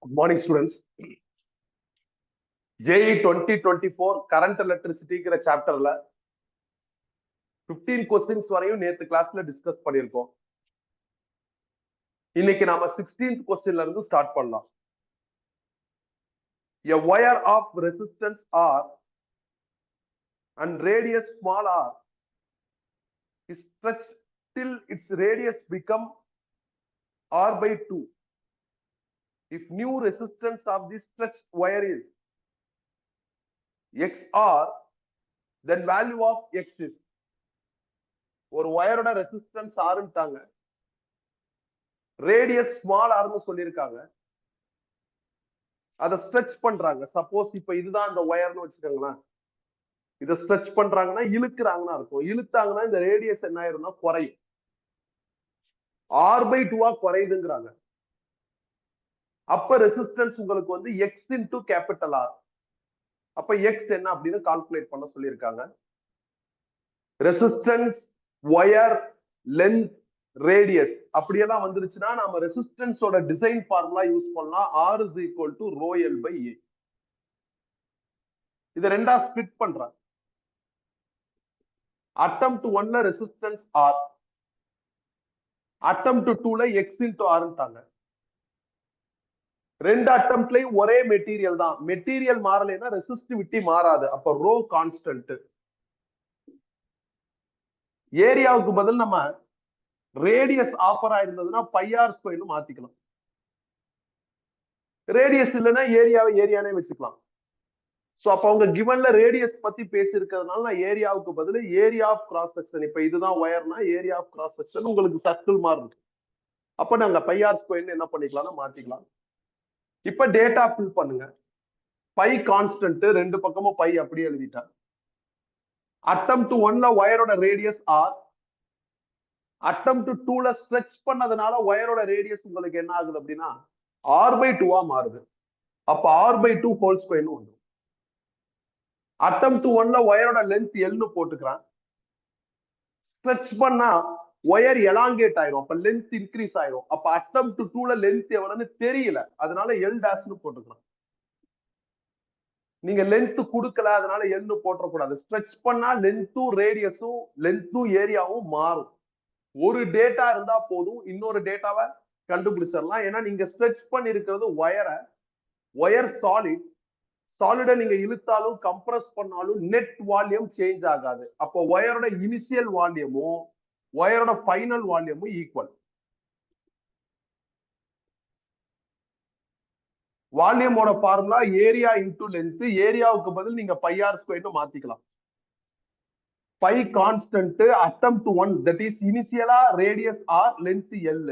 Good morning, students. JEE 2024 current electricity சாப்டர்ல 15 questions வரையும் நேத்து கிளாஸ்ல டிஸ்கஸ் பண்ணிருக்கோம். இன்னைக்கு நாம 16th questionல இருந்து ஸ்டார்ட் பண்ணலாம். A wire of resistance R and radius small r is stretched till its radius become r by 2. If new resistance of this stretched wire is xr, then value of x is. ஒரு வயரோட resistance ஆறுட்டாங்க, radius small ஆர்னு சொல்லியிருக்காங்க, அதை stretch பண்றாங்க. Suppose இப்ப இதுதான் இந்த ஒயர்னு வச்சுக்கோங்களேன், இதை stretch பண்றாங்கன்னா இழுக்கிறாங்கன்னா இருக்கும். இழுத்தாங்கன்னா இந்த ரேடியஸ் என்ன ஆயிரும்னா குறையும், ஆர் பை 2 குறையுதுங்கிறாங்க. அப்ப ரெசிஸ்டன்ஸ் உங்களுக்கு வந்து எக்ஸ் இன்டு கேபிட்டல் ஆர். அப்ப எக்ஸ் என்ன அப்படின்னு கால்குலேட் பண்ண சொல்லியிருக்காங்க. ரெசிஸ்டன்ஸ், ஒயர், லென்த், ரேடியஸ் அப்படியெல்லாம் வந்துருச்சுன்னா நாம ரெசிஸ்டன்ஸோட டிசைன் ஃபார்முலா யூஸ் பண்ணலாம். R is equal to rho L by A. இத ரெண்டா ஸ்பிளிட் பண்றாங்க. அட்டெம்ப்ட் 1ல ரெசிஸ்டன்ஸ் R, அட்டெம்ப்ட் 2ல x into R ன்ட்டாங்க. ரெண்டு அட்டெம்ப்ட்லயும் ஒரே மெட்டீரியல் தான். மெட்டீரியல் மாறலைன்னா ரெசிஸ்டிவிட்டி மாறாது. அப்ப ரோ கான்ஸ்டன்ட். ஏரியாவுக்கு பதில் நம்ம ரேடியஸ் ஆஃபர் ஆயிருந்ததுன்னா பை ஆர் ஸ்கொயர்னு மாத்திக்கலாம். ரேடியஸ் இல்லைன்னா ஏரியானே வச்சுக்கலாம். சோ அப்ப அவங்க கிவன்ல ரேடியஸ் பத்தி பேசி இருக்கிறதுனால நான் ஏரியாவுக்கு பதில் ஏரியா ஆஃப் கிராஸ் செக்ஷன், இப்ப இதுதான் ஒயர்னா ஏரியா ஆஃப் கிராஸ் செக்ஷன் உங்களுக்கு சர்க்கிள் மாதிரி இருக்கு. அப்ப நாங்க பை ஆர் ஸ்கொயர்னு என்ன பண்ணிக்கலாம்னா மாத்திக்கலாம். இப்ப டேட்டா ஃபில் பண்ணுங்க. பை கான்ஸ்டன்ட், ரெண்டு பக்கமும் பை அப்படியே எழுதிட்டா. அட்டெம்ப்ட் 1ல ஒயரோட ரேடியஸ் ஆர், அட்டெம்ப்ட் 2ல ஸ்ட்ரெச் பண்ணதுனால ஒயரோட ரேடியஸ் உங்களுக்கு என்ன ஆகுது அப்படின்னா ஆர் பை 2 மாறுது. அப்ப ஆர் பை 2 ஹோல் ஸ்கொயர்னு வந்துடும். அட்டெம்ப்ட் 1ல ஒயரோட லென்த் எல்னு போட்டுக்கிறான். ஸ்ட்ரெச் பண்ணா ஒயர் எலாங்கேட் ஆயிரும், அப்ப லென்த் இன்க்ரீஸ் ஆயிரும். அப்ப அட்டெம்ப்ட் 2ல லென்த் எவ்வளவுன்னு தெரியல, அதனால எல் டேஷ்னு போட்டுக்கிறான். நீங்க லென்த் கொடுக்கல, அதனால எல்னு போட்டக்கூடாது. ஸ்ட்ரெச் பண்ணா லென்த்தும் ரேடியஸும் லென்த்தும் ஏரியாவும் மாறும். ஒரு டேட்டா இருந்தா போதும், இன்னொரு டேட்டாவை கண்டுபிடிச்சிடலாம். ஏன்னா நீங்க ஸ்ட்ரெச் பண்ணி இருக்கிறது ஒயரை, ஒயர் சாலிட், சாலிடை நீங்க இழுத்தாலும் கம்ப்ரஸ் பண்ணாலும் நெட் வால்யூம் சேஞ்ச் ஆகாது. அப்போ ஒயரோட இனிஷியல் வால்யூமும் ஒயரோட ஃபைனல் வால்யூமும் ஈக்குவல். வால்யூமோட ஃபார்முலா ஏரியா இன்டு லென்த். ஏரியாவுக்கு பதில் நீங்க பை ஆர் ஸ்கொயர்னு மாத்திக்கலாம். Pi constant, attempt 1 that is இனிஷியலா radius R, length L.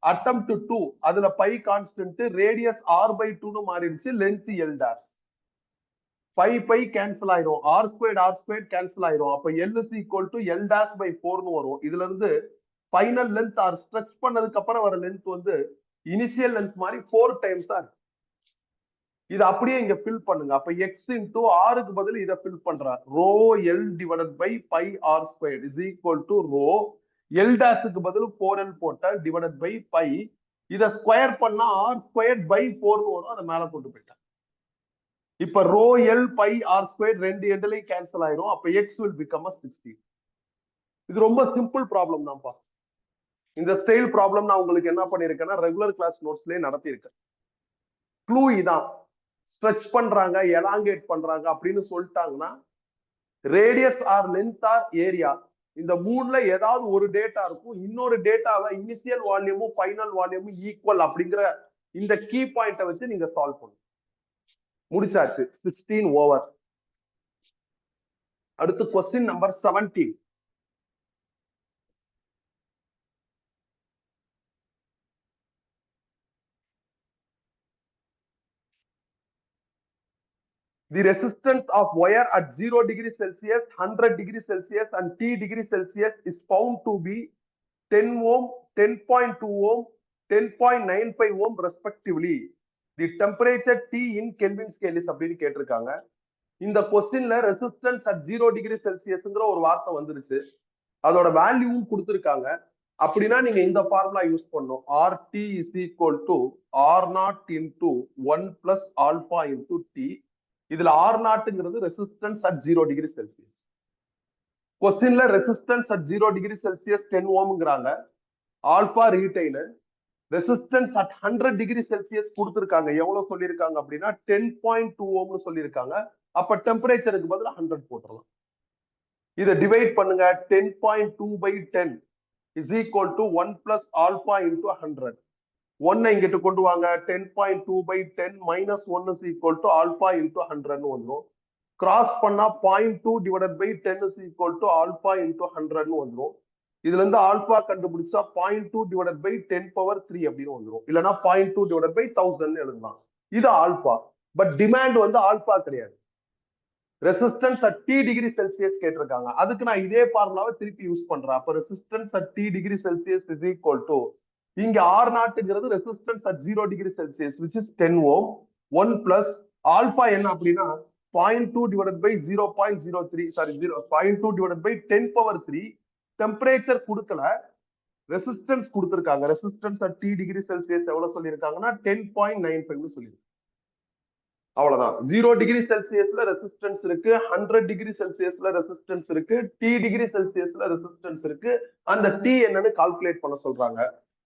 Attempt 2 அதுல pi constant, radius R by 2னு மாறிடுச்சு, length L dash. Pi cancel ஆயிரும், ஆர் ஸ்கொயர் கேன்சல் ஆயிரும். அப்ப L is equal to L dash by 4னு வரும். இதுல இருந்து ஃபைனல் லென்த் ஆர் ஸ்ட்ரெச் பண்ணதுக்கு அப்புறம் வர லென்த் வந்து இனிஷியல் லென்த் மாதிரி 4 டைம்ஸ் தான். இது அப்படியே இங்க ஃபில் பண்ணுங்க. அப்ப எக்ஸ் இன்டு ஆருக்கு பதில் இதை ஃபில் பண்ற rho L divided by pi R square is equal to rho L டாஷுக்கு பதில் 4L போட்ட டிவைடட் பை பை. இதை ஸ்கொயர் பண்ணா ஆர் ஸ்கொயர் பை 4னு வரும், அதை மேல கொண்டு போயிட்டேன். இப்ப rho L pi R square ரெண்டு எண்ட்லையும் கேன்சல் ஆயிரும். அப்ப எக்ஸ் வில் பிகம் 60. இது ரொம்ப சிம்பிள் ப்ராப்ளம் தான்ப்பா. இந்த ஸ்டைல் ப்ராப்ளம் நான் உங்களுக்கு என்ன பண்ணிருக்கேன்னா ரெகுலர் கிளாஸ் நோட்ஸ்லயே நடத்தியிருக்கேன். க்ளூ இதான். ஸ்ட்ரெச் பண்றாங்க, எலாங்கேட் பண்றாங்க அப்படின்னு சொல்லிட்டாங்கன்னா radius R length or area, இந்த மூணுல ஏதாவது ஒரு டேட்டா இருக்கும். இன்னொரு டேட்டாவை இனிஷியல் வால்யூமும் ஃபைனல் வால்யூமும் ஈக்குவல் அப்படிங்கிற இந்த கீ பாயிண்ட்டை வச்சு நீங்க சால்வ் பண்ணுங்க. முடிச்சாச்சு. 16 ஓவர். அடுத்து question number 17. The resistance of wire at 0 degree Celsius, 100 degree Celsius and T degree Celsius is found to be 10 ohm, 10.2 ohm, 10.95 ohm respectively. The temperature T in Kelvin scale is அப்படின்னு கேட்டிருக்காங்க. இந்த கொஸ்டின்ல resistance at 0 degree செல்சியஸ்ங்கிற ஒரு வார்த்தை வந்துருச்சு. அதோட வேல்யூவும் கொடுத்துருக்காங்க. அப்படின்னா நீங்க இந்த ஃபார்முலா யூஸ் பண்ணும். RT is equal to R0 into 1 plus alpha into T. இதுல R0ங்கிறது ரெசிஸ்டன்ஸ் at 0 டிகிரி செல்சியஸ். கொஸ்டின்ல ரெசிஸ்டன்ஸ் at 0 டிகிரி செல்சியஸ் 10 ஓம்ங்கிறாங்க. ஆல்பா ரீடைனர் ரெசிஸ்டன்ஸ் அட் 100 டிகிரி செல்சியஸ் கொடுத்துருக்காங்க. எவ்வளவு சொல்லியிருக்காங்க அப்படின்னா 10.2 ஓம்னு சொல்லியிருக்காங்க. அப்ப டெம்பரேச்சருக்கு பதிலா 100 போட்டுறலாம். இதை டிவைட் பண்ணுங்க. 10.2 by 10 is equal to 1 plus alpha into 100. 1 இங்கிட்டு கொண்டு வாங்க. 10.2 by 10 minus 1 is equal to alpha into 100 வந்துடும். கிராஸ் பண்ணா 0.2 divided by 10 is equal to alpha into 100 வந்துடும். இதுல இருந்து ஆல்பா கண்டுபிடிச்சா 0.2 divided by 10 power 3 அப்படின்னு வந்துடும். இல்லைன்னா 0.2 divided by 1000 எழுதலாம். இது ஆல்பா. பட் டிமாண்ட் வந்து ஆல்பா கிடையாது. Resistance at T degree Celsius கேட்டிருக்காங்க. அதுக்கு நான் இதே ஃபார்முலாவை திருப்பி யூஸ் பண்றேன். அப்ப resistance at T degree Celsius is equal to இங்க R0ங்கிறது resistance at 0 degree Celsius which is 10 ohm. 1 plus alpha என்ன அப்படின்னா 0.2 divided by 0.03 sorry 0.2 divided by 10 power 3. Temperature கொடுக்கல, ரெசிஸ்டன்ஸ் கொடுத்திருக்காங்க. Resistance at T degree Celsius எவ்வளவு சொல்லியிருக்காங்கன்னா 10.95 சொல்லியிருக்காங்க. அவ்வளவுதான். 0 டிகிரி செல்சியஸ்ல ரெசிஸ்டன்ஸ் இருக்கு, 100 டிகிரி செல்சியஸ்ல ரெசிஸ்டன்ஸ் இருக்கு, T டிகிரி செல்சியஸ்ல ரெசிஸ்டன்ஸ் இருக்கு. அந்த T என்னன்னு கால்குலேட் பண்ண சொல்றாங்க.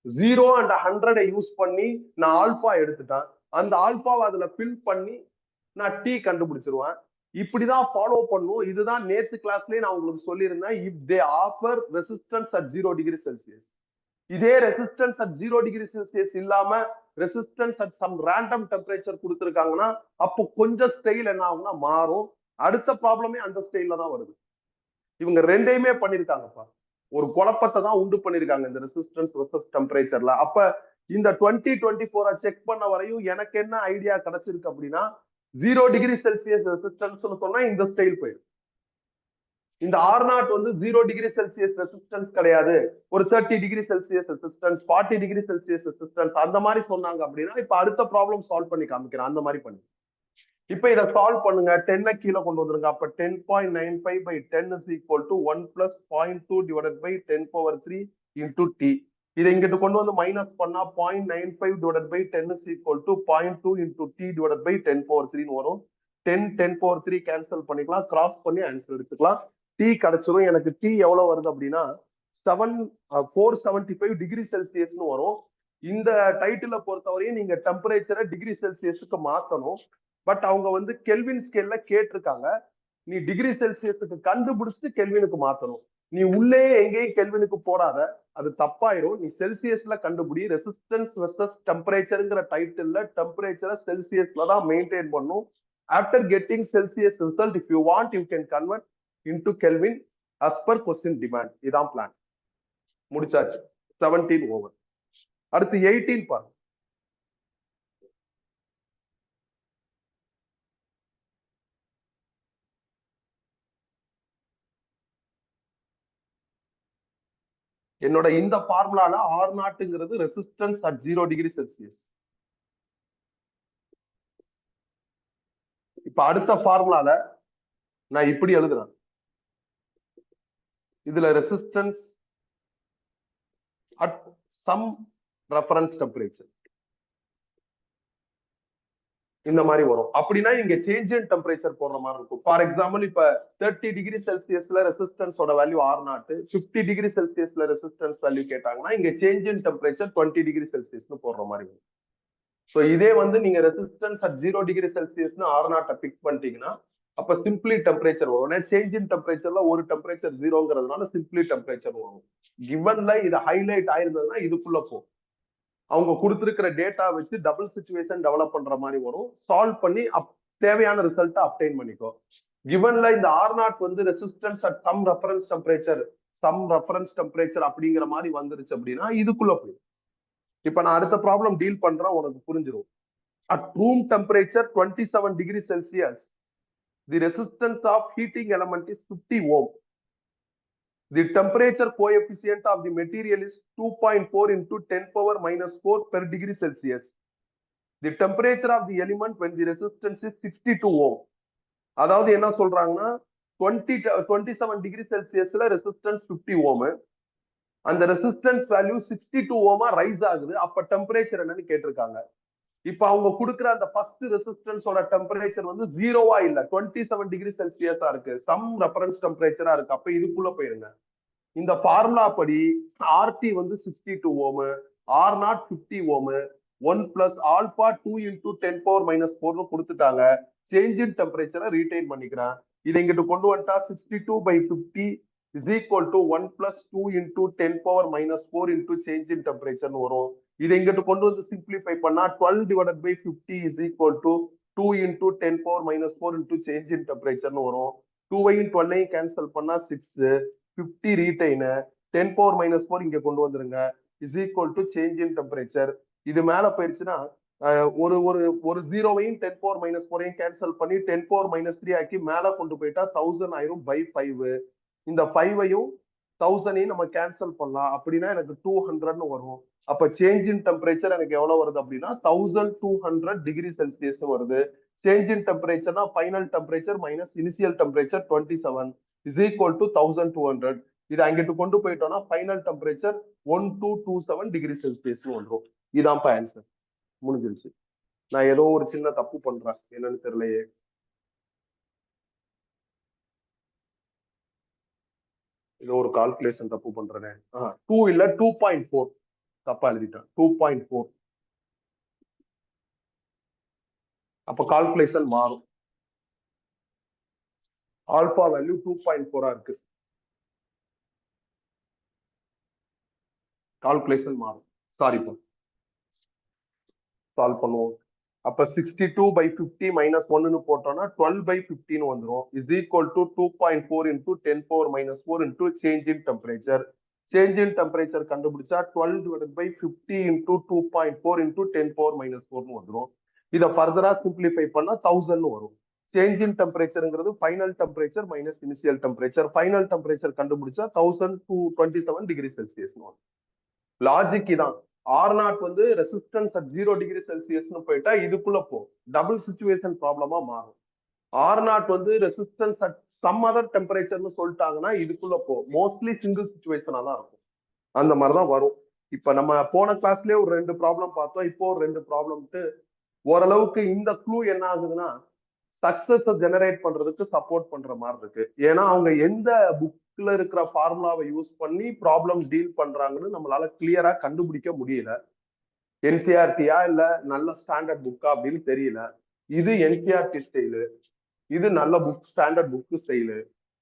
0 and 100 யூஸ் பண்ணி நான் ஆல்பா எடுத்துட்டேன். அந்த ஆல்பாவை அதுல ஃபில் பண்ணி நான் T கண்டுபிடிச்சிருவேன். இப்படிதான் ஃபாலோ பண்ணும். இதுதான் நேத்து கிளாஸ்லயே நான் உங்களுக்கு சொல்லியிருந்தேன். If they offer resistance at 0 degree Celsius, இதே ரெசிஸ்டன்ஸ் அட் 0 டிகிரி செல்சியஸ் இல்லாம resistance at some random temperature கொடுத்துருக்காங்கன்னா அப்போ கொஞ்சம் ஸ்டைல் என்ன ஆகும்னா மாறும். அடுத்த ப்ராப்ளமே அந்த ஸ்டைல்ல தான் வருது. இவங்க ரெண்டையுமே பண்ணிருக்காங்கப்பா. ஒரு குழப்பத்தை தான் உண்டு பண்ணிருக்காங்க இந்த ரெசிஸ்டன்ஸ் வெர்சஸ் டெம்பரேச்சர்ல. அப்ப இந்த 2024 செக் பண்ண வரையும் எனக்கு என்ன ஐடியா கிடைச்சிருக்கு அப்படின்னா 0 டிகிரி செல்சியஸ் ரெசிஸ்டன்ஸ் சொன்னா இந்த ஸ்டைல் போயிடும். இந்த R0 வந்து 0 டிகிரி செல்சியஸ் ரெசிஸ்டன்ஸ் கிடையாது, ஒரு 30 degree Celsius resistance, 40 degree Celsius resistance அந்த மாதிரி சொன்னாங்க அப்படின்னா இப்ப அடுத்த ப்ராப்ளம் சால்வ் பண்ணி காமிக்கிறேன். அந்த மாதிரி பண்ணி இப்ப இதை சால்வ் பண்ணுங்க. 10 கீழே கொண்டு வந்துருங்க. அப்ப 10.95 by 10 is equal to 1 plus 0.2 divided by 10 power 3 into T. இதை இங்கிட்டு கொண்டு வந்து மைனஸ் பண்ணா 0.95 divided by 10 is equal to 0.2 into T divided by 10 power 3 வரும். 10 power 3 கேன்சல் பண்ணிக்கலாம். கிராஸ் பண்ணி ஆன்சர் எடுத்துக்கலாம். T கிடைச்சிரும். எனக்கு T எவ்வளவு வருது அப்படின்னா 475 டிகிரி செல்சியஸ்னு வரும். இந்த டைட்டில பொறுத்தவரையும் நீங்க டெம்பரேச்சரை டிகிரி செல்சியஸுக்கு மாத்தணும். பட் அவங்க வந்து கெல்வின் ஸ்கேல்ல கேட்டிருக்காங்க. நீ டிகிரி செல்சியஸுக்கு கண்டுபிடிச்சிட்டு கெல்வினுக்கு மாத்தணும். நீ உள்ளே எங்கேயும் கெல்வினுக்கு போடாத, அது தப்பாயிரும். நீ செல்சியஸ்ல கண்டுபிடி. ரெசிஸ்டன்ஸ் வெர்சஸ் டெம்பரேச்சர்ங்கிற டைட்டில்ல டெம்பரேச்சரை செல்சியஸ்ல தான் மெயின்டைன் பண்ணும். After getting Celsius result if you want you can convert into Kelvin as per question demand. இதான் பிளான். முடிச்சாச்சு. 17 ஓவர். அடுத்து 18 பாருங்க. என்னோட இந்த ஃபார்முலால R0ங்கிறது ரெசிஸ்டன்ஸ் அட் 0 டிகிரி செல்சியஸ். இப்ப அடுத்த ஃபார்முலால நான் இப்படி எழுதுறேன். இதுல resistance at some reference temperature இந்த மாதிரி வரும். அப்படின்னா இங்க சேஞ்ச் இன் டெம்பரேச்சர் போடுற மாதிரி இருக்கும். ஃபார் எக்ஸாம்பிள் இப்ப 30 டிகிரி செல்சியஸ்ல ரெசிஸ்டன்ஸோட வேல்யூ R0, 50 டிகிரி செல்சியஸ்ல ரெசிஸ்டன்ஸ் வேல்யூ கேட்டாங்கன்னா இங்க சேஞ்ச் இன் டெம்பரேச்சர் 20 டிகிரி செல்சியஸ்னு போடுற மாதிரி வரும். ஸோ இதே வந்து நீங்க ரெசிஸ்டன்ஸ் அட் 0 டிகிரி செல்சியஸ்னு R0 பிக் பண்ணிட்டீங்கன்னா அப்ப சிம்பிளி டெம்பரேச்சர் வரும். சேஞ்ச் இன் டெம்பரேச்சர்ல ஒரு டெம்பரேச்சர் 0ங்கிறதுனால சிம்பிளி டெம்பரேச்சர் வரும். கிவன்ல இது ஹைலைட் ஆயிருந்ததுன்னா இதுக்குள்ள போ. அவங்க கொடுத்திருக்கிற டேட்டா வச்சு டபுள் சிச்சுவேஷன் டெவலப் பண்ற மாதிரி வரும். சால்வ் பண்ணி தேவையான ரிசல்ட்டை அப்டைன் பண்ணிக்கோ. கிவன்ல இந்த R0 வந்து resistance at some reference temperature அப்படிங்கிற மாதிரி வந்துருச்சு அப்படின்னா இதுக்குள்ள போய் இப்ப நான் அடுத்த ப்ராப்ளம் டீல் பண்றேன், உனக்கு புரிஞ்சிடும். At room temperature 27 degree Celsius the resistance of heating element is 50 ohm. The temperature coefficient of the material is 2.4 into 10 power minus 4 per degree Celsius. The temperature of the element when the resistance is 62 ohm. அதாவது என்ன சொல்றாங்கன்னா 27 degree செல்சியஸ்ல resistance 50 ஓம். அந்த resistance value 62 ஓமா rice ஆகுது. அப்ப temperature என்னன்னு கேட்டிருக்காங்க. இப்ப அவங்க கொடுக்குற அந்த ஃபர்ஸ்ட் ரெசிஸ்டன்ஸோட டெம்பரேச்சர் வந்து 0வா இல்ல, 27 டிகிரி செல்சியஸா இருக்கு. சம் ரெஃபரன்ஸ் டெம்பரேச்சரா இருக்கு. அப்ப இதுக்குள்ள போயிருங்க. இந்த ஃபார்முலா படி ஆர்டி வந்து 62 ohm, R naught 50 ohm, 1 plus alpha 2 into 10 power minus 4 கொடுத்துட்டாங்க. சேஞ்ச் இன் டெம்பரேச்சரை ரீடைன் பண்ணிக்கிறேன். இதை இங்கிட்டு கொண்டு வந்துட்டா 62/50 is equal to 1 plus 2 into 10 power minus 4 into change in டெம்பரேச்சர்னு வரும். இதை இங்கிட்டு கொண்டு வந்து சிம்பிளிஃபை பண்ணா 12/50 is equal to 2 into 10 power minus 4 into change in டெம்பரேச்சர்னு வரும். 2ஐயும் 12ஐயும் கேன்சல் பண்ணா 6, 50 ரீடைன், 10 பவர் மைனஸ் 4 இங்க கொண்டு வந்துருங்க, is equal to change in temperature. இது மேல போயிருச்சுன்னா ஒரு ஒரு ஒரு 0வையும் 10 பவர் மைனஸ் 4ஐயும் கேன்சல் பண்ணி 10 பவர் மைனஸ் 3 ஆக்கி மேல கொண்டு போயிட்டா 1000 ஆயிரும் பை 5. இந்த 5ஐயும் 1000ஐயும் நம்ம கேன்சல் பண்ணலாம். அப்படின்னா எனக்கு 200ன்னு வரும். அப்ப சேஞ்ச் இன் டெம்பரேச்சர் எனக்கு எவ்வளவு வருது அப்படின்னா 1200 டிகிரி செல்சியஸ் வருது. சேஞ்ச் இன் டெம்பரேச்சர்னா final temperature minus initial temperature 27 is equal to 1200. இது அங்கிட்டு கொண்டு போயிட்டோம்னா ஃபைனல் டெம்பரேச்சர் 1227 டிகிரி செல்சியஸ் வந்துடும். இதான் ஆன்சர். முடிஞ்சிருச்சு. நான் ஏதோ ஒரு சின்ன தப்பு பண்றேன், என்னன்னு தெரியலையே. ஏதோ ஒரு கால்குலேஷன் தப்பு பண்றேன். 2 இல்ல 2.4 தப்பா எழுதிட்டேன். 2.4. அப்ப கால்குலேஷன் மாறும். ஆல்பா வேல்யூ 2.4 இருக்கு. கால்குலேஷன் மாறும். சாரிப்பா. சால்வ் பண்ணுவோம். அப்ப 62/50 மைனஸ் 1ன்னு போட்டோம்னா 12/15 வந்துடும். Is equal to 2.4 into 10 power minus 4 into change in temperature. Change in temperature கண்டுபிடிச்சா 12/50 இன்டூ 2.4 இன்டூ 10 பவர் மைனஸ் 4ன்னு வந்துடும். இதை ஃபர்தரா சிம்பிளிஃபை பண்ணா 1000 வரும். சேஞ்ச் இன் டெம்பரேச்சர்ங்கிறது final temperature minus initial temperature. Final temperature கண்டுபிடிச்சா 1227 டிகிரி செல்சியஸ் வரும். லாஜிக் தான். ஆர் நாட் வந்து ரெசிஸ்டன்ஸ் அட் 0 டிகிரி செல்சியஸ்னு போயிட்டா இதுக்குள்ள போ டபுள் சிச்சுவேஷன் ப்ராப்ளமா மாறும். ஆர் நாட் வந்து ரெசிஸ்டன்ஸ் அட் சம் அதர் டெம்பரேச்சர்னு சொல்லிட்டாங்கன்னா இதுக்குள்ள போ மோஸ்ட்லி சிங்கிள் சிச்சுவேஷனா தான் இருக்கும். அந்த மாதிரிதான் வரும். இப்ப நம்ம போன கிளாஸ்லயே ஒரு 2 ப்ராப்ளம் பார்த்தோம். இப்போ ஒரு 2 ப்ராப்ளம்ட்டு ஓரளவுக்கு இந்த க்ளூ என்ன ஆகுதுன்னா சக்சஸ் ஜெனரேட் பண்றதுக்கு சப்போர்ட் பண்ற மாதிரி இருக்கு. ஏன்னா அவங்க எந்த புக்ல இருக்கிற ஃபார்முலாவை யூஸ் பண்ணி ப்ராப்ளம் டீல் பண்றாங்கன்னு நம்மளால கிளியரா கண்டுபிடிக்க முடியல. என்சிஆர்டியா இல்ல நல்ல ஸ்டாண்டர்ட் புக்கா அப்படின்னு தெரியல. இது என்சிஆர்டி ஸ்டைலு, இது நல்ல book standard book style.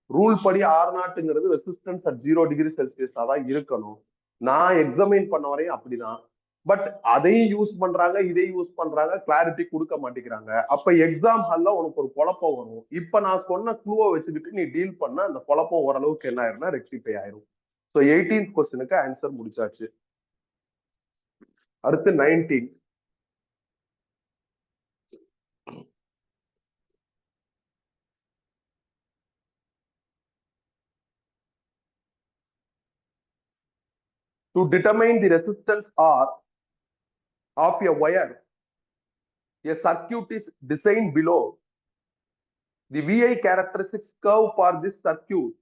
Rule படி ஆர் நாட்டுங்கிறது ரெசிஸ்டன்ஸ் அட் 0 டிகிரி செல்சியஸா தான் இருக்கணும். நான் எக்ஸாமின் பண்ண வரையும் அப்படிதான். பட் அதையும் யூஸ் பண்றாங்க, இதையும் யூஸ் பண்றாங்க, கிளாரிட்டி கொடுக்க மாட்டேங்கிறாங்க. அப்ப எக்ஸாம் ஹால்ல உனக்கு ஒரு குழப்பம் வரும். இப்ப நான் சொன்ன க்ளூவை வச்சுக்கிட்டு நீ டீல் பண்ண அந்த குழப்பம் ஓரளவுக்கு என்ன ஆயிரும்னா ரெக்டிஃபை ஆயிரும். ஸோ 18th கொஸ்டினுக்கு ஆன்சர் முடிச்சாச்சு. அடுத்து 19. To determine the resistance R of a wire, a circuit is designed below. The VI characteristics curve for this circuit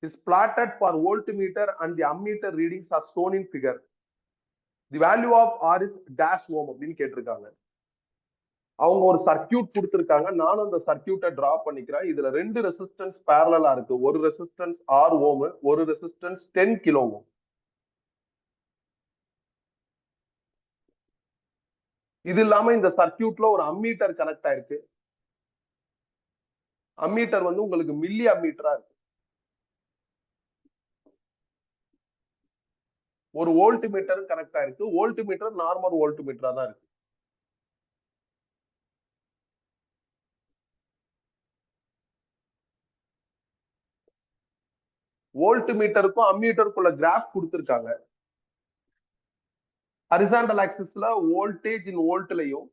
is plotted for voltmeter and the ammeter readings are shown in figure. The value of R is dash ohm அப்படின்னு கேட்டிருக்காங்க. அவங்க ஒரு circuit கொடுத்திருக்காங்க. நானும் அந்த சர்க்கியூட்டை draw பண்ணிக்கிறேன். இதுல 2 resistance பேரலா இருக்கு. ஒரு ரெசிஸ்டன்ஸ் 6 ஓம், ஒரு ரெசிஸ்டன்ஸ் 10 கிலோ ஓம். இது இல்லாம இந்த சர்க்கியூட்ல ஒரு அம்மீட்டர் கனெக்ட் ஆயிருக்கு. அம்மீட்டர் வந்து உங்களுக்கு மில்லி அம்மீட்டரா இருக்கு. ஒரு வோல்ட் மீட்டர் கனெக்ட் ஆயிருக்கு. வோல்ட் மீட்டர் நார்மல் வோல்ட் மீட்டரா தான் இருக்கு. வோல்ட் மீட்டருக்கும் அம்மீட்டருக்குள்ள கிராஃப் கொடுத்திருக்காங்க. ஹரிசாண்டல் ஆக்சிஸ்ல வோல்டேஜ் இன் வோல்ட்லயும்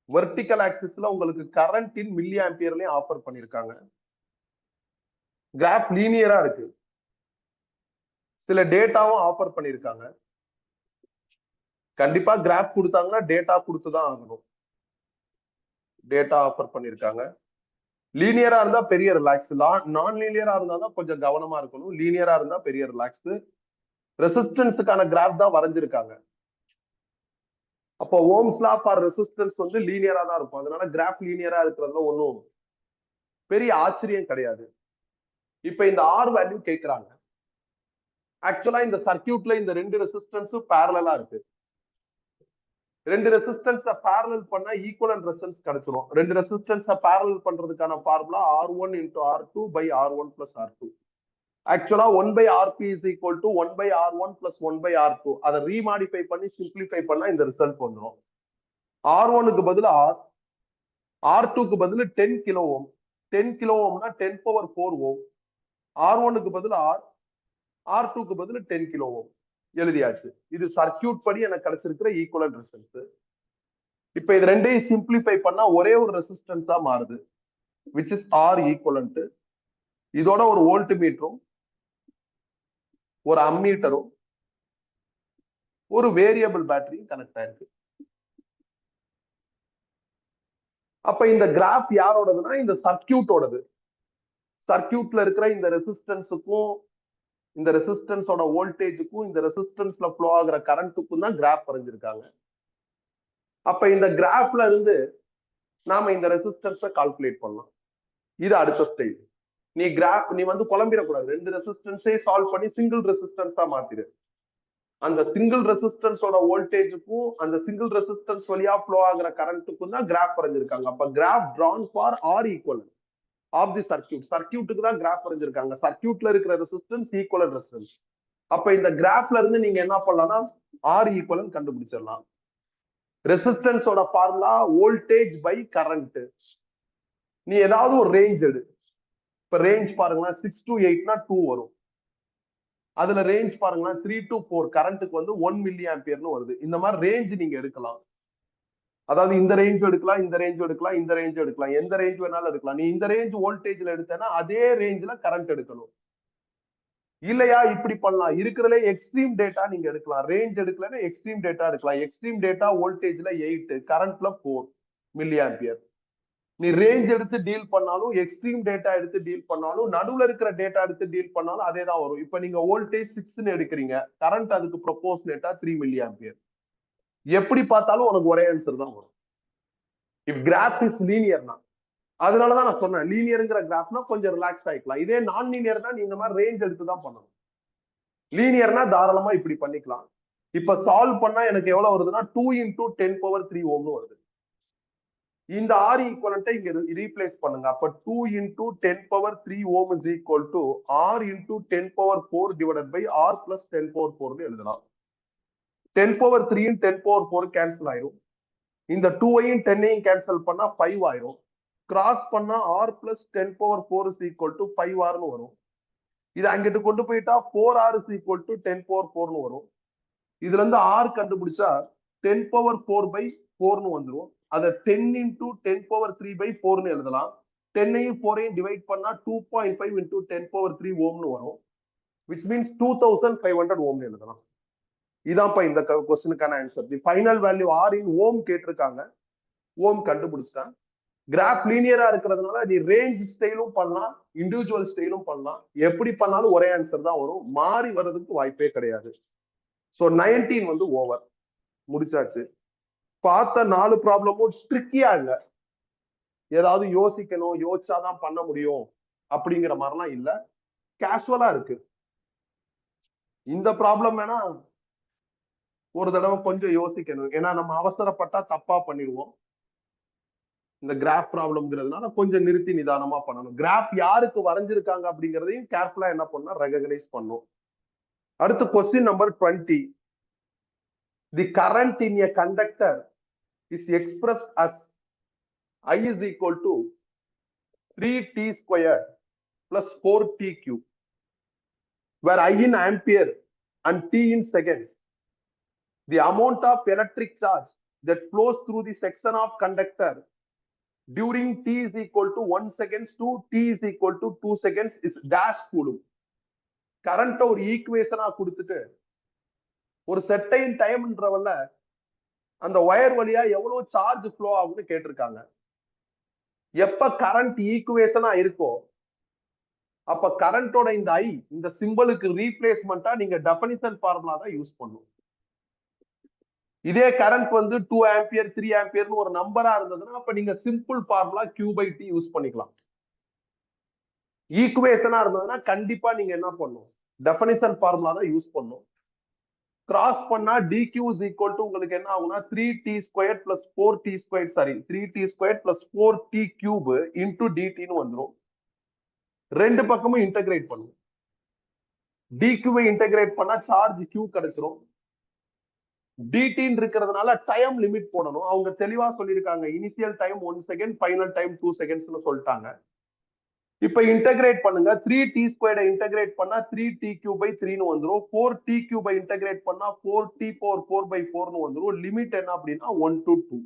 வெர்டிக்கல் ஆக்சிஸ்ல உங்களுக்கு கரண்ட் இன் மில்லி ஆம்பியர்லயும் ஆஃபர் பண்ணிருக்காங்க. கிராஃப் லீனியரா இருக்கு. சில டேட்டாவும் ஆஃபர் பண்ணிருக்காங்க. கண்டிப்பா கிராஃப் கொடுத்தாங்கன்னா டேட்டா கொடுத்துதான் ஆகணும். டேட்டா ஆஃபர் பண்ணிருக்காங்க. லீனியரா இருந்தா பெரிய ரிலாக்ஸ், நான் லீனியரா இருந்தா தான் கொஞ்சம் கவனமா இருக்கணும். லீனியரா இருந்தா பெரிய ரிலாக்ஸ். ரெசிஸ்டன்ஸுக்கான கிராஃப் தான் வரைஞ்சிருக்காங்க. அப்போ ஓம்ஸ் லா ஃபார் ரெசிஸ்டன்ஸ் வந்து லீனியரா தான் இருக்கும். அதனால கிராஃப் லீனியரா இருக்கிறதுல ஒன்றும் பெரிய ஆச்சரியம் கிடையாது. இப்ப இந்த ஆர் வேல்யூ கேட்கிறாங்க. ஆக்சுவலா இந்த சர்க்கியூட்ல இந்த ரெண்டு ரெசிஸ்டன்ஸும் பேரலா இருக்கு. ரெண்டு ரெசிஸ்டன்ஸ பேரலல் பண்ணா ஈக்குவலன்ட் ரெசிஸ்டன்ஸ் கிடைச்சிரும். ரெண்டு ரெசிஸ்டன்ஸ பேரலல் பண்றதுக்கான formula R1 into R2 by R1 plus R2. ஆக்சுவலா 1 by RP is equal to 1 by R1 plus 1 by R2. அதை ரீமாடிஃபை பண்ணி சிம்பிளிஃபை பண்ணா இந்த ரிசல்ட் வந்துடும். R1க்கு பதில் R, R2க்கு பதில் 10 கிலோ ஓம். 10 கிலோ ஓம்னா 10 power 4 ஓம். R1க்கு பதில் R, R2க்கு பதில் 10 கிலோ ஓம் எழுதியாச்சு. இது சர்க்கியூட் படி எனக்கு கிடைச்சிருக்கிற ஈக்குவலன்ட் ரெசிஸ்டன்ஸ். இப்ப இது ரெண்டையும் சிம்பிளிஃபை பண்ணா ஒரே ஒரு ரெசிஸ்டன்ஸ் தான் மாறுது, which is R equivalent. இதோட ஒரு வோல்ட் மீட்டரும் ஒரு அம்மீட்டரும் ஒரு வேரியபிள் பேட்டரியும் கனெக்ட் ஆயிருக்கு. அப்ப இந்த கிராஃப் யாரோடதுன்னா இந்த சர்க்கியூட்டோடது. சர்க்கியூட்ல இருக்கிற இந்த ரெசிஸ்டன்ஸுக்கும் இந்த ரெசிஸ்டன்ஸோட வோல்டேஜுக்கும் இந்த ரெசிஸ்டன்ஸ்ல ஃப்ளோ ஆகிற கரண்ட்டுக்கும் தான் கிராஃப் வரைஞ்சிருக்காங்க. அப்ப இந்த கிராஃப்ல இருந்து நாம இந்த ரெசிஸ்டன்ஸை கால்குலேட் பண்ணலாம். இது அடுத்த ஸ்டேஜ். நீ வந்து குழம்பிடக்கூடாது. ரெண்டு ரெசிஸ்டன்ஸே சால்வ் பண்ணி சிங்கிள் ரெசிஸ்டன்ஸா மாத்திரு. அந்த சிங்கிள் ரெசிஸ்டன்ஸோட வோல்டேஜுக்கும் அந்த சிங்கிள் ரெசிஸ்டன்ஸ் வழியா ஃப்ளோ ஆகிற கரண்ட்டுக்கும் தான் கிராஃப் வரைஞ்சிருக்காங்க. அப்ப graph drawn for R equivalent of the circuit. சர்க்கியூட்டுக்கு தான் கிராஃப் வரைஞ்சிருக்காங்க. சர்க்கியூட்ல இருக்கிற ரெசிஸ்டன்ஸ் ஈக்குவலன்ட் ரெசிஸ்டன்ஸ். அப்ப இந்த கிராஃப்ல இருந்து நீங்க என்ன பண்ணலாம்னா ஆர் ஈக்குவலன்ட் கண்டுபிடிச்சிடலாம். ரெசிஸ்டன்ஸோட ஃபார்முலா வோல்டேஜ் பை கரண்ட். நீ ஏதாவது ஒரு ரேஞ்ச் எடு. இப்ப ரேஞ்ச் பாருங்களா 6 to 8னா 2 வரும். அதுல ரேஞ்ச் பாருங்களா 3 to 4 கரண்ட்டுக்கு வந்து 1 மில்லி ஆம்பியர்னு வருது. இந்த மாதிரி ரேஞ்ச் நீங்க எடுக்கலாம். அதாவது இந்த ரேஞ்ச் எடுக்கலாம், இந்த ரேஞ்ச் எடுக்கலாம், இந்த ரேஞ்ச் எடுக்கலாம், எந்த ரேஞ்ச் வேணாலும் எடுக்கலாம். நீ இந்த ரேஞ்ச் வோல்டேஜ்ல எடுத்தேன்னா அதே ரேஞ்ச்ல கரண்ட் எடுக்கணும். இல்லையா இப்படி பண்ணலாம். இருக்கிறதுல எக்ஸ்ட்ரீம் டேட்டா நீங்க எடுக்கலாம். ரேஞ்ச் எடுக்கலன்னா எக்ஸ்ட்ரீம் டேட்டா எடுக்கலாம். எக்ஸ்ட்ரீம் டேட்டா வோல்டேஜ்ல 8, கரண்ட்ல 4 மில்லி ஆம்பியர். நீ ரேஞ்ச் எடுத்து டீல் பண்ணாலும் எக்ஸ்ட்ரீம் டேட்டா எடுத்து டீல் பண்ணாலும் நடுவுல இருக்கிற டேட்டா எடுத்து டீல் பண்ணாலும் அதே தான் வரும். இப்ப நீங்க வோல்டேஜ் 6ன்னு எடுக்கிறீங்க, கரண்ட் அதுக்கு ப்ரொபோர்ஷனேட்டா 3 மில்லி ஆம்பியர். எப்படி பார்த்தாலும் உனக்கு ஒரே ஆன்சர் தான் வரும். இப் கிராஃப் இஸ் லீனியர்னா, அதனாலதான் நான் சொன்னேன் லீனியர்ங்கிற கிராஃப்னா கொஞ்சம் ரிலாக்ஸ் ஆயிக்கலாம். இதே நான் லீனியர்னா நீ இந்த மாதிரி ரேஞ்ச் எடுத்து தான் பண்ணணும். லீனியர்னா தாராளமா இப்படி பண்ணிக்கலாம். இப்ப சால்வ் பண்ணா எனக்கு எவ்வளவு வருதுன்னா 2 into 10 power 3 ஓம்னு வருது. இந்த ஆர் ஈக்குவலன்ட்டை இங்க ரீப்ளேஸ் பண்ணுங்க. அப்ப 2 into 10 power 3 ohm is equal to R into 10 power 4 divided by R plus 10 power 4 எழுதலாம். 10 power 3 யும் 10 power 4 கேன்சல் ஆயிரும். இந்த 2ஐயும் 10ஐயும் கேன்சல் பண்ணா 5 ஆயிரும். கிராஸ் பண்ணா R plus 10 power 4 is equal to 5Rன்னு வரும். இது அங்கிட்டு கொண்டு போயிட்டா 4R is equal to 10 power 4ன்னு வரும். இதுல இருந்து R கண்டுபிடிச்சா 10 power 4 by 4ன்னு வந்துரும். அதை 10 into 10 power 3 by 4ன்னு எழுதலாம். 10ஐயும் 4ஐயும் டிவைட் பண்ணா 2.5 into 10 power 3 ஓம்னு வரும். which means 2500 ஓம்னு எழுதலாம். இதான்ப்பா இந்த கொஸ்டினுக்கான answer. The final value R in ohm கேட்டிருக்காங்க. ஓம் கண்டுபிடிச்சிட்டான். கிராஃப் லீனியரா இருக்கிறதுனால நீ ரேஞ்ச் ஸ்டைலும் பண்ணலாம், இண்டிவிஜுவல் ஸ்டைலும் பண்ணலாம். எப்படி பண்ணாலும் ஒரே ஆன்சர் தான் வரும். மாறி வர்றதுக்கு வாய்ப்பே கிடையாது. ஸோ 19 வந்து ஓவர், முடிச்சாச்சு. பார்த்த 4 ப்ராப்ளமும் ட்ரிக்கியா இல்ல, ஏதாவது யோசிக்கணும், யோசிச்சாதான் பண்ண முடியும் அப்படிங்கிற மாதிரிலாம் இல்ல, கேஷுவலா இருக்கு. இந்த ப்ராப்ளம் வேணா ஒரு தடவை கொஞ்சம் யோசிக்கணும். ஏன்னா நம்ம அவசரப்பட்டா தப்பா பண்ணிடுவோம். இந்த கிராஃப் ப்ராப்ளம்ங்கிறதுனால கொஞ்சம் நிறுத்தி நிதானமா பண்ணணும். கிராஃப் யாருக்கு வரைஞ்சிருக்காங்க அப்படிங்கிறதையும் கேர்ஃபுல்லா என்ன பண்ணா ரெகக்னைஸ் பண்ணும். அடுத்து question number 20. The current in a conductor is expressed as I is equal to 3t squared plus 4t cube, where I in ampere and t in seconds. The amount of electric charge that flows through the section of conductor during t is equal to 1 seconds to t is equal to 2 seconds is dash coulomb. Current ஒரு ஈக்குவேஷனா கொடுத்துட்டு ஒரு செட்டைன் டைம்ன்றவல்ல அந்த wire வழியா எவ்வளவு charge flow ஆகும்னு கேட்டிருக்காங்க. எப்ப current ஈக்குவேஷனா இருக்கோ அப்ப கரண்டோட இந்த ஐ இந்த சிம்பிளுக்கு ரீப்ளேஸ்மெண்டா நீங்க டெஃபினிஷன் ஃபார்முலா தான் யூஸ் பண்ணும். இதே கரண்ட் வந்து 2 ஆம்பியர் 3 ஆம்பியர்னு ஒரு நம்பரா இருந்ததுன்னா அப்ப நீங்க சிம்பிள் ஃபார்முலா Q/T யூஸ் பண்ணிக்கலாம். ஈக்குவேஷனா இருந்ததுன்னா கண்டிப்பா நீங்க என்ன பண்ணும், டெஃபினிஷன் ஃபார்முலா தான் யூஸ் பண்ணும். கிராஸ் பண்ணா dq is equal to உங்களுக்கு என்ன ஆகும்னா 3t² plus 4t² sorry 3t² plus 4t cube into dt ன்னு வந்துரும். ரெண்டு பக்கமும் இன்டகிரேட் பண்ணும். dq வை இன்டகிரேட் பண்ணா சார்ஜ் q கிடைச்சிரும். dt இருக்கிறதுனால டைம் லிமிட் போடணும். அவங்க தெளிவா சொல்லியிருக்காங்க, initial time 1 second, final time 2 செகண்ட்ஸ்னு சொல்லிட்டாங்க. இப்ப இன்டகிரேட் பண்ணுங்க. 3t² இன்டகிரேட் பண்ணா 3t³ ன்னு வந்துரும். 4t³ இன்டகிரேட் பண்ணா 4t⁴/4 வந்துரும். லிமிட் என்ன அப்படின்னா 1 to 2.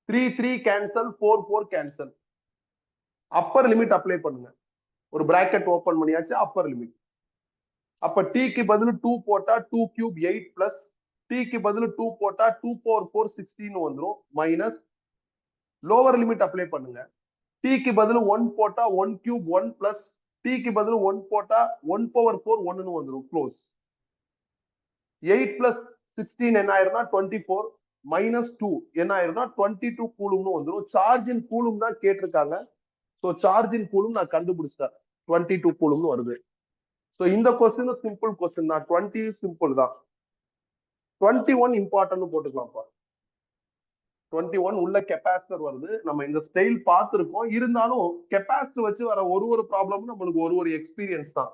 3 cancel, 4 cancel. Upper limit apply பண்ணுங்க. ஒரு பிராக்கெட் ஓபன் பண்ணியாச்சு, அப்பர் லிமிட். அப்ப t க்கு பதில் 2 போட்டா 2³ 8 பிளஸ் t க்கு பதில் 2 போட்டா 2⁴4 16 வந்துரும். மைனஸ் லோவர் லிமிட் அப்ளை பண்ணுங்க. t க்கு பதில் 1 போட்டா 1³ 1 பிளஸ் t க்கு பதில் 1 போட்டா 1⁴4 1ன்னு வந்துரும். க்ளோஸ். 8 பிளஸ் 16 என்ன ஆயிரும்னா 24 மைனஸ் 2 என்ன ஆயிரும்னா 22 கூலும்னு வந்துரும். சார்ஜ் இன் கூலும் தான் கேட்டிருக்காங்க. சோ சார்ஜ் இன் கூலும் நான் கண்டுபிடிச்சிட்டேன், 22 கூலும்னு வருது. சோ இந்த கொஸ்டின் சிம்பிள் கொஸ்டின் தான். 20 சிம்பிள் தான். 21 இம்பார்ட்டன்ட் போட்டுக்கலாம்ப்பா. 21 உள்ள கெப்பாசிட்டர் வருது. நம்ம இந்த ஸ்டைல் பார்த்திருக்கோம். இருந்தாலும் கெப்பாசிட்டர் வச்சு வர ஒரு ப்ராப்ளமும் நம்மளுக்கு ஒரு எக்ஸ்பீரியன்ஸ் தான்.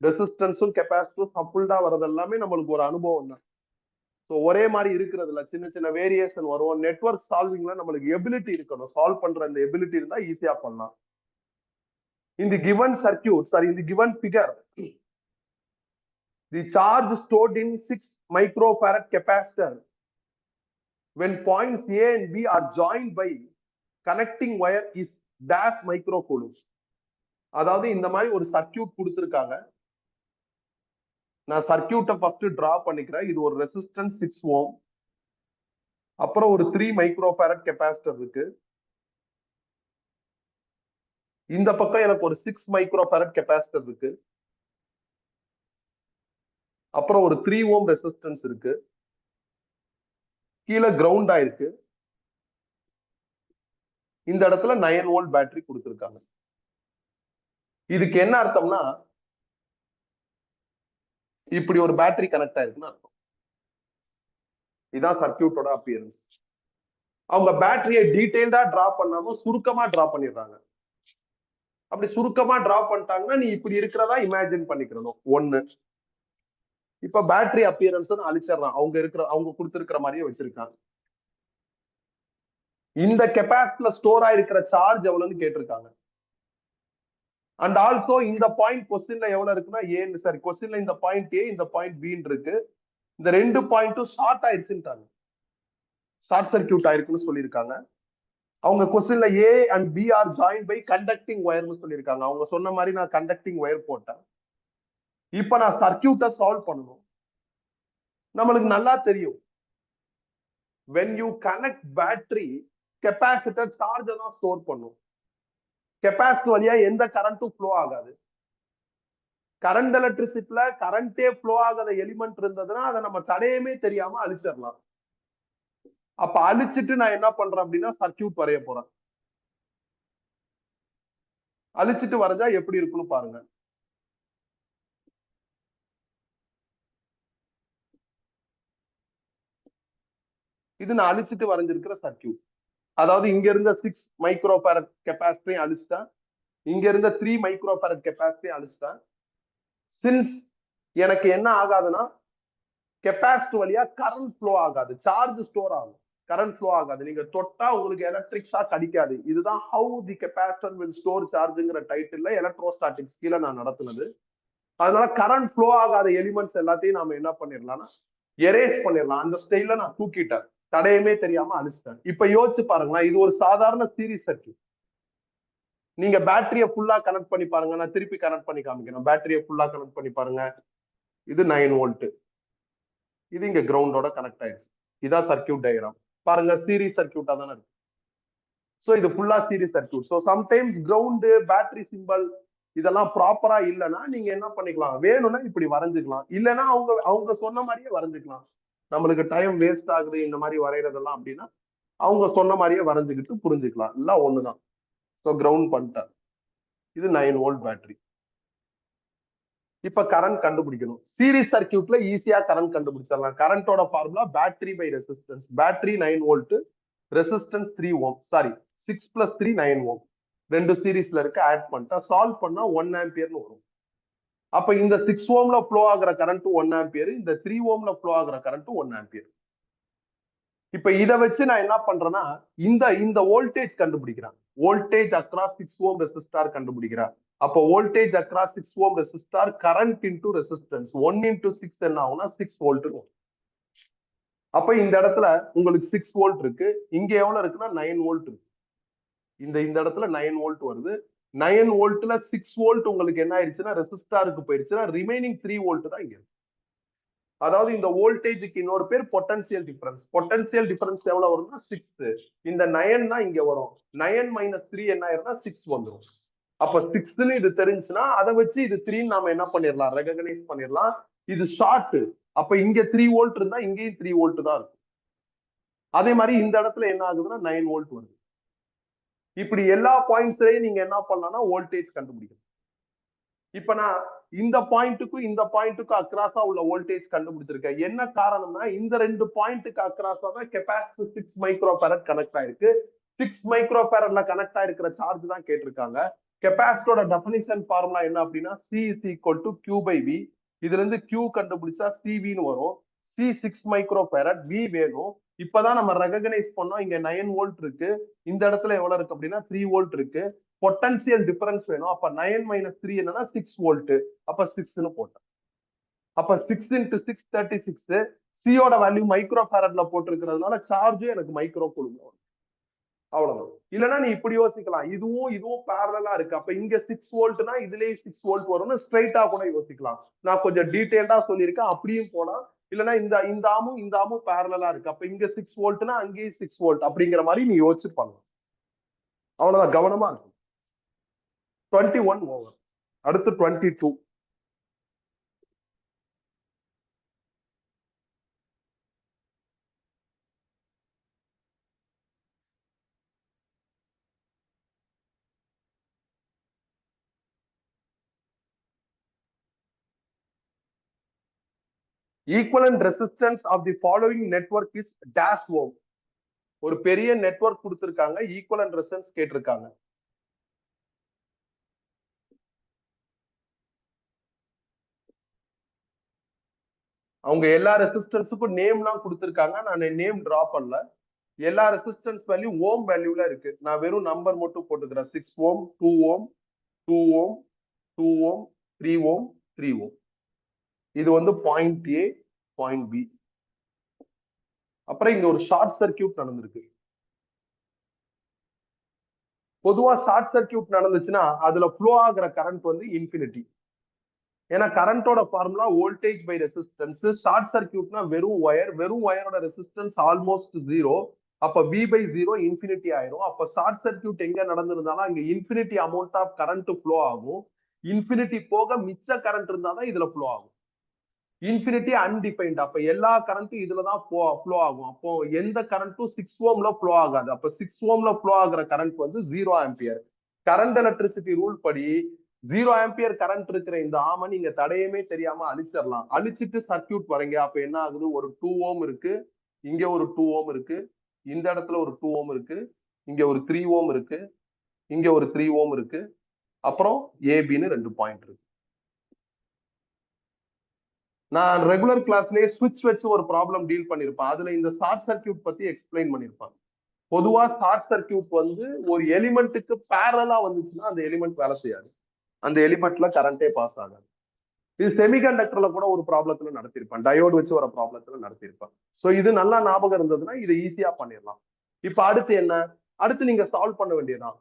ரெசிஸ்டன்ஸும் கெப்பாசிட்டரும் சப்புல்டா வர்றது எல்லாமே நம்மளுக்கு ஒரு அனுபவம் தான். ஸோ ஒரே மாதிரி இருக்கிறது இல்ல, சின்ன சின்ன வேரியேஷன் வரும். நெட்வொர்க் சால்விங்ல நம்மளுக்கு எபிலிட்டி இருக்கணும். சால்வ் பண்ற அந்த எபிலிட்டி இருந்தா ஈஸியா பண்ணலாம். In the given circuit, sorry, in the given figure, the charge stored in 6 microfarad capacitor when points A and B are joined by connecting wire is dash microcoulomb. அதாவது இந்த மாதிரி ஒரு சர்க்கியூட் கொடுத்திருக்காங்க. நான் சர்க்கியூட்டை ஃபர்ஸ்ட் டிரா பண்ணிக்கிறேன். இது ஒரு resistance 6 ஓம், அப்புறம் ஒரு 3 மைக்ரோஃபாரட் கெப்பாசிட்டர் இருக்கு. இந்த பக்கம் எனக்கு ஒரு 6 மைக்ரோஃபாரட் கெப்பாசிட்டர் இருக்கு. அப்புறம் ஒரு 3 ஓம் ரெசிஸ்டன்ஸ் இருக்கு. கீழே கிரவுண்ட் ஆயிருக்கு. இந்த இடத்துல 9 வோல்ட் பேட்டரி கொடுத்திருக்காங்க. இதுக்கு என்ன அர்த்தம்னா இப்படி ஒரு பேட்டரி கனெக்ட் ஆயிருக்குன்னு அர்த்தம். இதான் சர்க்கியூட்டோட அப்பியரன்ஸ். அவங்க பேட்டரியை டீடைல்டா டிரா பண்ணாம சுருக்கமா டிரா பண்ணிடுறாங்க. அப்படி சுருக்கமா டிரா பண்ணிட்டாங்கன்னா நீ இப்படி இருக்கிறதா இமேஜின் பண்ணிக்கணும். ஒண்ணு, இப்ப பேட்டரி அப்பியரன்ஸ் அழிச்சிடறான். அவங்க கொடுத்திருக்கிற மாதிரியே வச்சிருக்காங்க. இந்த கெப்பாசிட்டர்ல ஸ்டோர் ஆயிருக்கிற சார்ஜ் எவ்வளவுன்னு கேட்டிருக்காங்க. அண்ட் ஆல்சோ இந்த பாயிண்ட் கொஸ்டின்ல எவ்வளவு இருக்குன்னா ஏன்னு, சரி கொஸ்டின்ல இந்த பாயிண்ட் ஏ இந்த பாயிண்ட் பின்னு இருக்கு. இந்த ரெண்டு பாயிண்ட்டும் ஷார்ட் ஆயிடுச்சுட்டாங்க, ஷார்ட் சர்க்கியூட் ஆயிருக்குன்னு சொல்லியிருக்காங்க. அவங்க கொஸ்டின்ல A and B are join by conducting ஒயர்னு சொல்லியிருக்காங்க. அவங்க சொன்ன மாதிரி நான் கண்டக்டிங் ஒயர் போட்டேன். இப்ப நான் சர்க்கியூட்டை சால்வ் பண்ணணும். நம்மளுக்கு நல்லா தெரியும், when you connect battery, capacitor charge தான் ஸ்டோர் பண்ணும். கெப்பாசிட்டர் வழியா எந்த கரண்ட்டும் ஃப்ளோ ஆகாது. கரண்ட் எலக்ட்ரிசிட்டில கரண்டே ஃப்ளோ ஆகாத எலிமெண்ட் இருந்ததுன்னா அதை நம்ம தடையுமே தெரியாம அழிச்சிடலாம். அப்ப அழிச்சிட்டு நான் என்ன பண்றேன் அப்படின்னா சர்க்கியூட் வரைய போறேன். அழிச்சிட்டு வரைஞ்சா எப்படி இருக்குன்னு பாருங்க. இது நான் அழிச்சிட்டு வரைஞ்சிருக்கிற சர்க்கியூட். அதாவது இங்க இருந்த 6 மைக்ரோஃபாரட் கெப்பாசிட்டரையும் அழிச்சிட்டேன், இங்க இருந்த 3 மைக்ரோஃபாரட் கெப்பாசிட்டரையும் அழிச்சிட்டேன். சின்ஸ் எனக்கு என்ன ஆகாதுன்னா கெப்பாசிட்டர் வழியா கரண்ட் ஃப்ளோ ஆகாது, சார்ஜ் ஸ்டோர் ஆகும், கரண்ட் ஃப்ளோ ஆகாது. நீங்க தொட்டா உங்களுக்கு எலக்ட்ரிக் ஷாக் அடிக்காது. இதுதான் how the capacitor will store சார்ஜ்ங்கிற டைட்டில்ல எலக்ட்ரோஸ்டாட்டிக்ஸ் கீழே நான் நடத்துனது. அதனால கரண்ட் ஃப்ளோ ஆகாத எலிமெண்ட்ஸ் எல்லாத்தையும் நாம என்ன பண்ணிடலாம்னா எரேஸ் பண்ணிடலாம். அந்த ஸ்டைல நான் தூக்கிட்டேன், தடையுமே தெரியாம அழிச்சிட்டேன். இப்ப யோசிச்சு பாருங்களா, இது ஒரு சாதாரண சீரிஸ் சர்க்கியூட். நீங்க பேட்டரியை ஃபுல்லா கனெக்ட் பண்ணி பாருங்க. நான் திருப்பி கனெக்ட் பண்ணி காமிக்கிறேன். பேட்டரியை ஃபுல்லா கனெக்ட் பண்ணி பாருங்க. இது 9 வோல்ட், இது இங்க கிரவுண்டோட கனெக்ட் ஆயிடுச்சு. இதான் சர்க்கியூட் டயக்ராம். பாருங்க, சீரிஸ் சர்க்கியூட்டா தானே இருக்கு. ஸோ இது ஃபுல்லா series circuit. So sometimes ground battery simple இதெல்லாம் ப்ராப்பரா இல்லைன்னா நீங்க என்ன பண்ணிக்கலாம், வேணும்னா இப்படி வரைஞ்சுக்கலாம், இல்லைன்னா அவங்க அவங்க சொன்ன மாதிரியே வரைஞ்சுக்கலாம். நம்மளுக்கு டைம் வேஸ்ட் ஆகுது இந்த மாதிரி வரைகிறதெல்லாம் அப்படின்னா அவங்க சொன்ன மாதிரியே வரைஞ்சுக்கிட்டு புரிஞ்சுக்கலாம், எல்லாம் ஒண்ணுதான். ஸோ கிரவுண்ட் பண்ணிட்டார். இது 9 வோல்ட் பேட்டரி. இப்ப கரண்ட் கண்டுபிடிக்கணும். சீரிஸ் சர்க்கியூட்ல ஈஸியா கரண்ட் கண்டுபிடிச்சிடலாம். கரண்டோட formula battery by resistance. Battery 9 volt, resistance 3 ohm. Sorry 6 + 3 9 ohm. ரெண்டு சீரிஸ்ல இருக்கு, ஆட் பண்ணிட்டா சால்வ் பண்ணா 1 ஆம்பியர்னு வரும். அப்ப இந்த 6 ஓம்ல ஃப்ளோ ஆகுற கரண்ட் 1 ஆம்பியர், இந்த 3 ஓம்ல ஃப்ளோ ஆகுற கரண்ட் 1 ஆம்பியர். இப்ப இதை வச்சு நான் என்ன பண்றேன்னா இந்த இந்த வோல்டேஜ் கண்டுபிடிக்கிறேன். வோல்டேஜ் அக்ராஸ் 6 ஓம் ரெசிஸ்டார் கண்டுபிடிக்கிறேன். அப்போ வோல்டேஜ் அக்ராஸ் 6 ஓம் ரெசிஸ்டார் கரண்ட் இன்டு ரெசிஸ்டன்ஸ் 1 × 6 என்ன ஆகும்னா 6 வோல்ட். அப்ப இந்த இடத்துல உங்களுக்கு 6 வோல்ட் இருக்கு, இங்க எவ்வளவு இருக்குன்னா 9 வோல்ட் இருக்கு. இந்த இடத்துல 9 வோல்ட் வருது. 9 வோல்ட்ல 6 வோல்ட் உங்களுக்கு என்ன ஆயிடுச்சுன்னா ரெசிஸ்டாருக்கு போயிடுச்சுன்னா ரிமைனிங் 3 வோல்ட் தான் இங்க இருக்கு. அதாவது இந்த வோல்டேஜுக்கு இன்னொரு பேர் பொட்டன்சியல் டிஃபரன்ஸ். பொட்டன்சியல் டிஃபரன்ஸ் எவ்வளவு வரும்னா 6. இந்த 9 தான் இங்க வரும். 9 - 3 என்ன ஆயிரும்னா 6 வந்துடும். அப்ப 6ன்னு இது தெரிஞ்சுன்னா அதை வச்சு இது 3 நாம என்ன பண்ணிடலாம், ரெகக்னைஸ் பண்ணிடலாம். இது ஷார்ட். அப்ப இங்க 3 வோல்ட் இருந்தா இங்கேயும் 3 வோல்ட் தான் இருக்கும். அதே மாதிரி இந்த இடத்துல என்ன ஆகுதுன்னா 9 வோல்ட் வருது. இப்படி எல்லா பாயிண்ட்ஸ்லயும் நீங்க என்ன பண்ணலாம்னா வோல்டேஜ் கண்டுபிடிக்கணும். இப்ப நான் இந்த பாயிண்ட்டுக்கும் இந்த பாயிண்ட்டுக்கும் அக்ராஸா உள்ள வோல்டேஜ் கண்டுபிடிச்சிருக்கேன். என்ன காரணம்னா இந்த ரெண்டு பாயிண்ட்டுக்கு அக்ராஸா தான் கெபாசிட்டர் 6 மைக்ரோஃபாரட் கனெக்ட் ஆயிருக்கு. 6 மைக்ரோஃபாரட்ல கனெக்ட் ஆயிருக்கிற சார்ஜ் தான் கேட்டிருக்காங்க. கெபாசிட்டரோட டெஃபினிஷன் ஃபார்முலா என்ன அப்படின்னா C = Q/V. இதுல இருந்து Q கண்டுபிடிச்சா CV-ன்னு வரும். C 6 மைக்ரோஃபாரட், V வேணும். இப்பதான் நம்ம ரெகக்னைஸ் பண்ணோம், இங்க 9 வோல்ட் இருக்கு, இந்த இடத்துல எவ்வளவு இருக்கு அப்படின்னா 3 வோல்ட் இருக்கு. பொட்டன்சியல் டிஃபரன்ஸ் வேணும். அப்ப 9 - 3 என்னன்னா 6 வோல்ட். அப்ப 6ன்னு போட்டேன். அப்ப 6 × 6 36. சியோட வேல்யூ மைக்ரோஃபாரட்ல போட்டிருக்கிறதுனால சார்ஜும் எனக்கு மைக்ரோ கூலும்ல வரும். அவ்வளவுதான். இல்லைன்னா நீ இப்படி யோசிக்கலாம், இதுவும் பேரலா இருக்கு, அப்ப இங்க 6 வோல்ட்னா இதுலயே 6 வோல்ட் வரும்னு ஸ்ட்ரைட்டா கூட யோசிக்கலாம். நான் கொஞ்சம் டீடைல்டா சொல்லியிருக்கேன், அப்படியும் போலாம். இல்லைன்னா இந்த ஆமும் பேரலா இருக்கு, அப்ப இங்க 6 வோல்ட்னா அங்கேயும் 6 வோல்ட் அப்படிங்கிற மாதிரி நீ யோசிச்சு பண்ணலாம். அவ்வளவுதான், கவனமா இருக்கும். 21 ஓவர். அடுத்து 22. Equivalent resistance of the following network is dash ohm. ஒரு பெரிய நெட்வொர்க் கொடுத்திருக்காங்க, ஈக்குவலன்ட் ரெசிஸ்டன்ஸ் கேட்டிருக்காங்க. அவங்க எல்லா ரெசிஸ்டன்ஸுக்கும் நேம்லாம் கொடுத்திருக்காங்க, நான் நேம் டிரா பண்ணல. எல்லா ரெசிஸ்டன்ஸ் வேல்யூ ஓம் வேல்யூல இருக்கு, நான் வெறும் நம்பர் மட்டும் போட்டுக்கிறேன். 6 ஓம், 2 ஓம், 2 ஓம், 2 ஓம், 3 ஓம், 3 ஓம். இது வந்து பாயிண்ட் A, பாயிண்ட் B. அப்புறம் இங்க ஒரு ஷார்ட் சர்க்கியூட் நடந்திருக்கு. பொதுவா ஷார்ட் சர்க்கியூட் நடந்துச்சுன்னா அதுல ஃப்ளோ ஆகுற கரண்ட் வந்து இன்ஃபினிட்டி. ஏன்னா கரண்டோட formula voltage by resistance. Short சர்க்கியூட்னா வெறும் வயரோட ரெசிஸ்டன்ஸ் ஆல்மோஸ்ட் 0. அப்ப V/0 இன்ஃபினிட்டி ஆயிரும். அப்ப ஷார்ட் சர்க்கியூட் எங்க நடந்திருந்தாலும் அங்க infinity amount of current flow ஆகும். இன்ஃபினிட்டி போக மிச்ச கரண்ட் இருந்தாதான் இதுல ஃப்ளோ ஆகும். Infinity undefined. அப்ப எல்லா கரண்ட்டும் இதுலதான் ஃப்ளோ ஆகும். அப்போ எந்த கரண்ட்டும் 6 ஓம்ல ஃப்ளோ ஆகாது. அப்ப 6 ஓம்ல ஃப்ளோ ஆகுற கரண்ட் வந்து 0 ஆம்பியர். கரண்ட் எலக்ட்ரிசிட்டி ரூல் படி 0 ஆம்பியர் கரண்ட் இருக்கிற இந்த ஆம நீங்க தடையமே தெரியாம அழிச்சிடலாம். அழிச்சிட்டு சர்க்கியூட் வரீங்க, அப்ப என்ன ஆகுது, ஒரு 2 ஓம் இருக்கு, இங்க ஒரு 2 ஓம் இருக்கு, இந்த இடத்துல ஒரு 2 ஓம் இருக்கு, இங்க ஒரு 3 ஓம் இருக்கு, இங்க ஒரு 3 ஓம் இருக்கு, அப்புறம் ஏபின்னு 2 பாயிண்ட் இருக்கு. நான் ரெகுலர் கிளாஸ்லயே ஸ்விட்ச் வச்சு ஒரு ப்ராப்ளம் டீல் பண்ணிருப்பேன். அதுல இந்த ஷார்ட் சர்க்கியூட் பத்தி எக்ஸ்பிளைன் பண்ணிருப்பான். பொதுவா ஷார்ட் சர்க்கியூட் வந்து ஒரு எலிமெண்ட்டுக்கு பேரலா வந்துச்சுன்னா அந்த எலிமெண்ட் வேலை செய்யாது, அந்த எலிமெண்ட்ல கரண்டே பாஸ் ஆகாது. இது செமிகண்டக்டர்ல கூட ஒரு ப்ராப்ளத்துல நடத்திருப்பான், டயோடு வச்சு ஒரு ப்ராப்ளத்துல நடத்திருப்பான். சோ இது நல்லா ஞாபகம் இருந்ததுன்னா இதை ஈஸியா பண்ணிடலாம். இப்ப அடுத்து என்ன, அடுத்து நீங்க சால்வ் பண்ண வேண்டியதுதான்.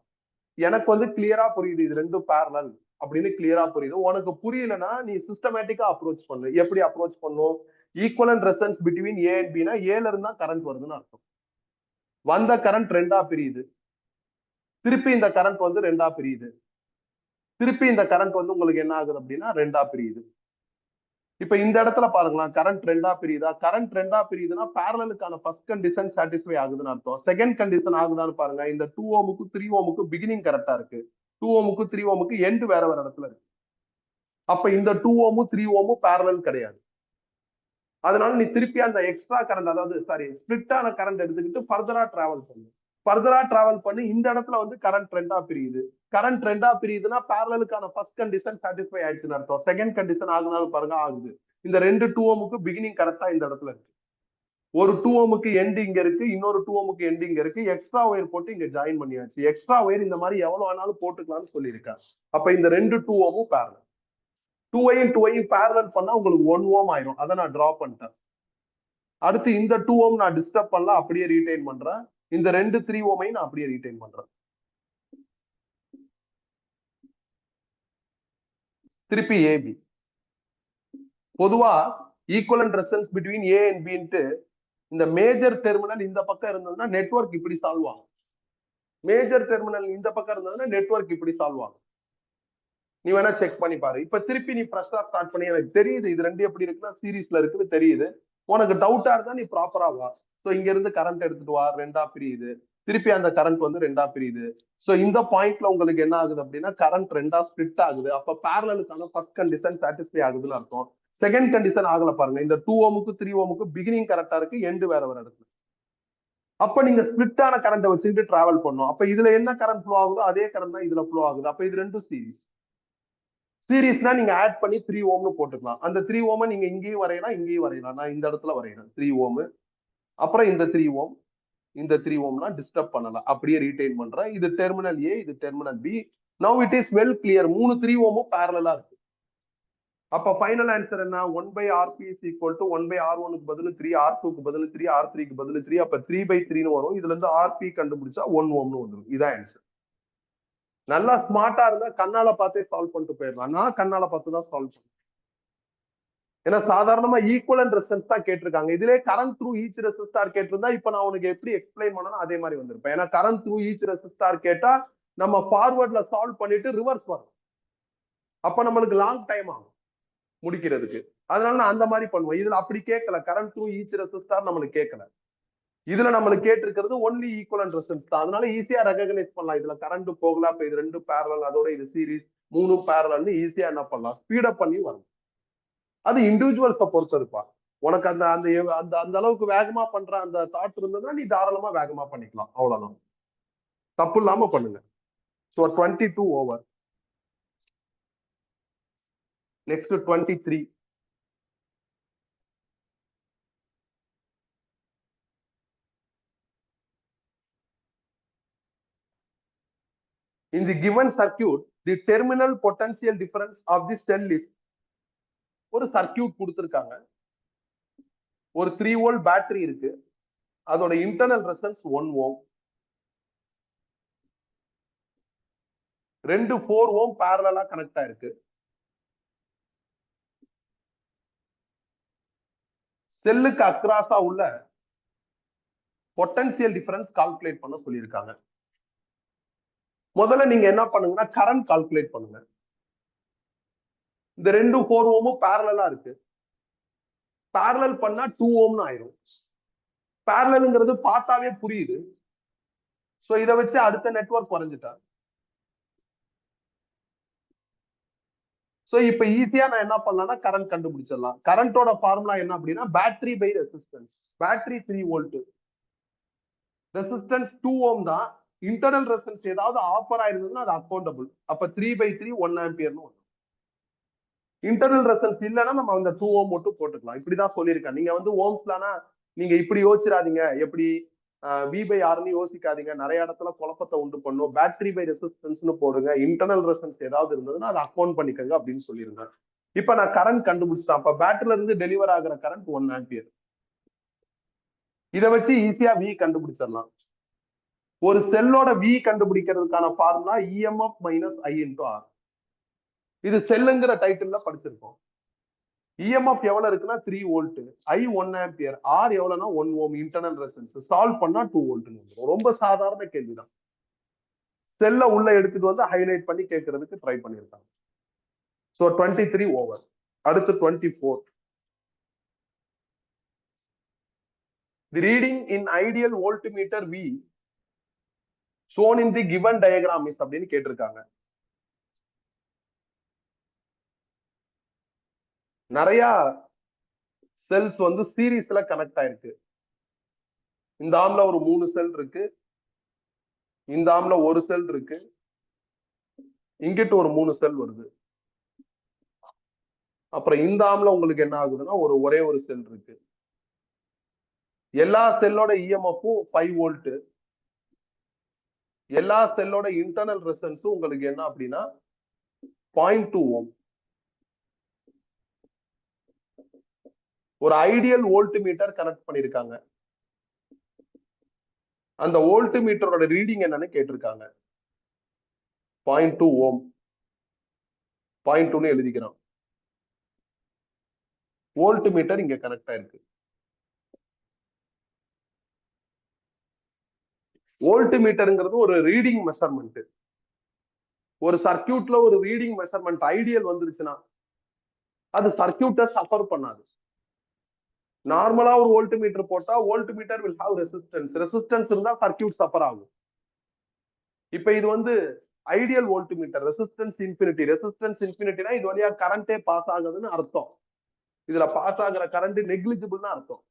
எனக்கு வந்து கிளியரா புரியுது இது ரெண்டும் பேரலல் அப்படின்னு கிளியரா புரியுது. உனக்கு புரியலன்னா நீ சிஸ்டமேட்டிக்கா அப்ரோச் பண்ணு. எப்படி அப்ரோச் பண்ணும், equivalent resistance between A and B னா ஏல இருந்தா கரண்ட் வருதுன்னு அர்த்தம். வந்த கரண்ட் ரெண்டா பிரியுது. திருப்பி இந்த கரண்ட் வந்து ரெண்டா பிரியுது. திருப்பி இந்த கரண்ட் வந்து உங்களுக்கு என்ன ஆகுது அப்படின்னா ரெண்டா பிரியுது. இப்ப இந்த இடத்துல பாருங்களேன், கரண்ட் ரெண்டா பிரியுதா? கரண்ட் ரெண்டா பிரியுதுன்னா பேரலலுக்கான ஃபர்ஸ்ட் கண்டிஷன் சாட்டிஸ்ஃபை ஆகுதுன்னு அர்த்தம். செகண்ட் கண்டிஷன் ஆகுதான்னு பாருங்க. இந்த 2 ஓமுக்கு 3 ஓமுக்கு பிகினிங் கரெக்டா இருக்கு. 2 ஓமுக்கு 3 ஓமுக்கு எண்ட் வேற வேற இடத்துல இருக்கு. அப்ப இந்த 2 ஓமும் 3 ஓமும் பேரலல் கிடையாது. அதனால நீ திருப்பி அந்த எக்ஸ்ட்ரா கரண்ட், அதாவது சாரி ஸ்பிளிட்டான கரண்ட் எடுத்துக்கிட்டு ஃபர்தரா டிராவல் பண்ணு. ஃபர்தரா டிராவல் பண்ணி இந்த இடத்துல வந்து கரண்ட் ரெண்டா பிரியுது. கரண்ட் ரெண்டா பிரியுதுன்னா பேரலலுக்கான ஃபர்ஸ்ட் கண்டிஷன் சாட்டிஸ்ஃபை ஆயிடுச்சுன்னு அர்த்தம். செகண்ட் கண்டிஷன் ஆகுனாலும் பாருங்க ஆகுது. இந்த ரெண்டு 2 ஓமுக்கு பிகினிங் கரெக்டா இந்த இடத்துல இருக்கு. ஒரு 2 ஓமுக்கு எண்ட் இங்க இருக்கு, இன்னொரு 2 ஓமுக்கு எண்ட் இங்க இருக்கு. எக்ஸ்ட்ரா ஒயர் போட்டு இங்க ஜாயின் பண்ணியாச்சு. எக்ஸ்ட்ரா ஒயர் இந்த மாதிரி எவ்வளவு வேணாலும் போட்டுக்கலாம்னு சொல்லியிருக்காங்க. அப்ப இந்த ரெண்டு 2 ஓமும் பேரலல். 2ஐயும் 2ஐயும் பேரலல் பண்ணா உங்களுக்கு 1 ஓம் ஆயிரும். அதை நான் டிரா பண்ணிட்டேன். அடுத்து இந்த 2 ஓம் நான் டிஸ்டர்ப் பண்ணலாம், அப்படியே ரீடைன் பண்றேன். இந்த ரெண்டு 3 ஓமையும் நான் அப்படியே ரீடைன் பண்றேன். திருப்பி ஏபி. பொதுவா equivalent resistance between A and பின்ட்டு இந்த மேஜர் டெர்மினல் இந்த பக்கம் இருந்ததுன்னா நெட்வொர்க் இப்படி சால்வ் ஆகும். மேஜர் டெர்மினல் இந்த பக்கம் இருந்ததுன்னா நெட்வொர்க் இப்படி சால்வ் ஆகும். நீ வேணா செக் பண்ணி பாரு. இப்ப திருப்பி நீ ஃப்ரெஷ்ஷா ஸ்டார்ட் பண்ணி, எனக்கு தெரியுது இது ரெண்டு எப்படி இருக்குன்னா சீரீஸ்ல இருக்குன்னு தெரியுது. உனக்கு டவுட்டா இருந்தா நீ ப்ராப்பரா வா. சோ இங்க இருந்து கரண்ட் எடுத்துட்டு வா, ரெண்டா பிரியுது. திருப்பி அந்த கரண்ட் வந்து ரெண்டா பிரியுது. சோ இந்த பாயிண்ட்ல உங்களுக்கு என்ன ஆகுது அப்படின்னா கரண்ட் ரெண்டா ஸ்பிளிட் ஆகுது. அப்ப பேரலலுக்கான ஃபர்ஸ்ட் கண்டிஷன் சாட்டிஸ்ஃபை ஆகுதுன்னு அர்த்தம். செகண்ட் கண்டிஷன் ஆகல பாருங்க. இந்த 2 ஓமுக்கு 3 ஓமுக்கு பிகினிங் கரெக்டா இருக்கு, எண்டு வேற வேற இடத்துல. அப்ப நீங்க ஸ்பிளிட்டான கரண்ட்டை வச்சுக்கிட்டு டிராவல் பண்ணும். அப்ப இதுல என்ன கரண்ட் ஃப்ளோ ஆகுதோ அதே கரண்ட் தான் இதுல ஃப்ளோ ஆகுது. அப்ப இது ரெண்டும் சீரீஸ். சீரீஸ்னா நீங்க ஆட் பண்ணி 3 ஓம்னு போட்டுக்கலாம். அந்த 3 ஓமை நீங்க இங்கேயும் வரையலாம், இங்கேயும் வரையலாம். நான் இந்த இடத்துல வரையறேன் 3 ஓம். அப்புறம் இந்த 3 ஓம், இந்த 3 ஓம்னா டிஸ்டர்ப் பண்ணல, அப்படியே ரீடைன் பண்றேன். இது டெர்மினல் ஏ, இது terminal B. Now it is well clear. 3 ஓமும் பேரலலா இருக்கு. அப்ப ஃபைனல் ஆன்சர் என்ன? 1/Rp is equal to 1/R1க்கு பதில் 3, R2க்கு பதில் 3, R3க்கு பதில் 3. அப்ப 3/3ன்னு வரும். இதுல இருந்து Rp கண்டுபிடிச்சா 1 ஓம்னு வந்துடும். இதான் ஆன்சர். நல்லா ஸ்மார்ட்டா இருந்தா கண்ணால பார்த்தே சால்வ் பண்ணிட்டு போயிடலாம். நான் கண்ணால பார்த்து தான் சால்வ் பண்ணேன். ஏன்னா சாதாரணமா ஈக்குவலன்ட் ரெசிஸ்டன்ஸ் தான் கேட்டிருக்காங்க. இதுல கரண்ட் த்ரூ ஈச் ரெசிஸ்டார் கேட்டிருந்தா இப்ப நான் உனக்கு எப்படி எக்ஸ்பிளைன் பண்ணணும் அதே மாதிரி வந்திருப்பேன். ஏன்னா கரண்ட் த்ரூ ஈச் ரெசிஸ்டார் கேட்டா நம்ம ஃபார்வர்ட்ல சால்வ் பண்ணிட்டு ரிவர்ஸ் வரும். அப்ப நம்மளுக்கு லாங் டைம் ஆகும் முடிக்கிறதுக்கு. அதனால நான் அந்த மாதிரி பண்ணுவேன். இதுல அப்படி கேட்கல. கரண்ட் த்ரூ ஈச் ரெசிஸ்டார் நம்மளுக்கு கேட்கல. இதுல நம்மளுக்கு கேட்டிருக்கிறது ஒன்லி ஈக்குவலன்ட் ரெசிஸ்டன்ஸ் தான். அதனால ஈஸியா ரெகக்னைஸ் பண்ணலாம். இதுல கரண்ட் போகலாம். இப்ப இது ரெண்டு பேரலல், அதோட இது சீரீஸ், 3 பேரலல்னு ஈஸியா என்ன பண்ணலாம், ஸ்பீடப் பண்ணி வரும். அது இண்டிவிஜுவல்ஸை பொறுத்து இருப்பா. உனக்கு அந்த அந்த அந்த அந்த அளவுக்கு வேகமா பண்ற அந்த தாட் இருந்ததுன்னா நீ தாராளமா வேகமா பண்ணிக்கலாம். அவ்வளவுதான், தப்பு இல்லாம பண்ணுங்க. So 22 over. Next 23. In the given circuit, the terminal potential difference of the cell is. ஒரு சர்க்கியூட் கொடுத்திருக்காங்க. ஒரு 3 வோல்ட் பேட்டரி இருக்கு. அதோட இன்டர்னல் ரெசிஸ்டன்ஸ் 1 ஓம். ரெண்டு 4 ஓம் பேரலலா கனெக்ட் ஆயிருக்கு. செல்லுக்கு அக்ராஸா உள்ள பொட்டன்சியல் டிஃபரன்ஸ் கால்குலேட் பண்ண சொல்லியிருக்காங்க. முதல்ல நீங்க என்ன பண்ணுங்கன்னா கரண்ட் கால்குலேட் பண்ணுங்க. இந்த ரெண்டு 4 ஓமும் பேரலலா இருக்கு. பேரலல் பண்ணா 2 ஓம்னு ஆயிரும். பேரலல்ங்கிறது பார்த்தாவே புரியுது. சோ இதை வச்சு அடுத்த நெட்வொர்க் வரைஞ்சிட்டேன். சோ இப்ப ஈஸியா நான் என்ன பண்ணலாம்னா கரண்ட் கண்டுபிடிச்சிடலாம். கரண்டோட ஃபார்முலா என்ன அப்படின்னா battery by resistance. Battery 3 volt, resistance 2 ohm தான். இன்டர்னல் ரெசிஸ்டன்ஸ் ஏதாவது ஆஃபர் ஆயிருந்ததுன்னா அது அக்கௌண்டபிள். அப்ப 3/3 1 ஆம்பியர்னு வரும். இன்டர்னல் ரெசிஸ்டன்ஸ் இல்லைன்னா நம்ம அந்த 2 ஓம் மட்டும் போட்டுக்கலாம். இப்படிதான் சொல்லியிருக்கேன். நீங்க வந்து ஓம்ஸ்லானா நீங்க இப்படி யோசிச்சிடாதீங்க. எப்படி V/Rன்னு யோசிக்காதீங்க. நிறைய இடத்துல குழப்பத்தை உண்டு பண்ணும். பேட்டரி பை ரெசிஸ்டன்ஸ்னு போடுங்க. இன்டர்னல் ரெசிஸ்டன்ஸ் ஏதாவது இருந்ததுன்னா அதை அக்கௌண்ட் பண்ணிக்கங்க அப்படின்னு சொல்லிருங்க. இப்ப நான் கரண்ட் கண்டுபிடிச்சிட்டேன். அப்ப பேட்டரில இருந்து டெலிவர் ஆகிற கரண்ட் 1 ஆம்பியர். இதை வச்சு ஈஸியா V கண்டுபிடிச்சிடலாம். ஒரு செல்லோட V கண்டுபிடிக்கிறதுக்கான formula EMF minus I into R. இது செல்லுங்கிற டைட்டில்ல படிச்சிருக்கோம். EMF எவ்வளவு இருக்குன்னா 3 வோல்ட், I 1 ஆம்பியர், R எவ்வளவுனா 1 ஓம் இன்டர்னல் ரெசிஸ்டன்ஸ். சால்வ் பண்ணா 2 வோல்ட். ரொம்ப சாதாரண கேள்விதான். செல்ல உள்ள எடுத்துட்டு வந்து ஹைலைட் பண்ணி கேட்கறதுக்கு ட்ரை பண்ணியிருக்காங்க. So 23 over. அடுத்து 24. The reading in ideal voltmeter V shown in the given diagram is அப்படின்னு கேட்டிருக்காங்க. நிறைய செல்ஸ் வந்து சீரீஸ்ல கனெக்ட் ஆயிருக்கு. இந்த ஆம்ல ஒரு 3 செல் இருக்கு, இந்த ஆம்ல ஒரு செல் இருக்கு, இங்கிட்டு ஒரு 3 செல் வருது. அப்புறம் இந்த ஆம்ல உங்களுக்கு என்ன ஆகுதுன்னா ஒரே ஒரு செல் இருக்கு. எல்லா செல்லோட இஎம்எஃப்பும் 5 வோல்ட். எல்லா செல்லோட இன்டர்னல் ரெசிஸ்டன்ஸும் உங்களுக்கு என்ன அப்படின்னா 0.2 ஓம். ஒரு ஐடியல் வோல்ட் மீட்டர் கனெக்ட் பண்ணிருக்காங்க. அந்த வோல்ட் மீட்டரோட ரீடிங் என்னன்னு கேட்டிருக்காங்க. 0.2 ஓம். 0.2ன்னு எழுதிக்கிறோம். வோல்ட் மீட்டர் இங்க கனெக்ட் ஆயிருக்கு. வோல்ட் மீட்டருங்கிறது ஒரு ரீடிங் மெஷர்மெண்ட். ஒரு சர்க்கியூட்ல ஒரு ரீடிங் மெஷர்மெண்ட் ஐடியல் வந்துருச்சுன்னா அது சர்க்கியூட்டை சஃபர் பண்ணாது. நார்மலா ஒரு வோல்ட் மீட்டர் போட்டா voltmeter will have resistance. Resistance இருந்தா சர்க்கியூட் சஃபர் ஆகும். இப்ப இது வந்து ideal voltmeter. Resistance infinity. Resistance இன்ஃபினிட்டினா இது வழியா கரண்டே பாஸ் ஆகுதுன்னு அர்த்தம். இதுல பாஸ் ஆகுற கரண்ட் நெக்லிஜிபிள்னு அர்த்தம்.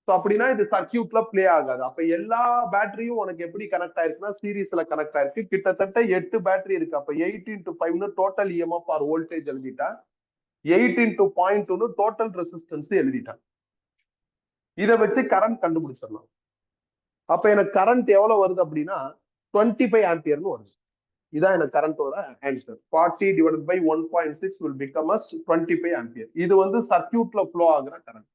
ஸோ அப்படின்னா இது சர்க்கியூட்ல பிளே ஆகாது. அப்ப எல்லா பேட்டரியும் உனக்கு எப்படி கனெக்ட் ஆயிருக்குன்னா சீரீஸ்ல கனெக்ட் ஆயிருக்கு. கிட்டத்தட்ட 8 பேட்டரி இருக்கு. அப்ப 8 × 5 டோட்டல் இஎம்எஃப் ஆர் வோல்டேஜ் எழுதிட்டா, 8 × 0.2 டோட்டல் ரெசிஸ்டன்ஸ் எழுதிட்டான். இதை வச்சு கரண்ட் கண்டுபிடிச்சிடலாம். அப்ப எனக்கு கரண்ட் எவ்வளவு வருது அப்படின்னா 25 ஆம்பியர்னு வருது. இதான் எனக்கு கரண்டோட answer. 40 / 1.6 will become as 25 ampere. இது வந்து சர்க்கியூட்ல ஃப்ளோ ஆகுற கரண்ட்.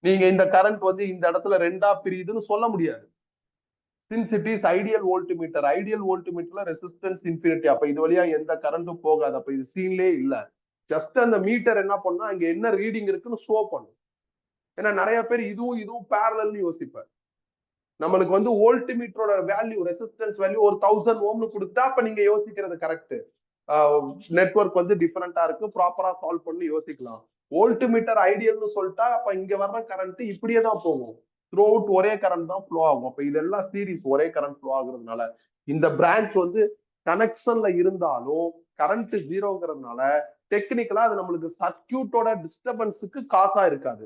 நீங்க இந்த கரண்ட் வந்து இந்த இடத்துல ரெண்டா பிரியுதுன்னு சொல்ல முடியாது. Since it is ideal voltmeter. Ideal வோல்ட் மீட்டர்ல ரெசிஸ்டன்ஸ் இன்ஃபினிட்டி. அப்ப இது வழியா எந்த கரண்ட்டும் போகாது. அப்ப இது சீன்லே இல்ல. ஜஸ்ட் அந்த மீட்டர் என்ன பண்ணா அங்க என்ன ரீடிங் இருக்குன்னு ஷோ பண்ணும். ஏன்னா நிறைய பேர் இதுவும் பேரலல்னு யோசிப்பார். நம்மளுக்கு வந்து வோல்ட் மீட்டரோட வேல்யூ ரெசிஸ்டன்ஸ் வேல்யூ ஒரு 1000 ஓம்னு கொடுத்தா அப்ப நீங்க யோசிக்கிறது கரெக்ட். நெட்வொர்க் வந்து டிஃபரெண்டா இருக்கு, ப்ராப்பரா சால்வ் பண்ணி யோசிக்கலாம். வோல்ட் மீட்டர் ஐடியல்னு சொல்லிட்டா அப்ப இங்க வர்ற கரண்ட் இப்படியே தான் போகும். த்ரூ அவுட் ஒரே கரண்ட் தான் ஃப்ளோ ஆகும். அப்ப இதெல்லாம் சீரீஸ் ஒரே கரண்ட் ஃப்ளோ ஆகுறதுனால இந்த பிரான்ச் வந்து கனெக்ஷன்ல இருந்தாலும் கரண்ட் ஜீரோங்கிறதுனால டெக்னிக்கலா அது நம்மளுக்கு சர்க்கியூட்டோட டிஸ்டர்பன்ஸுக்கு காசா இருக்காது.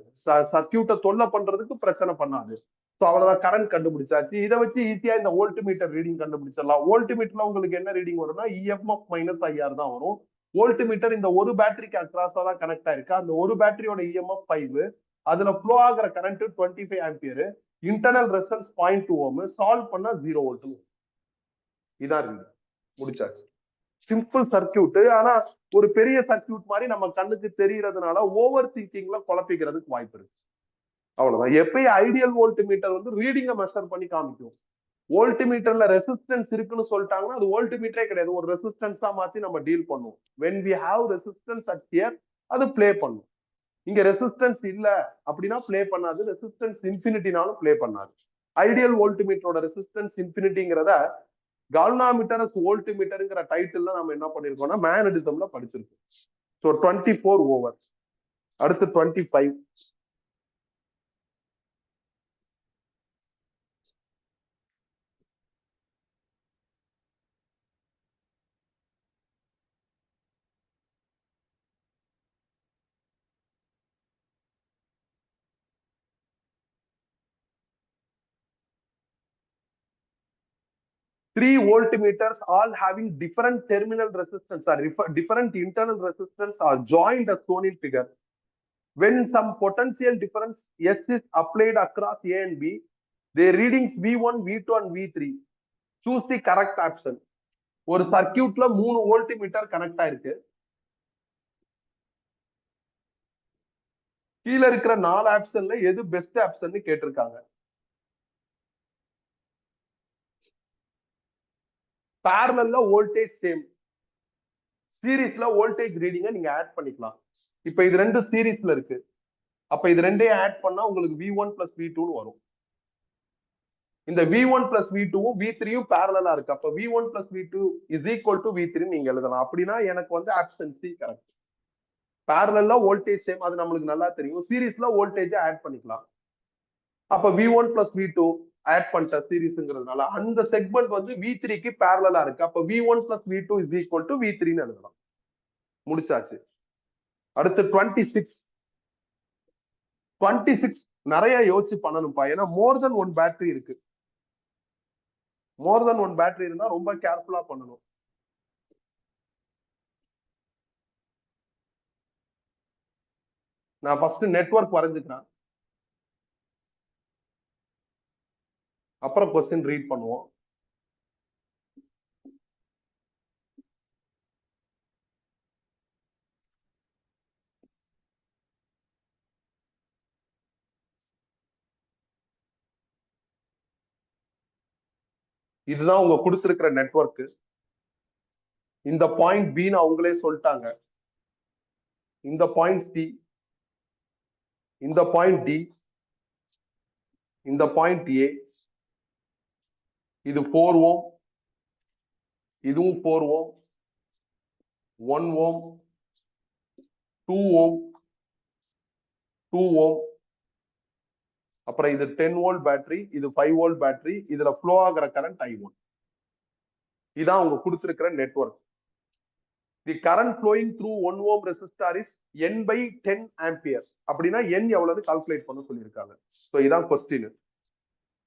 சர்க்கியூட்டை தொல்லை பண்றதுக்கு பிரச்சனை பண்ணாது. ஸோ அவ்வளவுதான் கரண்ட் கண்டுபிடிச்சாச்சு. இதை வச்சு ஈஸியா இந்த வோல்ட் மீட்டர் ரீடிங் கண்டுபிடிச்சிடலாம். வோல்ட் மீட்டர்ல உங்களுக்கு என்ன ரீடிங் வரும்னா இஎம்எஃப் மைனஸ் ஐஆர் தான் வரும். வோல்ட் மீட்டர் இந்த ஒரு பேட்டரிக்கு அக்ராஸா தான் கனெக்ட் ஆயிருக்கு. அந்த ஒரு பேட்டரியோட இஎம்எஃப் 5, அதுல ஃப்ளோ ஆகிற கரண்ட் 25 ஆம்பியர், இன்டர்னல் ரெசிஸ்டன்ஸ் 0.2 ஓம். சால்வ் பண்ணா 0 வோல்ட். இதான் ரீடிங். முடிச்சாச்சு. Simple circuit. ஆனா ஒரு பெரிய சர்க்கியூட் மாதிரி நம்ம கண்ணுக்கு தெரியறதுனால ஓவர் திங்கிங்ல குழப்பிக்கிறதுக்கு வாய்ப்பு இருக்கு. அவ்வளவுதான். எப்பயும் ஐடியல் வோல்ட் மீட்டர் வந்து ரீடிங்கை மெஷர் பண்ணி காமிக்கும். வோல்ட் மீட்டர்ல ரெசிஸ்டன்ஸ் இருக்குன்னு சொல்லிட்டாங்கன்னா அது வோல்ட் மீட்டரே கிடையாது, ஒரு ரெசிஸ்டன்ஸ் தான் மாத்தி நம்ம டீல் பண்ணுவோம். when we have resistance at here அது பிளே பண்ணும். இங்க ரெசிஸ்டன்ஸ் இல்ல அப்படின்னா பிளே பண்ணாது. ரெசிஸ்டன்ஸ் இன்ஃபினிட்டினாலும் பிளே பண்ணாது. ஐடியல் வோல்ட் மீட்டரோட ரெசிஸ்டன்ஸ் இன்ஃபினிட்டிங்கிறத கால்வனாமீட்டர் வோல்ட் மீட்டருங்கிற டைட்டில் நம்ம என்ன பண்ணிருக்கோம்னா மேக்னடிசம்ல படிச்சிருக்கோம். So 24 over. அடுத்து 25. Three voltmeters all having different terminal resistance or different internal resistance are joined as shown in figure. When some potential difference S is applied across A and B, their readings V1, V2 and V3. Choose the correct option. ஒரு சர்க்கியூட்ல 3 volt metre connect ஆயிருக்கு. கீழே இருக்கிற 4 ஆப்ஷன்ல எது best option கேட்டிருக்காங்க. பேரலல்ல voltage same, சீரீஸ்ல voltage ரீடிங்கை நீங்க ஆட் பண்ணிக்கலாம். இப்ப இது ரெண்டு சீரீஸ்ல இருக்கு. அப்ப இது ரெண்டையும் ஆட் பண்ணா உங்களுக்கு V1 + V2 வரும். இந்த V1 பிளஸ் V2 V3யும் பேரலா இருக்கு. அப்ப V1 plus V2 is equal to V3 நீங்க எழுதலாம். அப்படின்னா எனக்கு வந்து ஆப்ஷன் சி கரெக்ட். பேரலா வோல்டேஜ் சேம், அது நம்மளுக்கு நல்லா தெரியும். சீரிஸ்ல வோல்டேஜ் ஆட் பண்ணிக்கலாம். அப்ப V1 பிளஸ் V2 ஆட் பண்ணிட்ட சீரிஸ்ங்கிறதுனால அந்த செக்மெண்ட் வந்து V3க்கு பேரலா இருக்கு. அப்ப V1 plus V2 is equal to V3ன்னு எழுதலாம். முடிச்சாச்சு. அடுத்து 26 நிறைய யோசிச்சு பண்ணணும்ப்பா. ஏன்னா மோர் தென் ஒன் பேட்டரி இருக்கு. மோர் தென் ஒன் பேட்டரி இருந்தா ரொம்ப கேர்ஃபுல்லா பண்ணணும். நான் ஃபர்ஸ்ட் நெட்வொர்க் வரைஞ்சுக்கிறேன், அப்புறம் கொஸ்டின் ரீட் பண்ணுவோம். இதுதான் உங்க கொடுத்திருக்கிற நெட்வொர்க். இந்த பாயிண்ட் பி அவங்களே சொல்லிட்டாங்க. இந்த பாயிண்ட் சி, இந்த பாயிண்ட் டி, இந்த பாயிண்ட் ஏ. இது 4 ஓம், இதுவும் 4 ஓம், 1 ஓம், 2 ஓம், 2 ஓம். அப்புறம் இது 10 வோல்ட் பேட்டரி, இது 5 வோல்ட் பேட்டரி. இதுல ஃப்ளோ ஆகிற கரண்ட் I1. இதான் அவங்க கொடுத்திருக்கிற network. The current flowing through 1 ohm resistor is N by 10 ampere. அப்படின்னா N எவ்வளவு கால்குலேட் பண்ண சொல்லியிருக்காங்க. ஸோ இதான் கொஸ்டின்.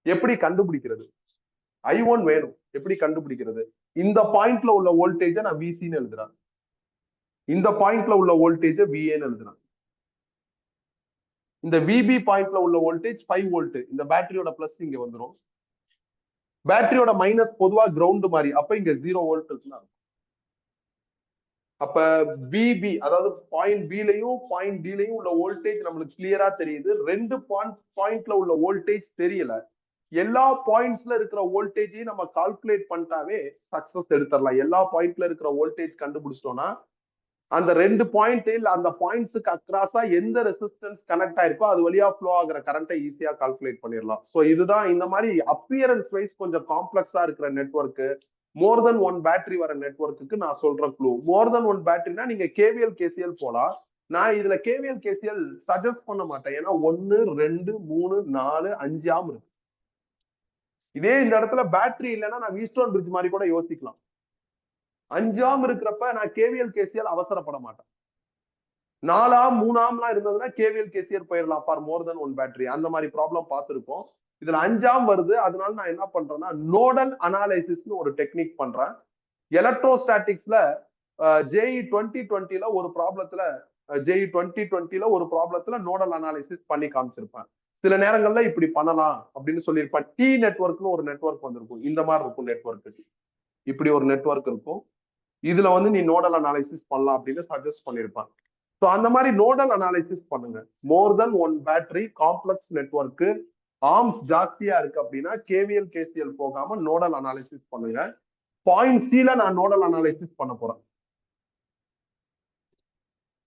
எப்படி கண்டுபிடிக்கிறது? I1 வேணும், எப்படி கண்டுபிடிக்கிறது? இந்த பாயிண்ட்ல உள்ள வோல்டேஜ நான் VCன்னு எழுதுறேன், இந்த பாயிண்ட்ல உள்ள வோல்டேஜ VAன்னு எழுதுறேன். இந்த VB பாயிண்ட்ல உள்ள வோல்டேஜ் 5 வோல்ட். இந்த பேட்டரியோட பிளஸ் இங்க வந்துடும், பேட்டரியோட மைனஸ் பொதுவா கிரவுண்ட் மாதிரி. அப்ப இங்க 0 வோல்ட் இருக்குன்னா அப்ப VB, அதாவது பாயிண்ட் பிலையும் பாயிண்ட் டிலையும் உள்ள வோல்டேஜ் நம்மளுக்கு கிளியரா தெரியுது. ரெண்டு பாயிண்ட்ல உள்ள வோல்டேஜ் தெரியல. எல்லா பாயிண்ட்ஸ்ல இருக்கிற வோல்டேஜையும் நம்ம கால்குலேட் பண்ணிட்டாவே சக்சஸ் எடுத்துடலாம். எல்லா பாயிண்ட்ல இருக்கிற வோல்டேஜ் கண்டுபிடிச்சிட்டோம்னா அந்த ரெண்டு பாயிண்ட் இல்ல அந்த பாயிண்ட்ஸுக்கு அக்ராஸா எந்த ரெசிஸ்டன்ஸ் கனெக்ட் ஆயிருக்கோ அது வழியா ஃப்ளோ ஆகிற கரண்ட்டை ஈஸியா கால்குலேட் பண்ணிடலாம். ஸோ இதுதான் இந்த மாதிரி அப்பியரன்ஸ் வைஸ் கொஞ்சம் காம்ப்ளெக்ஸா இருக்கிற நெட்வொர்க், மோர் தென் ஒன் பேட்டரி வர நெட்வொர்க்கு நான் சொல்ற க்ளூ. மோர் தென் ஒன் பேட்டரினா நீங்க KVL KCL போலாம். நான் இதுல KVL KCL சஜஸ்ட் பண்ண மாட்டேன். ஏன்னா 1 2 3 4 5 ஆம் இருக்கு. இதே இந்த இடத்துல பேட்டரி இல்லைன்னா நான் வீஸ்டோன் பிரிட்ஜ் மாதிரி கூட யோசிக்கலாம். 5 ஆம் இருக்கிறப்ப நான் KVL KCL அவசரப்பட மாட்டேன். 4 ஆம் 3 ஆம்லாம் இருந்ததுன்னா KVL KCL போயிடலாம் for more than one battery. அந்த மாதிரி ப்ராப்ளம் பார்த்திருப்போம். இதுல 5 ஆம் வருது. அதனால நான் என்ன பண்றேன்னா நோடல் அனாலிசிஸ்னு ஒரு டெக்னிக் பண்றேன். எலக்ட்ரோஸ்டாட்டிக்ஸ்ல JEE 2020ல ஒரு ப்ராப்ளத்துல JEE 2020ல ஒரு ப்ராப்ளத்துல நோடல் அனாலிசிஸ் பண்ணி காமிச்சிருப்பேன். சில நேரங்கள்ல இப்படி பண்ணலாம் அப்படின்னு சொல்லியிருப்பேன். T நெட்வொர்க்னு ஒரு நெட்வொர்க் வந்திருக்கும். இந்த மாதிரி இருக்கும் நெட்வொர்க். இப்படி ஒரு நெட்வொர்க் இருக்கும். இதுல வந்து நீ நோடல் அனாலிசிஸ் பண்ணலாம் அப்படின்னு சஜஸ்ட் பண்ணிருப்பான். ஸோ அந்த மாதிரி நோடல் அனாலிசிஸ் பண்ணுங்க. More than one battery, complex network, arms ஜாஸ்தியா இருக்கு அப்படின்னா KVL KCL போகாம நோடல் அனாலிசிஸ் பண்ணுங்க. பாயிண்ட் சில நான் நோடல் அனாலிசிஸ் பண்ண போறேன்.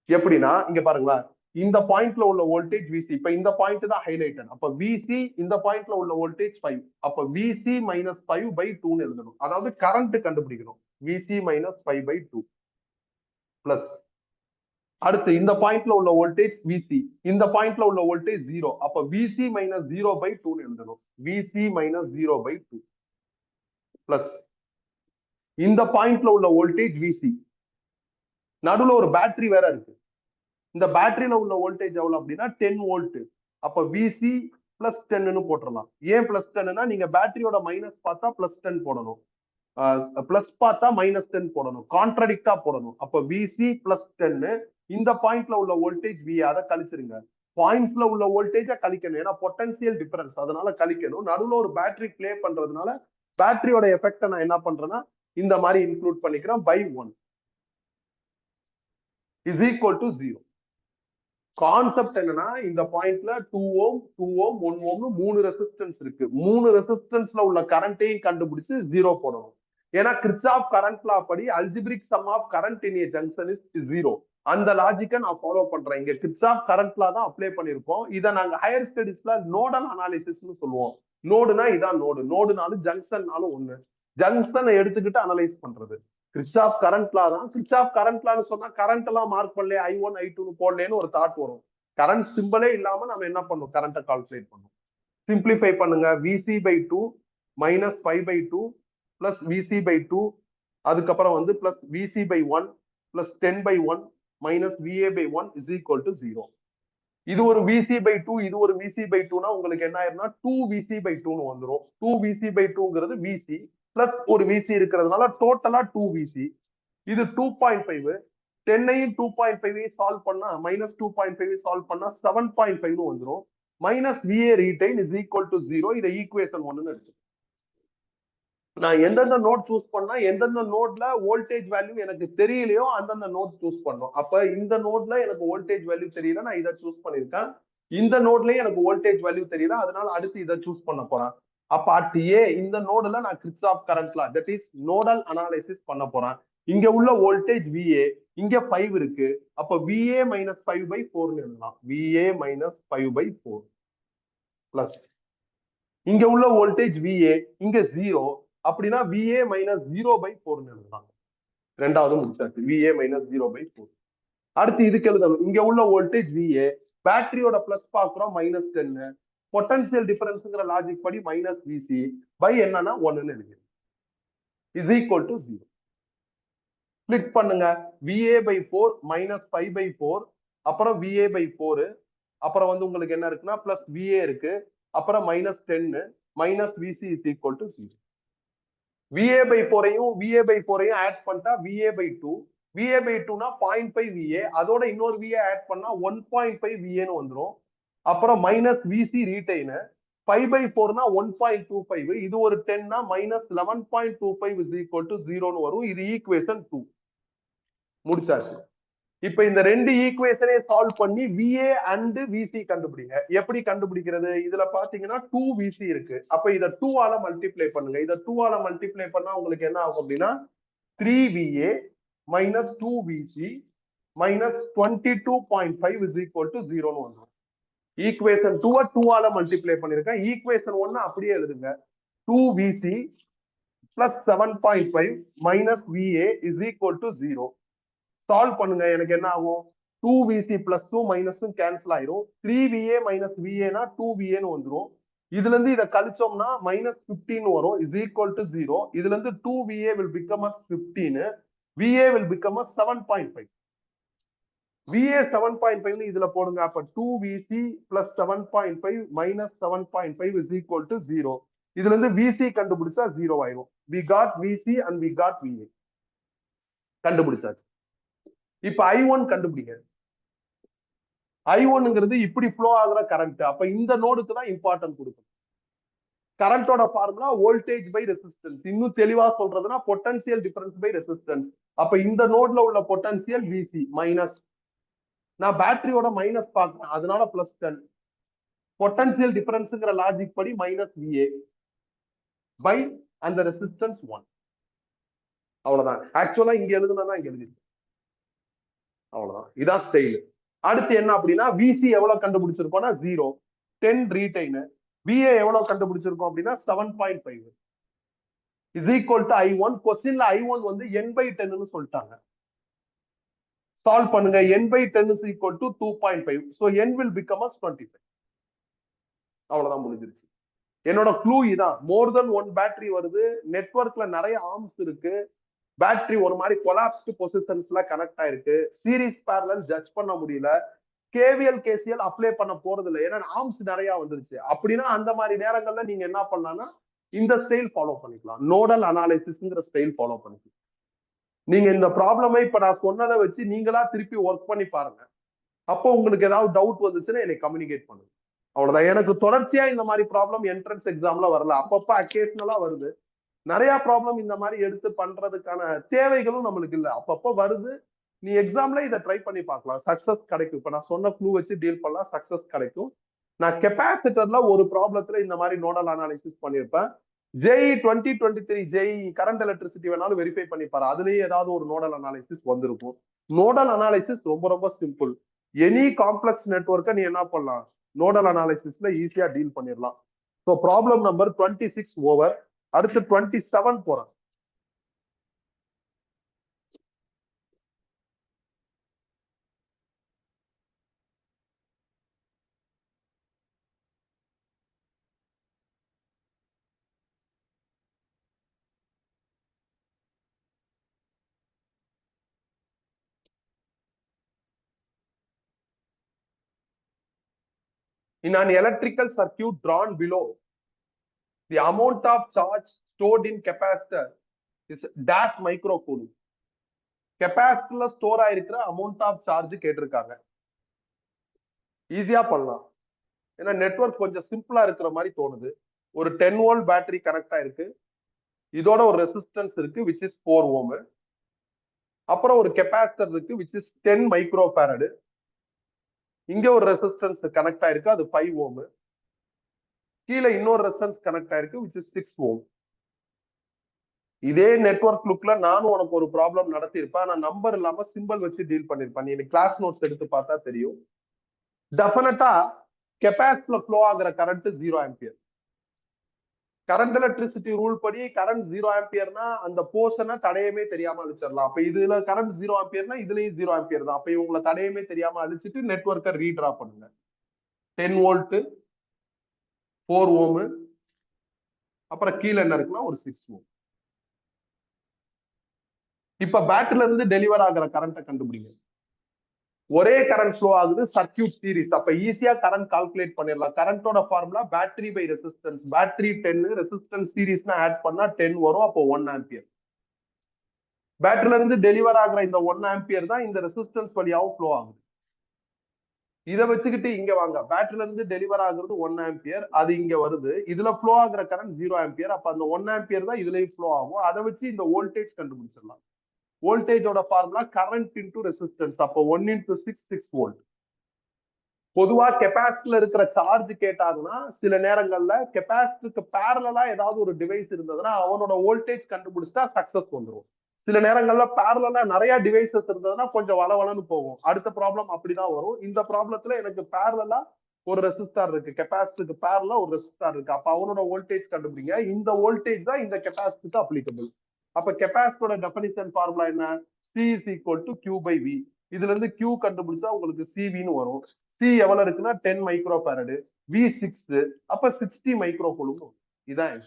எப்படின்னா இங்க பாருங்களேன், இந்த பாயிண்ட்ல உள்ள வோல்டேஜ் VC. இப்ப இந்த பாயிண்ட் தான் ஹைலைட்டட். அப்ப VC இந்த பாயிண்ட்ல உள்ள வோல்டேஜ் 5. அப்ப VC minus 5/2 எழுதணும். அதாவது கரண்ட் கண்டுபிடிக்கணும். VC minus 5/2 plus. அடுத்து இந்த பாயிண்ட்ல உள்ள வோல்டேஜ் VC, இந்த பாயிண்ட்ல உள்ள வோல்டேஜ் 0. அப்ப VC minus 0/2 எழுதணும். VC minus 0/2 plus. இந்த பாயிண்ட்ல உள்ள வோல்டேஜ் VC, நடுவுல ஒரு பேட்டரி வேற இருக்கு. இந்த பேட்டரியில உள்ள வோல்டேஜ் எவ்வளவு அப்படின்னா 10 வோல்ட். அப்ப VC பிளஸ் 10ன்னு போட்டுடலாம். ஏன் பிளஸ் 10னா நீங்க பேட்டரியோட மைனஸ் பார்த்தா பிளஸ் 10 போடணும், பிளஸ் பார்த்தா மைனஸ் 10 போடணும், கான்ட்ராடிக்டா போடணும். அப்ப VC பிளஸ் 10. இந்த பாயிண்ட்ல உள்ள வோல்டேஜ் V, அதை கழிச்சிருங்க. பாயிண்ட்ஸ்ல உள்ள வோல்டேஜ கழிக்கணும், ஏன்னா பொட்டன்சியல் டிஃபரன்ஸ், அதனால கழிக்கணும். நடுவுல ஒரு பேட்டரி பிளே பண்றதுனால பேட்டரியோட எஃபெக்ட நான் என்ன பண்றேன்னா இந்த மாதிரி இன்க்ளூட் பண்ணிக்கிறேன். by 1 is equal to 0. Concept என்னன்னா இந்த பாயிண்ட்ல 2 ஓம் 2 ஓம் 1 ஓம்னு 3 ரெசிஸ்டன்ஸ் இருக்கு. 3 ரெசிஸ்டன்ஸ்ல உள்ள கரண்ட்டையும் கண்டுபிடிச்சு 0 போடணும். ஏன்னா கிர்ச்சாஃப் கரண்ட் லா படி algebraic sum of current in a junction is 0. அந்த லாஜிக்கை நான் ஃபாலோ பண்றேன். இங்க கிர்ச்சாஃப் கரண்ட் லா தான் அப்ளை பண்ணிருப்போம். இதை நாங்க ஹையர் ஸ்டடீஸ்ல நோடல் அனாலிசிஸ்னு சொல்லுவோம். நோடுனா இதான் நோடு. நோடுனாலும் ஜங்ஷன்னாலும் ஒண்ணு. ஜங்ஷனை எடுத்துக்கிட்டு அனலைஸ் பண்றது. கிர்ச்சாஃப் கரண்ட் லா தான். கிர்ச்சாஃப் கரண்ட் லான்னு சொன்னா கரண்ட் எல்லாம் மார்க் பண்ணல, I1 I2 போடலன்னு ஒரு தாட் வரும். கரண்ட் சிம்பிளே இல்லாம நம்ம என்ன பண்ணும், கரண்ட்டை கால்குலேட் பண்ணும். சிம்பிளிஃபை பண்ணுங்க. VC/2 மைனஸ் 5/2 பிளஸ் VC/2, அதுக்கப்புறம் வந்து plus VC/1 plus 10/1 minus VA/1 is equal to 0. இது ஒரு VC/2, இது ஒரு VC/2னா உங்களுக்கு என்ன ஆயிரும்னா 2VC/2ன்னு வந்துடும். 2VC/2ங்கிறது VC பிளஸ் ஒரு VC இருக்கிறதுனால டோட்டலா 2VC. இது 2.5. 10ஐயும் 2.5ஐயும் சால்வ் பண்ணா மைனஸ் 2.5 சால்வ் பண்ணா 7.5ன்னு வந்துடும். Minus VA retain is equal to 0. இதை ஈக்குவேஷன் 1ன்னு எடுத்து நான் எந்தெந்த நோட் சூஸ் பண்ணா எந்தெந்த நோட்ல வோல்டேஜ் வேல்யூ எனக்கு தெரியலையோ அந்தந்த நோட் சூஸ் பண்ணோம். அப்ப இந்த நோட்ல எனக்கு வோல்டேஜ் வேல்யூ தெரியல, நான் இதை சூஸ் பண்ணிருக்கேன். இந்த நோட்லயும் எனக்கு வோல்டேஜ் வேல்யூ தெரியல, அதனால அடுத்து இதை சூஸ் பண்ண போறேன். அப்ப அட் ஏ இந்த நோடுல நான் Kirchhoff current law, that is nodal analysis பண்ண போறேன். இங்க உள்ள வோல்டேஜ் VA, இங்க 5 இருக்கு. அப்ப VA மைனஸ் 5/4 எழுதலாம். VA மைனஸ் 5/4 பிளஸ் இங்க உள்ள வோல்டேஜ் VA, இங்க 0. அப்படின்னா VA மைனஸ் 0/4 எழுதலாம். ரெண்டாவது முடிச்சாச்சு. VA minus 0/4. அடுத்து இதுக்கு எழுதணும். இங்க உள்ள வோல்டேஜ் VA, பேட்டரியோட பிளஸ் பாக்குறோம் மைனஸ் 10. பொட்டன்சியல் டிஃபரன்ஸ்ங்கிற லாஜிக் படி மைனஸ் VC பை என்னன்னா 1ன்னு எழுதி இஸ் ஈக்குவல் டு 0. ஸ்பிளிட் பண்ணுங்க. VA/4 மைனஸ் 5/4, அப்புறம் VA/4, அப்புறம் வந்து உங்களுக்கு என்ன இருக்குன்னா பிளஸ் VA இருக்கு, அப்புறம் minus 10 minus VC is equal to 0. VA/4ஐயும் VA/4ஐயும் ஆட் பண்ணிட்டா VA/2. VA/2னா 0.5 VA, அதோட இன்னொரு VA ஆட் பண்ணா 1.5 VAன்னு வந்துடும். அப்புறம் மைனஸ் VC ரீடைன் 5/4னா 1.25. இது ஒரு 10னா மைனஸ் 11.25 இஸ் ஈக்குவல் டு 0ன்னு வரும். இது ஈக்குவேஷன் 2 முடிச்சாச்சு. இப்ப இந்த ரெண்டு ஈக்குவேஷனே சால்வ் பண்ணி VA அண்ட் VC கண்டுபிடிங்க. எப்படி கண்டுபிடிக்கிறது? இதுல பாத்தீங்கன்னா 2VC இருக்கு. அப்ப இத 2 ஆல மல்டிப்ளை பண்ணுங்க. இத 2 ஆல மல்டிப்ளை பண்ணா உங்களுக்கு என்ன ஆகும் அப்படின்னா 3VA minus 2VC minus 22.5 is equal to 0ன்னு வந்துடும். ஈக்குவேஷன் 2 2 ஆல மல்டிப்ளை பண்ணிருக்கேன். ஈக்குவேஷன் 1 அப்படியே எழுதுங்க. 2VC plus 7.5 minus VA is equal to 0. Solve பண்ணுங்க. எனக்கு என்ன ஆகும்? 2VC பிளஸ் 2 மைனஸும் கேன்சல் ஆயிரும். 3VA மைனஸ் VAனா 2VAன்னு வந்துடும். இதுல இருந்து இதை கழிச்சோம்னா மைனஸ் 15 வரும் இஸ் ஈக்குவல் டு 0. இதுல இருந்து 2VA will become as 15, VA will become as 7.5. VA 7.5 இதுல போடுங்க. அப்ப 2VC plus 7.5 minus 7.5 is equal to 0. இதுல இருந்து VC கண்டுபிடிச்சா 0 ஆயிரும். we got VC and we got VA கண்டுபிடிச்சாச்சு. இப்ப I1 கண்டுபிடிங்க. I1ங்கிறது இப்படி ஃப்ளோ ஆகுற கரண்ட். அப்ப இந்த நோடுக்கு தான் இம்பார்ட்டன்ட் கொடுக்கும். கரண்டோட ஃபார்முலா வோல்டேஜ் பை ரெசிஸ்டன்ஸ். இன்னும் தெளிவா சொல்றதுன்னா பொட்டன்சியல் டிஃபரன்ஸ் பை ரெசிஸ்டன்ஸ். அப்ப இந்த நோட்ல உள்ள பொட்டன்சியல் VC மைனஸ், நான் பேட்டரியோட மைனஸ் பார்க்கிறேன் அதனால பிளஸ் 10. பொட்டன்சியல் டிஃபரன்ஸ்ங்கிற லாஜிக் படி மைனஸ் VA பை அந்த ரெசிஸ்டன்ஸ் 1. அவ்வளவுதான். ஆக்சுவலா இங்க எழுதுனதான் இங்க எழுதி, அவ்வளவுதான். இதான் ஸ்டைல். அடுத்து என்ன அப்படின்னா VC எவ்வளவு கண்டுபிடிச்சிருக்கோம்னா 0. 10 ரீடைன். VA எவ்வளவு கண்டுபிடிச்சிருக்கோம் அப்படின்னா 7.5 இஸ் ஈக்குவல் டு I1. கொஸ்டின்ல I1 வந்து n/10ன்னு சொல்லிட்டாங்க. சால்வ் பண்ணுங்க. n/10 is equal to 2.5. so n will become as 25. அவ்வளவுதான், முடிஞ்சிருச்சு. என்னோட க்ளூ இதான். மோர் தென் 1 பேட்டரி வருது, நெட்வொர்க்ல நிறைய ஆர்ம்ஸ் இருக்கு, பேட்டரி ஒரு மாதிரி கொலாப்ஸ்டு பொசிஷன்ஸ்ல கனெக்ட் ஆயிருக்கு, சீரிஸ் பேரலல் ஜட்ஜ் பண்ண முடியல, KVL KCL அப்ளை பண்ண போறது இல்லை, ஏன்னா ஆர்ம்ஸ் நிறைய வந்துருச்சு. அப்படின்னா அந்த மாதிரி நேரங்கள்ல நீங்க என்ன பண்ணலாம்னா இந்த ஸ்டைல் ஃபாலோ பண்ணிக்கலாம். நோடல் அனாலிசிஸ்ங்கிற ஸ்டைல் ஃபாலோ பண்ணிக்கலாம். நீங்க இந்த ப்ராப்ளமை இப்ப நான் சொன்னதை வச்சு நீங்களா திருப்பி ஒர்க் பண்ணி பாருங்க. அப்போ உங்களுக்கு ஏதாவது டவுட் வந்துச்சுன்னா என்னை கம்யூனிகேட் பண்ணுங்க. அவ்வளவுதான். எனக்கு தொடர்ச்சியா இந்த மாதிரி ப்ராப்ளம் என்ட்ரன்ஸ் எக்ஸாம்ல வரல, அப்பப்ப அக்கேஷனலா வருது. நிறைய ப்ராப்ளம் இந்த மாதிரி எடுத்து பண்றதுக்கான தேவைகளும் நம்மளுக்கு இல்ல, அப்பப்போ வருது. நீ எக்ஸாம்ல இதை ட்ரை பண்ணி பார்க்கலாம், சக்சஸ் கிடைக்கும். இப்ப நான் சொன்ன க்ளூ வச்சு டீல் பண்ணலாம், சக்சஸ் கிடைக்கும். நான் கெப்பாசிட்டர்ல ஒரு ப்ராப்ளத்துல இந்த மாதிரி நோடல் அனாலிசிஸ் பண்ணிருப்பேன். JEE 2023 JEE கரண்ட் எலக்ட்ரிசிட்டி வேணாலும் வெரிஃபை பண்ணி பாரு, அதுலயே ஏதாவது ஒரு நோடல் அனாலிசிஸ் வந்திருக்கும். நோடல் அனாலிசிஸ் ரொம்ப ரொம்ப சிம்பிள். எனி காம்ப்ளெக்ஸ் நெட்வொர்க்கை நீ என்ன பண்ணலாம், நோடல் அனாலிசிஸ்ல ஈஸியா டீல் பண்ணிடலாம். So problem number 26 over. அடுத்து 27 போறேன். In an electrical circuit drawn below, the amount of charge stored in capacitor is dash microcoulomb. கெப்பாசிட்டர்ல ஸ்டோர் ஆயிருக்கிற அமௌண்ட் ஆஃப் சார்ஜ் கேட்டிருக்காங்க. ஈஸியா பண்ணலாம், ஏன்னா நெட்வொர்க் கொஞ்சம் சிம்பிளா இருக்கிற மாதிரி தோணுது. ஒரு 10 வோல்ட் பேட்டரி கனெக்ட் ஆயிருக்கு, இதோட ஒரு ரெசிஸ்டன்ஸ் இருக்கு which is 4 ohm. அப்புறம் ஒரு கெப்பாசிட்டர் இருக்கு which is 10 மைக்ரோஃபாரட். இங்க ஒரு ரெசிஸ்டன்ஸ் கனெக்ட் ஆயிருக்கு, அது 5 ohm. கீழே இன்னொரு ரெசிஸ்டன்ஸ் கனெக்ட் ஆயிருக்கு which is 6 ohm. இதே நெட்வொர்க் லுக்ல நானும் உனக்கு ஒரு ப்ராப்ளம் நடத்தியிருப்பேன், ஆனா நம்பர் இல்லாம சிம்பிள் வச்சு டீல் பண்ணிருப்பேன். நீ கிளாஸ் நோட்ஸ் எடுத்து பார்த்தா தெரியும். டெஃபினட்டா கெப்பாசிட்டர்ல ஃப்ளோ ஆகுற current 0 ampere. Current electricity rule படி கரண்ட் 0 ஆம்பியர்னா அந்த போர்ஷனை தடையமே தெரியாம அழிச்சிடலாம். அப்ப இதுல கரண்ட் 0 ஆம்பியர்னா இதுலயும் 0 ஆம்பியர் தான். அப்ப இவங்களை தடையமே தெரியாம அழிச்சிட்டு நெட்வொர்க்கை ரீட்ரா பண்ணுங்க. 10 வோல்ட், 4 ஓம், அப்புறம் கீழே என்ன இருக்குன்னா ஒரு 6 ஓம். இப்ப பேட்டரில இருந்து டெலிவர் ஆகிற கரண்ட்டை கண்டுபிடிங்க. ஒரே கரண்ட் ஃப்ளோ ஆகுது, சர்க்யூட் சீரிஸ். அப்ப ஈஸியா கரண்ட் கால்குலேட் பண்ணிடலாம். கரண்டோட formula battery by resistance. Battery 10, resistance சீரிஸ்னா ஆட் பண்ணா 10 வரும், அப்போ 1 ஆம்பியர். பேட்டரில இருந்து டெலிவர் ஆகிற இந்த 1 ஆம்பியர் தான் இந்த ரெசிஸ்டன்ஸ் வழியாவும் ஃப்ளோ ஆகுது. இதை வச்சுக்கிட்டு இங்க வாங்க, பேட்டரில இருந்து டெலிவர் ஆகுறது 1 ஆம்பியர், அது இங்க வருது. இதுல ஃப்ளோ ஆகுற கரண்ட் 0 ஆம்பியர். அப்ப அந்த 1 ஆம்பியர் தான் இதுலயும் ஃப்ளோ ஆகும். அதை வச்சு இந்த வோல்டேஜ் கண்டுபிடிச்சிடலாம். வோல்டேஜோட ஃபார்முலா கரண்ட் இன்டூ ரெசிஸ்டன்ஸ். அப்போ 1 into 6, 6 வோல்ட். பொதுவா கெப்பாசிட்டர்ல இருக்கிற சார்ஜ் கேட்டாங்கன்னா சில நேரங்கள்ல கெப்பாசிட்டருக்கு பேரலா ஏதாவது ஒரு டிவைஸ் இருந்ததுன்னா அவனோட வோல்டேஜ் கண்டுபிடிச்சா சக்சஸ் வந்துடும். சில நேரங்கள்ல பேரலா நிறைய டிவைசஸ் இருந்ததுன்னா கொஞ்சம் வளவளன்னு போகும். அடுத்த ப்ராப்ளம் அப்படிதான் வரும். இந்த ப்ராப்ளத்துல எனக்கு பேரலா ஒரு ரெசிஸ்டார் இருக்கு, கெப்பாசிட்டருக்கு பேரலா ஒரு ரெசிஸ்டார் இருக்கு. அப்ப அவனோட வோல்டேஜ் கண்டுபிடிங்க. இந்த வோல்டேஜ் தான் இந்த கெப்பாசிட்டருக்கு அப்ளிகபிள். அப்ப கெப்பாசிட்டரோட டெஃபினிஷன் ஃபார்முலா என்ன? C is equal to Q by V. இதுல இருந்து Q கண்டுபிடிச்சா உங்களுக்கு CV வரும். C எவ்வளவு இருக்குன்னா 10 மைக்ரோஃபாரட், V 6, அப்ப 60 மைக்ரோகூலும். இதான்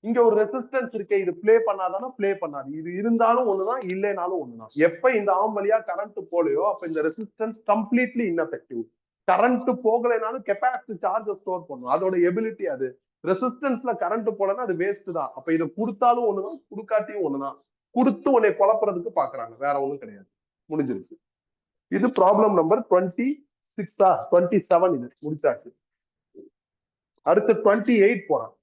இங்க ஒரு ரெசிஸ்டன்ஸ் இருக்கு, இது பிளே பண்ணாதானா? பிளே பண்ணாது. இது இருந்தாலும் ஒண்ணுதான், இல்லைனாலும் ஒண்ணுதான். எப்ப இந்த ஆம் வழியா கரண்ட் போலையோ அப்ப இந்த ரெசிஸ்டன்ஸ் கம்ப்ளீட்லி இன்எஃபெக்டிவ். கரண்ட் போகலைனாலும் கெப்பாசிட்டி சார்ஜ் ஸ்டோர் பண்ணும், அதோட எபிலிட்டி அது. ரெசிஸ்டன்ஸ்ல கரண்ட் போலன்னா அது வேஸ்ட் தான். அப்ப இதை கொடுத்தாலும் ஒண்ணுதான், கொடுக்காட்டியும் ஒண்ணுதான். கொடுத்து உன்னை குழப்பறதுக்கு பாக்குறாங்க, வேற ஒண்ணும் கிடையாது. முடிஞ்சிருச்சு. இது ப்ராப்ளம் நம்பர் 26, 27. இது முடிச்சாச்சு. அடுத்து 28 போறான்.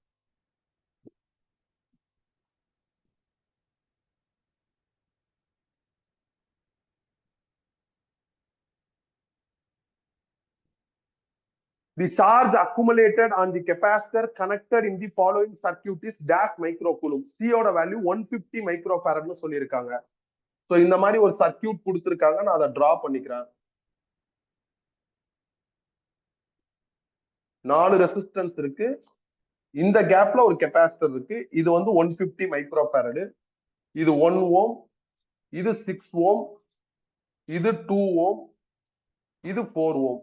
The charge accumulated on the capacitor connected in the following circuit is dash microcoulomb. C ஓட வேல்யூ 150 மைக்ரோஃபாரட்னு சொல்லியிருக்காங்க. சோ இந்த மாதிரி ஒரு சர்க்யூட் கொடுத்திருக்காங்க, நான் அதை டிரா பண்ணிக்கிறேன். 4 ரெசிஸ்டன்ஸ் இருக்கு, இந்த கேப்ல ஒரு கெப்பாசிட்டர் இருக்கு. இது வந்து 150 மைக்ரோஃபாரட், இது 1 ஓம், இது 6 ஓம், இது 2 ஓம், இது 4 ஓம்.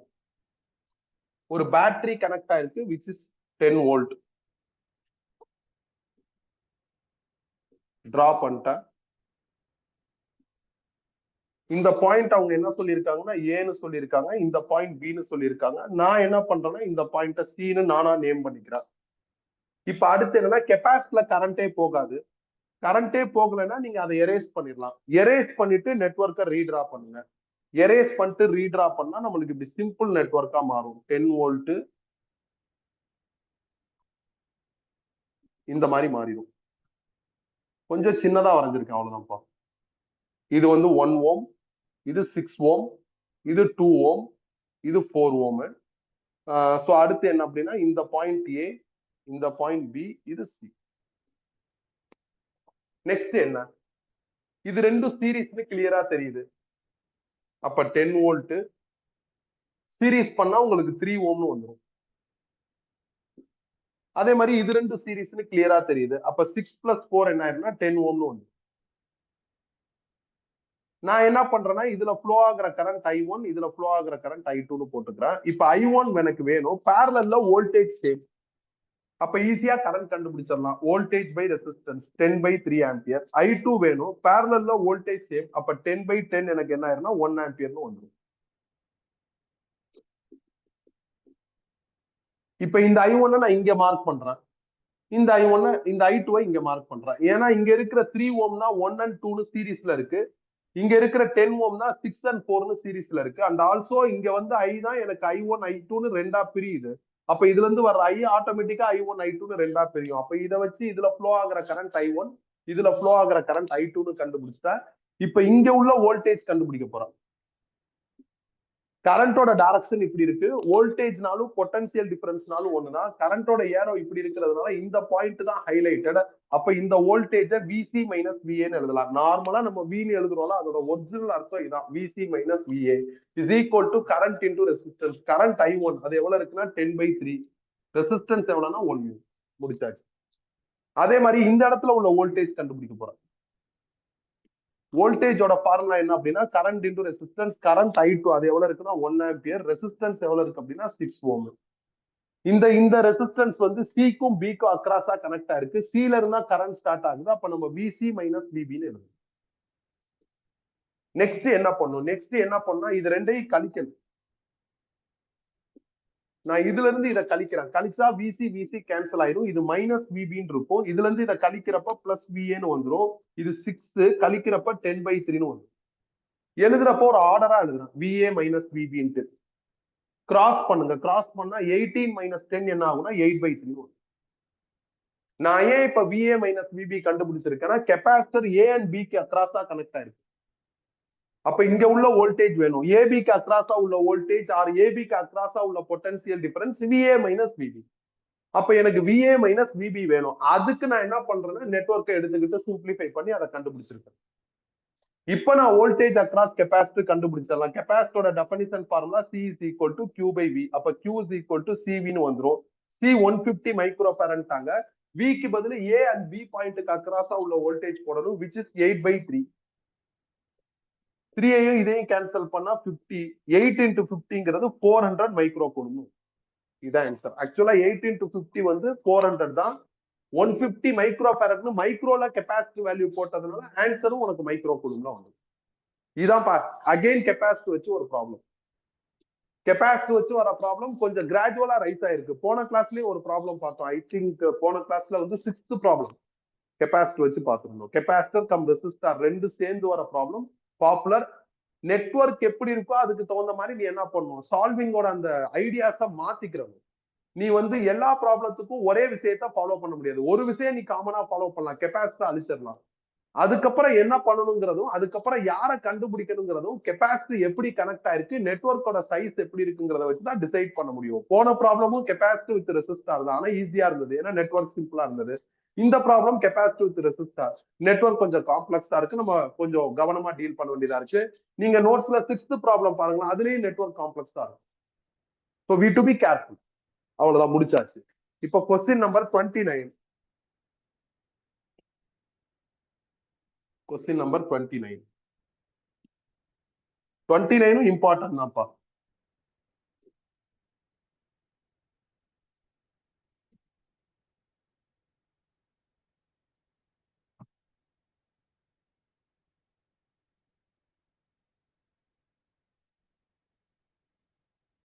ஒரு பேட்டரி கனெக்ட் ஆயிருக்கு which is 10 வோல்ட். டிரா பண்ணிட்டேன். இந்த பாயிண்ட் அவங்க என்ன சொல்லியிருக்காங்கன்னா ஏன்னு சொல்லியிருக்காங்க, இந்த பாயிண்ட் பின்னு சொல்லியிருக்காங்க. நான் என்ன பண்றேன்னா இந்த பாயிண்ட சின்னு நானா நேம் பண்ணிக்கிறேன். இப்ப அடுத்து என்னன்னா கெப்பாசிட்டர்ல கரண்டே போகாது. கரண்டே போகலைன்னா நீங்க அதை எரேஸ் பண்ணிடலாம். எரேஸ் பண்ணிட்டு நெட்வொர்க்கை ரீட்ரா பண்ணுங்க. எரேஸ் பண்ணிட்டு ரீட்ரா பண்ணா நம்மளுக்கு இப்படி சிம்பிள் நெட்வொர்க்கா மாறும். 10 வோல்ட் இந்த மாதிரி மாறிடும். கொஞ்சம் சின்னதா வரைஞ்சிருக்கேன், அவ்வளவுதான்ப்பா. இது வந்து 1 ஓம், இது 6 ஓம், இது 2 ஓம், இது 4 ஓம். சோ அடுத்து என்ன அப்படின்னா இந்த பாயிண்ட் ஏ, இந்த பாயிண்ட் பி, இது சி. நெக்ஸ்ட் என்ன? இது ரெண்டும் சீரீஸ்னு கிளியரா தெரியுது. அப்ப 10 வோல்ட் சீரீஸ் பண்ணா உங்களுக்கு 3 ஓம்னு வந்துடும். அதே மாதிரி இது ரெண்டு சீரிஸ்னு கிளியரா தெரியுது. அப்ப 6+4 என்ன ஆயிரும்னா 10 ஓம்னு வந்து. நான் என்ன பண்றேன்னா இதுல ஃப்ளோ ஆகுற கரண்ட் I1, இதுல ஃப்ளோ ஆகுற கரண்ட் I2ன்னு போட்டுக்கிறேன். இப்ப I1 எனக்கு வேணும், பேரலல்ல வோல்டேஜ் சேம். அப்ப ஈஸியா கரண்ட் கண்டுபிடிச்சிடலாம். Voltage by resistance 10/3 ampere. I2 வேணும், பேரலல்ல வோல்டேஜ் சேம். அப்ப 10/10 எனக்கு என்ன ஆயிரும்னா 1 ஆம்பியர்னு வந்துடும். இப்ப இந்த I1 நான் இங்க மார்க் பண்றேன், இந்த I1 இந்த I2 இங்க மார்க் பண்றேன். ஏன்னா இங்க இருக்கிற 3 ஓம்னா 1 and 2 சீரிஸ்ல இருக்கு, இங்க இருக்கிற 10 ஓம்னா 6 and 4 சீரிஸ்ல இருக்கு. அண்ட் ஆல்சோ இங்க வந்து I தான் எனக்கு I1 I2ன்னு ரெண்டா பிரியுது. அப்ப இதுல இருந்து வர I ஆட்டோமேட்டிக்கா I1 I2ன்னு ரெண்டா பிரியும். அப்ப இதை வச்சு இதுல ஃப்ளோ ஆகுற கரண்ட் I1, இதுல ஃப்ளோ ஆகுற கரண்ட் I2ன்னு கண்டுபிடிச்சிட்டா இப்ப இங்க உள்ள வோல்டேஜ் கண்டுபிடிக்க போறோம். கரண்டோட டைரக்ஷன் இப்படி இருக்கு, வோல்டேஜ்னாலும் பொட்டன்சியல் டிஃபரன்ஸ்னாலும் ஒண்ணுதான். கரண்டோட ஏரோ இப்படி இருக்கிறதுனால இந்த பாயிண்ட் தான் ஹைலைட்டட். அப்ப இந்த வோல்டேஜ VC மைனஸ் VAன்னு எழுதலாம். நார்மலா நம்ம Vன்னு எழுதுறோம்ல, அதோட ஒரிஜினல் அர்த்தம் இதான். VC minus VA is equal to current into resistance. Current I1 அது எவ்வளவு இருக்குன்னா 10/3, ரெசிஸ்டன்ஸ் எவ்வளவுன்னா 1 முடிச்சாச்சு. அதே மாதிரி இந்த இடத்துல உள்ள வோல்டேஜ் கண்டுபிடிக்க போறோம். வோல்டேஜோட ஃபார்முலா என்ன அப்படின்னா current into resistance. Current I2 அது எவ்வளவு இருக்குன்னா 1 ஆம்பியர், ரெசிஸ்டன்ஸ் எவ்வளவு இருக்கு அப்படின்னா 6 ஓம். இந்த ரெசிஸ்டன்ஸ் வந்து சிக்கும் பிக்கும் அக்ராஸா கனெக்ட் ஆயிருக்கு. சில இருந்தா கரண்ட் ஸ்டார்ட் ஆகுது. அப்ப நம்ம VC மைனஸ் VBன்னு எழுதணும். நெக்ஸ்ட் என்ன பண்ணும், இது ரெண்டையும் கழிக்கணும். நான் இதுல இருந்து இதை கழிக்கிறேன், கழிச்சா VC கேன்சல் ஆயிரும், இது மைனஸ் VBன்னு இருக்கும். இதுல இருந்து இதை கழிக்கிறப்ப பிளஸ் VAன்னு வந்துடும். இது 6 கழிக்கிறப்ப 10/3ன்னு வந்துடும். எழுதுறப்போ ஒரு ஆர்டரா எழுதுறேன், VA மைனஸ் VBன்ட்டு. கிராஸ் பண்ணுங்க, கிராஸ் பண்ணா 18 மைனஸ் 10 என்ன ஆகும்னா 8/3 வரும். நான் ஏன் இப்ப VA மைனஸ் VB கண்டுபிடிச்சிருக்கேன்னா கெப்பாசிட்டர் A and B க்கு அக்ராஸா கனெக்ட் ஆயிருக்கு. அப்ப இங்க உள்ள வோல்டேஜ் வேணும், AB க்கு அக்ராஸா உள்ள வோல்டேஜ் ஆர் AB க்கு அக்ராஸா உள்ள potential difference VA minus VB. அப்ப எனக்கு VA மைனஸ் VB வேணும். அதுக்கு நான் என்ன பண்றேன்னா நெட்வொர்க்கை எடுத்துக்கிட்டு சிம்பிளிஃபை பண்ணி அதை கண்டுபிடிச்சிருக்கேன். இப்ப நான் வோல்டேஜ் அக்ராஸ் கெப்பாசிட்டர் கண்டுபிடிச்சிடலாம். கெப்பாசிட்டரோட definition formula C is equal to Q by V. அப்ப Q is equal to CV-ன்னு வந்துரும். C 150 micro ஃபேரட்ங்க. V க்கு பதில் A and B பாயிண்ட்க்கு அக்ராஸா உள்ள வோல்டேஜ் போடணும், which is 8/3. 3ஐயும் இதையும் கேன்சல் பண்ணா 50. 8 into 50ங்கிறது 400 மைக்ரோ கூலும். இதான் ஆன்சர். ஆக்சுவலா 8 into 50 வந்து 400 தான். 150 மைக்ரோ ஃபேரட்னு மைக்ரோல கெப்பாசிட்டி வேல்யூ போட்டதுனால ஆன்சரும் உனக்கு மைக்ரோ கூலும்ல வந்து. இதான் அகைன் கெப்பாசிட்டி வச்சு ஒரு ப்ராப்ளம். கெப்பாசிட்டி வச்சு வர ப்ராப்ளம் கொஞ்சம் கிராஜுவலா ரைஸ் ஆயிருக்கு. போன கிளாஸ்லயும் ஒரு ப்ராப்ளம் பார்த்தோம். ஐ திங்க் போன கிளாஸ்ல வந்து 6th ப்ராப்ளம் கெப்பாசிட்டி வச்சு பார்த்துருந்தோம். கெப்பாசிட்டர் கம் ரெசிஸ்டார் ரெண்டு சேர்ந்து வர ப்ராப்ளம் பாப்புலர். நெட்வொர்க் எப்படி இருக்கோ அதுக்கு தகுந்த மாதிரி நீ என்ன பண்ணணும், சால்விங்கோட அந்த ஐடியாஸை மாத்திக்கிறணும். நீ வந்து எல்லா ப்ராப்ளத்துக்கும் ஒரே விஷயத்த ஃபாலோ பண்ண முடியாது. ஒரு விஷயம் நீ காமனா ஃபாலோ பண்ணலாம், கெப்பாசிட்டர் அழிச்சிடலாம். அதுக்கப்புறம் என்ன பண்ணணுங்கிறதும், அதுக்கப்புறம் யாரை கண்டுபிடிக்கணுங்கிறதும், கெப்பாசிட்டி எப்படி கனெக்ட் ஆயிருக்கு, நெட்வொர்க்கோட சைஸ் எப்படி இருக்குங்கிறத வச்சுதான் டிசைட் பண்ண முடியும். போன ப்ராப்ளமும் கெப்பாசிட்டி வித் ரெசிஸ்டார் தான், ஆனா ஈஸியா இருந்தது, ஏன்னா நெட்வொர்க் சிம்பிளா இருந்தது. இந்த problem capacity with resistor, network கொஞ்சம் காம்ப்ளெக்ஸா இருக்கு, நம்ம கொஞ்சம் கவனமா டீல் பண்ண வேண்டியதா இருக்கு. நீங்க நோட்ஸ்ல 6th ப்ராப்ளம் பாருங்க, அதுலயும் நெட்வொர்க் காம்ப்ளெக்ஸா இருக்கும். So we do be careful. அவ்வளவுதான், முடிச்சாச்சு. இப்போ question number 29. Question number 29. 29 important தான்ப்பா.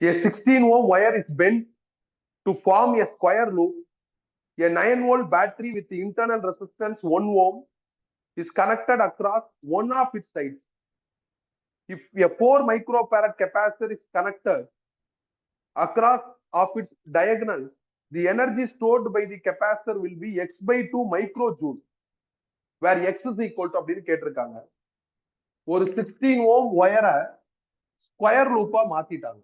A 16 ohm wire is bent to form a square loop. A 9-volt battery with internal resistance 1 ohm is connected across one of its sides. If a 4 microfarad capacitor is connected across of its diagonals, the energy stored by the capacitor will be x/2 microjoule, where x is equal to அப்படின்னு கேட்டிருக்காங்க. ஒரு 16 ohm wire square லூப்பா மாத்திட்டாங்க.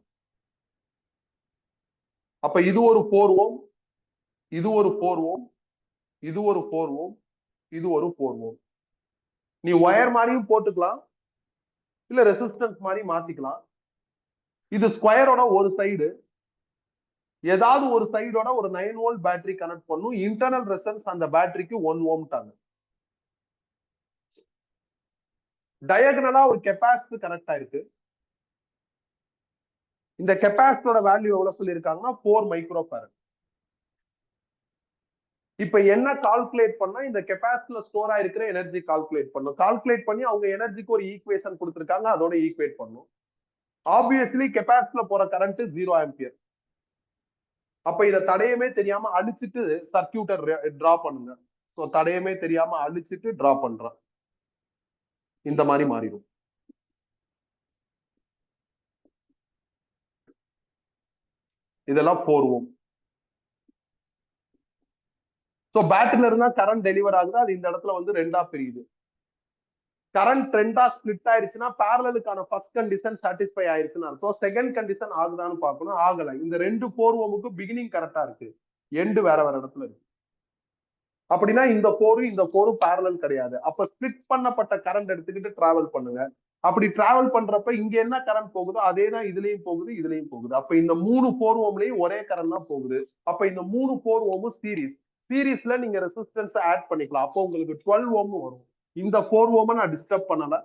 அப்ப இது ஒரு 4 ohm, இது ஒரு 4 ohm, இது ஒரு 4 ohm, இது ஒரு 4 ohm. நீ ஒயர் மாதிரியும் போட்டுக்கலாம், இல்ல ரெசிஸ்டன்ஸ் மாதிரி மாத்திக்கலாம். இது ஸ்கொயரோட ஒரு சைடு, ஏதாவது ஒரு சைடோட ஒரு 9 வோல்ட் பேட்டரி கனெக்ட் பண்ணும். இன்டர்னல் ரெசன்ஸ் அந்த பேட்டரிக்கு 1 ஓம்ட்டாங்க. டயகனலா ஒரு கெப்பாசிட்டர் கனெக்ட் ஆயிருக்கு. இந்த கெப்பாசிட்டரோட வேல்யூ எவ்வளவு சொல்லியிருக்காங்கன்னா 4 மைக்ரோ ஃபாரட். இப்ப என்ன கால்குலேட் பண்ணா இந்த கெப்பாசிட்டர்ல ஸ்டோர் ஆயிருக்கிற எனர்ஜி கால்குலேட் பண்ணும். கால்குலேட் பண்ணி அவங்க எனர்ஜிக்கு ஒரு ஈக்குவேஷன் கொடுத்திருக்காங்க, அதோட ஈக்குவேட் பண்ணும். ஆப்வியஸ்லி கெப்பாசிட்டர்ல போற கரண்ட் 0 ஆம்பியர். அப்ப இத தடையமே தெரியாம அழிச்சிட்டு சர்க்யூட்டை டிரா பண்ணுங்க. சோ தடையமே தெரியாம அழிச்சிட்டு டிரா பண்றேன். இந்த மாதிரி மாறிடும். இதெல்லாம் 4 ஓம். சோ பேட்டரியில இருந்தா கரண்ட் டெலிவர் ஆகுது, அது இந்த இடத்துல வந்து ரெண்டா பிரியுது. கரண்ட் ரெண்டா ஸ்பிளிட் ஆயிருச்சுன்னா பேரலலுக்கான ஃபர்ஸ்ட் கண்டிஷன் சாட்டிஸ்ஃபை ஆயிருச்சுன்னு அர்த்தம். செகண்ட் கண்டிஷன் ஆகுதான்னு பார்க்கணும், ஆகல. இந்த ரெண்டு 4 ஓமுக்கு பிகினிங் கரெக்டா இருக்கு, எண்டு வேற வேற இடத்துல இருக்கு. அப்படின்னா இந்த 4 இந்த 4 பேரலல் கிடையாது. அப்ப ஸ்பிளிட் பண்ணப்பட்ட கரண்ட் எடுத்துக்கிட்டு டிராவல் பண்ணுங்க. அப்படி டிராவல் பண்றப்ப இங்க என்ன கரண்ட் போகுதோ அதே தான் இதுலயும் போகுது, இதுலயும் போகுது. அப்ப இந்த 3 4 ஓம்லயும் ஒரே கரண்ட் தான் போகுது. அப்ப இந்த 3 4 ஓமும் சீரிஸ். சீரிஸ்ல நீங்க ரெசிஸ்டன்ஸ் ஆட் பண்ணிக்கலாம். அப்போ உங்களுக்கு 12 ஓம் வரும். இந்த 4 ஓமை நான் டிஸ்டர்ப் பண்ணல,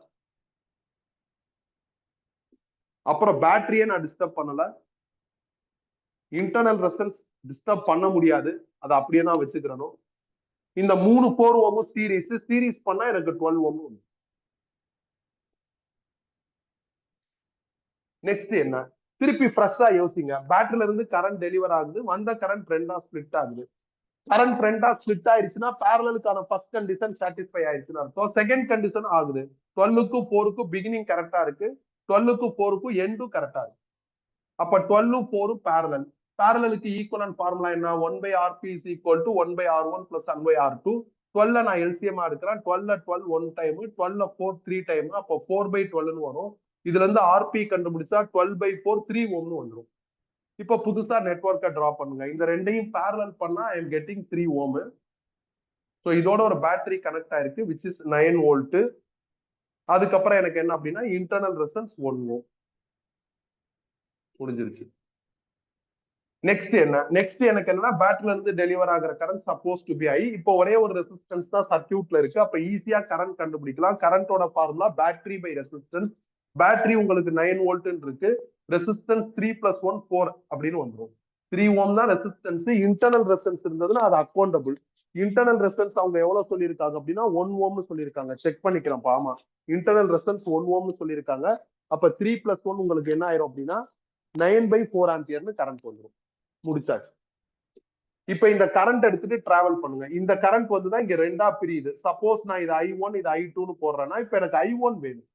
அப்புறம் பேட்டரியை நான் டிஸ்டர்ப் பண்ணல, இன்டர்னல் ரெசன்ஸ் டிஸ்டர்ப் பண்ண முடியாது, அதை அப்படியே தான் வச்சுக்கிறணும். இந்த 3 4 ஓமும் சீரிஸ். சீரிஸ் பண்ணா எனக்கு 12 ஓம் வரும். நெக்ஸ்ட் என்ன, திருப்பி ஃப்ரெஷ்ஷா யோசிங்க. பேட்டரியில இருந்து கரண்ட் டெலிவர் ஆகுது, வந்த கரண்ட் ரெண்டா ஸ்பிளிட் ஆகுது. கரண்ட் ரெண்டா ஸ்பிளிட் ஆயிடுச்சுன்னா பேரலலுக்கான ஃபர்ஸ்ட் கண்டிஷன் சாட்டிஸ்ஃபை ஆயிடுச்சுன்னு அர்த்தம். செகண்ட் கண்டிஷன் ஆகுது. 12க்கும் 4க்கும் பிகினிங் கரெக்டா இருக்கு, 12க்கும் 4க்கும் எண்டும் கரெக்டா இருக்கு. அப்ப 12 4 பேரலல். பேரலலுக்கு ஈக்குவலன்ட் ஃபார்முலா என்ன, 1/Rp is equal to 1/R1 plus 1/R2. 12 நான் எல்சிஎம் எடுக்கிறேன். 12 12 1 டைம், 12 4 3 டைம், அப்போ 4/12 வரும். இதுல இருந்து ஆர்பி கண்டுபிடிச்சா 12/4 3 ஓம்னு வந்துடும். இப்ப புதுசா நெட்வொர்க்கை டிரா பண்ணுங்க. இந்த ரெண்டையும் பேரலல் பண்ணா I am getting 3 ohm. So இதோட ஒரு பேட்டரி கனெக்ட் ஆயிருக்கு விச் இஸ் 9 வோல்ட். அதுக்கப்புறம் எனக்கு என்ன அப்படின்னா இன்டர்னல் ரெசன்ஸ் 1 ஓம் முடிஞ்சிருச்சு. நெக்ஸ்ட் என்ன, நெக்ஸ்ட் எனக்கு என்னன்னா பேட்டரில இருந்து டெலிவர் ஆகிற கரண்ட் சப்போஸ் டு பி ஐ. இப்போ ஒரே ஒரு ரெசிஸ்டன்ஸ் தான் சர்க்யூட்ல இருக்கு. அப்ப ஈஸியா கரண்ட் கண்டுபிடிக்கலாம். கரண்டோட formula battery by resistance. Battery உங்களுக்கு 9 வோல்ட் இருக்கு, ரெசிஸ்டன்ஸ் 3 + 1 4 அப்படின்னு வந்துடும். 3 ஓம் தான் ரெசிஸ்டன்ஸ். இன்டர்னல் ரெசிஸ்டன்ஸ் இருந்ததுன்னா அது அக்கௌண்டபிள். இன்டர்னல் ரெசிஸ்டன்ஸ் அவங்க எவ்வளவு சொல்லியிருக்காங்க அப்படின்னா 1 ஓம்னு சொல்லியிருக்காங்க. செக் பண்ணிக்கிறேன். ஆமா, இன்டர்னல் ரெசிஸ்டன்ஸ் 1 ஓம்னு சொல்லியிருக்காங்க. அப்ப 3 + 1 உங்களுக்கு என்ன ஆயிரும் அப்படின்னா 9/4 ஆம்பியர்னு கரண்ட் வந்துடும். முடிச்சாச்சு. இப்ப இந்த கரண்ட் எடுத்துட்டு டிராவல் பண்ணுங்க. இந்த கரண்ட் வந்துதான் இங்க ரெண்டா பிரியுது. சப்போஸ் நான் இது I1 இது I2ன்னு போடுறேன்னா இப்ப எனக்கு I1 வேணும்.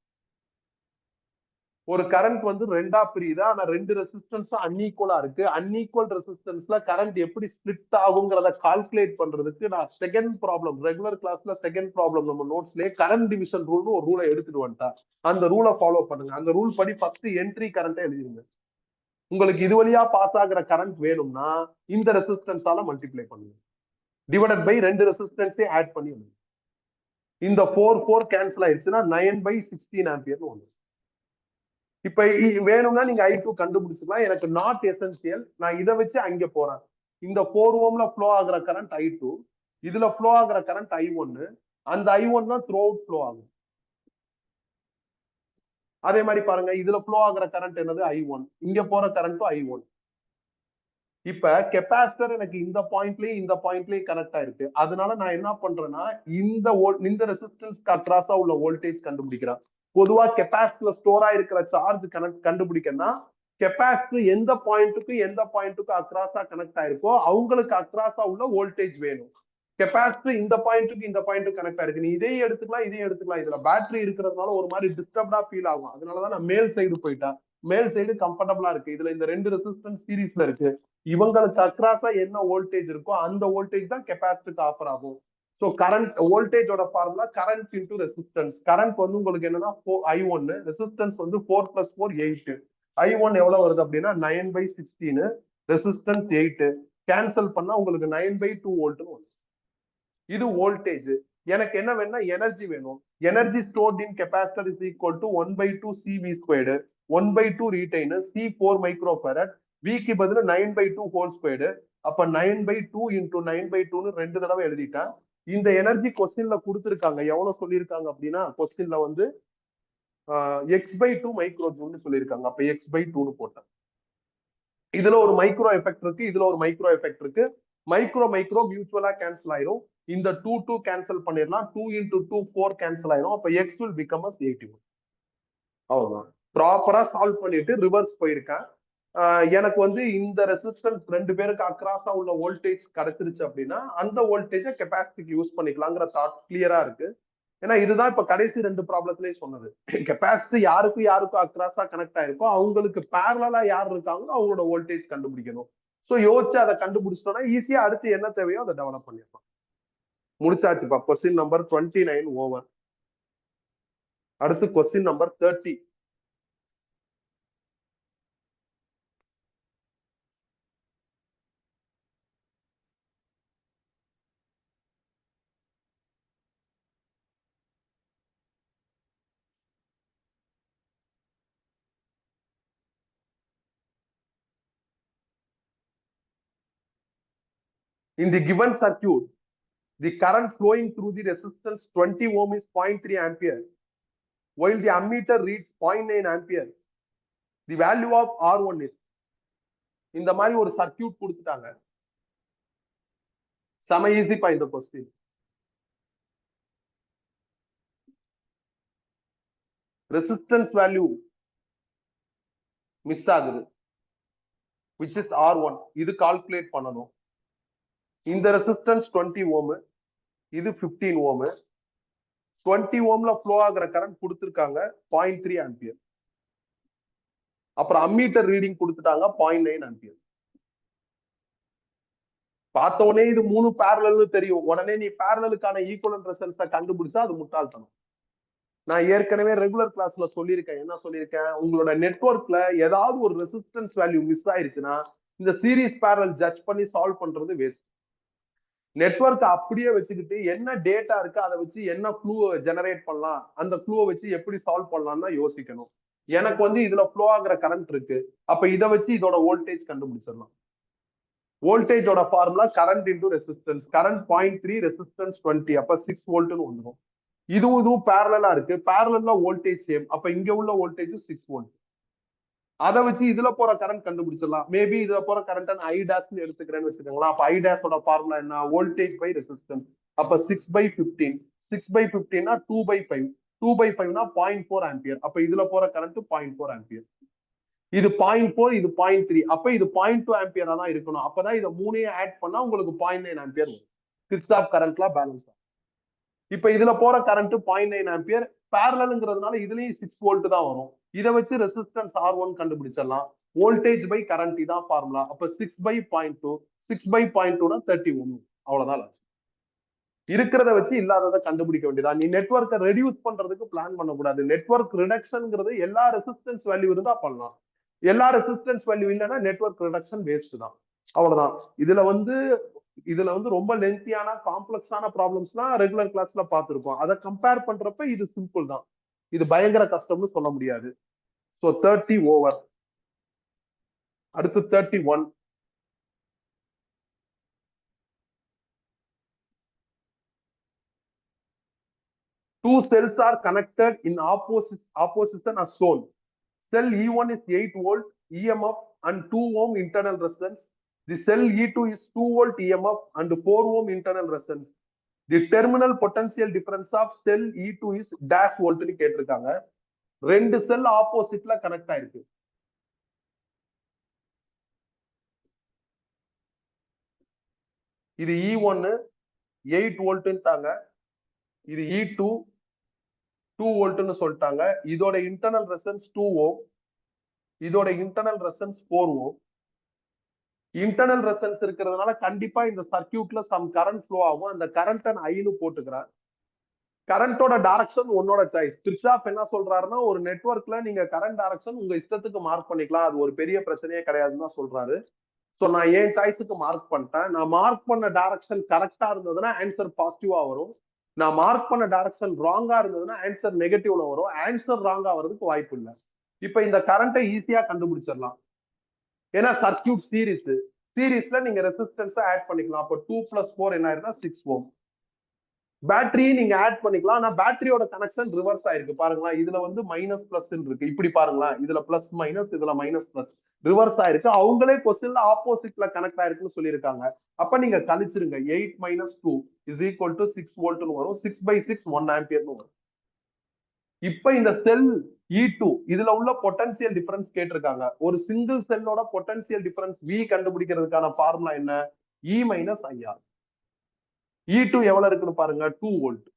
ஒரு கரண்ட் வந்து ரெண்டா பிரியுது, ஆனா ரெண்டு ரெசிஸ்டன்ஸ் அன்ஈக்குவலா இருக்கு. அன்ஈக்குவல் ரெசிஸ்டன்ஸ்ல கரண்ட் எப்படி ஸ்பிளிட் ஆகுங்கிறத கால்குலேட் பண்றதுக்கு நான் செகண்ட் ப்ராப்ளம், ரெகுலர் கிளாஸ்ல செகண்ட் ப்ராப்ளம் நம்ம நோட்ஸ்லயே கரண்ட் டிவிஷன் ரூல்னு ஒரு ரூலை எடுத்துட்டு வந்துட்டா. அந்த ரூலை ஃபாலோ பண்ணுங்க. அந்த ரூல் படி ஃபர்ஸ்ட் என்ட்ரி கரண்ட்டை எழுதிருங்க. உங்களுக்கு இது வழியா பாஸ் ஆகிற கரண்ட் வேணும்னா இந்த ரெசிஸ்டன்ஸால மல்டிப்ளை பண்ணுங்க, டிவைடட் பை ரெண்டு ரெசிஸ்டன்ஸே ஆட் பண்ணி. இந்த 4 4 கேன்சல் ஆயிடுச்சுன்னா 9/16 ஆம்பியர்னு ஒண்ணு. இப்ப வேணும்னா நீங்க I2 கண்டுபிடிச்சுக்கலாம். எனக்கு நாட் எசென்சியல், நான் இதை வச்சு அங்க போறேன். இந்த 4 ஓம்ல ஃப்ளோ ஆகுற கரண்ட் I2, இதுல ஃப்ளோ ஆகுற கரண்ட் I1. அந்த I1 தான் த்ரூ அவுட் ஃப்ளோ ஆகும். அதே மாதிரி பாருங்க, இதுல ஃப்ளோ ஆகுற கரண்ட் என்னது I1, இங்க போற கரண்ட்டும் I1. இப்ப கெப்பாசிட்டர் எனக்கு இந்த பாயிண்ட்லயும் இந்த பாயிண்ட்லயும் கனெக்ட் ஆயிருக்கு. அதனால நான் என்ன பண்றேன்னா இந்த ரெசிஸ்டன்ஸ்க்கு அக்ராஸா உள்ள வோல்டேஜ் கண்டுபிடிக்கிறேன். பொதுவா கெப்பாசிட்டர்ல ஸ்டோர் ஆயிருக்கிற சார்ஜ் கண்டுபிடிக்கன்னா கெப்பாசிட்டர் எந்த பாயிண்ட்டுக்கும் அக்ராஸா கனெக்ட் ஆயிருக்கோ அவங்களுக்கு அக்ராஸா உள்ள வோல்டேஜ் வேணும். கெப்பாசிட்டர் இந்த பாயிண்ட்டுக்கு கனெக்ட் ஆயிருக்கு. நீ இதையும் எடுத்துக்கலாம். இதுல பேட்டரி இருக்கிறதுனால ஒரு மாதிரி டிஸ்டர்ப்டா ஃபீல் ஆகும். அதனாலதான் நான் மேல் சைடு போயிட்டேன். மேல் சைடு கம்ஃபர்டபுளா இருக்கு. இதுல இந்த ரெண்டு ரெசிஸ்டன்ஸ் சீரீஸ்ல இருக்கு. இவங்களுக்கு அக்ராஸா என்ன வோல்டேஜ் இருக்கோ அந்த வோல்டேஜ் தான் கெப்பாசிட்டருக்கு ஆஃபர் ஆகும். ஸோ கரண்ட் வோல்டேஜோட formula current into resistance. Current வந்து உங்களுக்கு என்னன்னா I1, ரெசிஸ்டன்ஸ் வந்து 4 + 4 8. I1 எவ்வளவு வருது அப்படின்னா 9/16, ரெசிஸ்டன்ஸ் 8. கேன்சல் பண்ணா உங்களுக்கு 9/2 வோல்ட் வரும். இது வோல்டேஜ். எனக்கு என்ன வேணும்னா எனர்ஜி வேணும். Energy stored in capacitor is equal to 1/2 CV², 1/2 retain, C 4 microfarad, விக்கு பதில் 9/2 ஹோல் ஸ்கொயர்டு. அப்ப 9/2 இன்டூ 9/2ன்னு 2 தடவை எழுதிட்டேன். இந்த எனர்ஜி கொஸ்டின்ல கொடுத்துருக்காங்க. எவ்வளவு சொல்லியிருக்காங்க அப்படின்னா கொஸ்டின்ல வந்து x/2 மைக்ரோ ஜூல்னு சொல்லியிருக்காங்க. அப்ப x/2ன்னு போட்டேன். இதுல ஒரு மைக்ரோ எஃபெக்ட் இருக்கு, இதுல ஒரு மைக்ரோ எஃபெக்ட் இருக்கு. மைக்ரோ மைக்ரோ மியூச்சுவலா கேன்சல் ஆயிரும். இந்த 2 கேன்சல் பண்ணிடலாம். 2 இன்டூ 2 4 கேன்சல் ஆயிரும். அப்ப x will become as 81. அவ்வளவுதான். ப்ராப்பரா சால்வ் பண்ணிட்டு ரிவர்ஸ் போயிருக்கேன். எனக்கு வந்து இந்த ரெசிஸ்டன்ஸ் 2 பேருக்கு அக்ராஸா உள்ள வோல்டேஜ் கிடைச்சிருச்சு அப்படின்னா அந்த வோல்டேஜை கெப்பாசிட்டிக்கு யூஸ் பண்ணிக்கலாங்கிற தாட் கிளியரா இருக்கு. ஏன்னா இதுதான் இப்ப கடைசி 2 ப்ராப்ளத்திலேயே சொன்னது. கெப்பாசிட்டி யாருக்கும் அக்ராஸா கனெக்ட் ஆயிருக்கோ அவங்களுக்கு பேரலா யார் இருக்காங்களோ அவங்களோட வோல்டேஜ் கண்டுபிடிக்கணும். சோ யோசிச்சு அதை கண்டுபிடிச்சிட்டோம்னா ஈஸியா அடுத்து என்ன தேவையோ அதை டெவலப் பண்ணிடலாம். முடிச்சாச்சுப்பா. Question number 29 over. அடுத்து question number 30. In the given circuit, the current flowing through the resistance 20 ohm is 0.3 ampere, while the ammeter reads 0.9 ampere. The value of R1 is. இந்த மாதிரி ஒரு சர்க்கியூட் கொடுத்துட்டாங்க. செம ஈஸிப்பா இந்த கொஸ்டின். ரெசிஸ்டன்ஸ் வேல்யூ மிஸ் ஆகுது, which is R1. இது calculate பண்ணணும். இந்த ரெசிஸ்டன்ஸ் 20 ஓம், இது 15 ஓம். 20 ஓம்ல ஃப்ளோ ஆகிற கரண்ட் கொடுத்துருக்காங்க 0.3 ஆம்பியர். அப்புறம் அம்மீட்டர் ரீடிங் கொடுத்துட்டாங்க 0.9 ஆம்பியர். பார்த்தோன்னே இது 3 பேரலல்னு தெரியும். உடனே நீ பேரலலுக்கான ஈக்குவலன்ட் ரெசிஸ்டன்ஸை கண்டுபிடிச்சா அது முட்டாள்தனம். நான் ஏற்கனவே ரெகுலர் கிளாஸ்ல சொல்லியிருக்கேன். என்ன சொல்லியிருக்கேன்? உங்களோட நெட்வொர்க்ல ஏதாவது ஒரு ரெசிஸ்டன்ஸ் வேல்யூ மிஸ் ஆயிருச்சுன்னா இந்த சீரிஸ் பேரல் ஜட்ஜ் பண்ணி சால்வ் பண்றது வேஸ்ட். நெட்வொர்க் அப்படியே வச்சுக்கிட்டு என்ன டேட்டா இருக்கு அதை வச்சு என்ன க்ளூ ஜெனரேட் பண்ணலாம், அந்த க்ளூவை வச்சு எப்படி சால்வ் பண்ணலாம்னு தான் யோசிக்கணும். எனக்கு வந்து இதுல ஃப்ளோ ஆகுற கரண்ட் இருக்கு, அப்ப இதை வச்சு இதோட வோல்டேஜ் கண்டுபிடிச்சிடலாம். வோல்டேஜோட formula current into resistance. Current 0.3, resistance 20, அப்ப 6 வோல்ட்னு வந்துடும். இதுவும் பேரலா இருக்கு. பேரலா வோல்டேஜ் சேம், அப்ப இங்க உள்ள வோல்டேஜ் 6 வோல்ட். அதை வச்சு இதுல போற கரண்ட் கண்டுபிடிச்சிடலாம். மேபி இதுல போற கரண்ட் ஐ டேஷ்னு எடுத்துக்கிறேன்னு வச்சுக்கோங்களா. அப்ப ஐ டேஷோட ஃபார்முலா என்ன? Voltage by resistance. அப்ப 6/15. 6/15னா 2/5. 2/5னா 0.4 ஆம்பியர். அப்ப இதுல போற கரண்ட் 0.4 ஆம்பியர். இது 0.4, இது 0.3. அப்ப இது 0.2 ஆம்பியரா தான் இருக்கணும். அப்பதான் இதை மூணையும் ஆட் பண்ணா உங்களுக்கு 0.9 ஆம்பியர் வரும். கிர்ச்சாஃப் கரண்ட்லாம் பேலன்ஸ் ஆகும். இப்ப இதுல போற கரண்ட் 0.9 ஆம்பியர். பேரலல்ங்கிறதுனால இதுலயும் 6 வோல்ட் தான் வரும். இதை வச்சு ரெசிஸ்டன்ஸ் R1 கண்டுபிடிச்சிடலாம். வோல்டேஜ் பை கரண்ட் இதான் ஃபார்முலா. அப்ப 6/0.2. 6/0.2னா 30 ஓம். அவ்வளவுதான். இருக்கிறத வச்சு இல்லாததை கண்டுபிடிக்க வேண்டியதா. நீ நெட்வொர்க்கை ரெடியூஸ் பண்றதுக்கு பிளான் பண்ணக்கூடாது. நெட்வொர்க் ரிடக்ஷன்ங்கிறது எல்லா ரெசிஸ்டன்ஸ் வேல்யூ இருந்தா பண்ணலாம். எல்லா ரெசிஸ்டன்ஸ் வேல்யூ இல்லைன்னா நெட்வொர்க் ரிடக்ஷன் வேஸ்ட் தான். அவ்வளவுதான். இதுல வந்து ரொம்ப லென்த்தியான காம்ப்ளெக்ஸான ப்ராப்ளம்ஸ்லாம் ரெகுலர் கிளாஸ்ல பார்த்திருப்போம். அதை கம்பேர் பண்றப்ப இது சிம்பிள் தான். இது பயங்கர கஷ்டம்னு சொல்ல முடியாது. So 30 over. அடுத்து 31. Two cells are connected in opposition as shown. Cell E1 is 8 volt EMF and 2 ohm internal resistance. The cell E2 is 2 volt EMF and 4 ohm internal resistance. The terminal potential difference of cell E2 is dash volt னு கேட்டிருக்காங்க. 2 செல் ஆப்போசிட்ல connect ஆயிருக்கு. இது E1 8 வோல்ட்ன்றாங்க, இது E2 2 வோல்ட்னு சொல்லிட்டாங்க. இதோட internal resistance 2 ஓம், இதோட internal resistance 4 ஓம். Internal resistance இருக்கிறதுனால கண்டிப்பா இந்த சர்க்கியூட்ல சம் கரண்ட் ஃப்ளோ ஆகும். அந்த கரண்ட் ஐன்னு போட்டுக்கிறேன். கரண்டோட டைரக்ஷன் உன்னோட சாய்ஸ். கிர்ச்சாஃப் என்ன சொல்றாருன்னா ஒரு நெட்வொர்க்ல நீங்க கரண்ட் டைரக்ஷன் உங்க இஷ்டத்துக்கு மார்க் பண்ணிக்கலாம், அது ஒரு பெரிய பிரச்சனையே கிடையாதுன்னு தான் சொல்றாரு. ஸோ நான் என் சாய்ஸுக்கு மார்க் பண்ணிட்டேன். நான் மார்க் பண்ண டைரக்ஷன் கரெக்டா இருந்ததுன்னா ஆன்சர் பாசிட்டிவா வரும். நான் மார்க் பண்ண டைரக்ஷன் ராங்கா இருந்ததுன்னா ஆன்சர் நெகட்டிவ்ல வரும். ஆன்சர் ராங்கா வர்றதுக்கு வாய்ப்பு இல்லை. இப்ப இந்த கரண்ட்டை ஈஸியா கண்டுபிடிச்சிடலாம். ஏன்னா சர்க்கியூட் சீரிஸ்ல நீங்க ரெசிஸ்டன்ஸ் ஆட் பண்ணிக்கலாம். அப்போ 2 + 4 என்ன ஆயிருந்தா 6 ஓம். பேட்டரி நீங்க ஆட் பண்ணிக்கலாம். ஆனா பேட்டரியோட கனெக்ஷன் ரிவர்ஸ் ஆயிருக்கு பாருங்களா. இதுல வந்து மைனஸ் பிளஸ் இருக்கு. இப்படி பாருங்களா, இதுல பிளஸ் மைனஸ், இதுல மைனஸ் பிளஸ் ரிவர்ஸ் ஆயிருக்கு. அவங்களே கொஸ்டின்ல ஆப்போசிட்ல கனெக்ட் ஆயிருக்குன்னு சொல்லியிருக்காங்க. அப்ப நீங்க கழிச்சிருங்க. 8 - 2 = 6 வோல்ட்னு வரும். 6/6 1 ஆம்பியர்னு வரும். இப்ப இந்த செல் E2 இதுல உள்ள பொட்டன்சியல் டிஃபரன்ஸ் கேட்டிருக்காங்க. ஒரு சிங்கிள் செல்லோட பொட்டன்சியல் டிஃபரன்ஸ் V கண்டுபிடிக்கிறதுக்கான ஃபார்முலா என்ன? E - IR. E2 எவ்வளவு இருக்குன்னு பாருங்க, 2 வோல்ட்.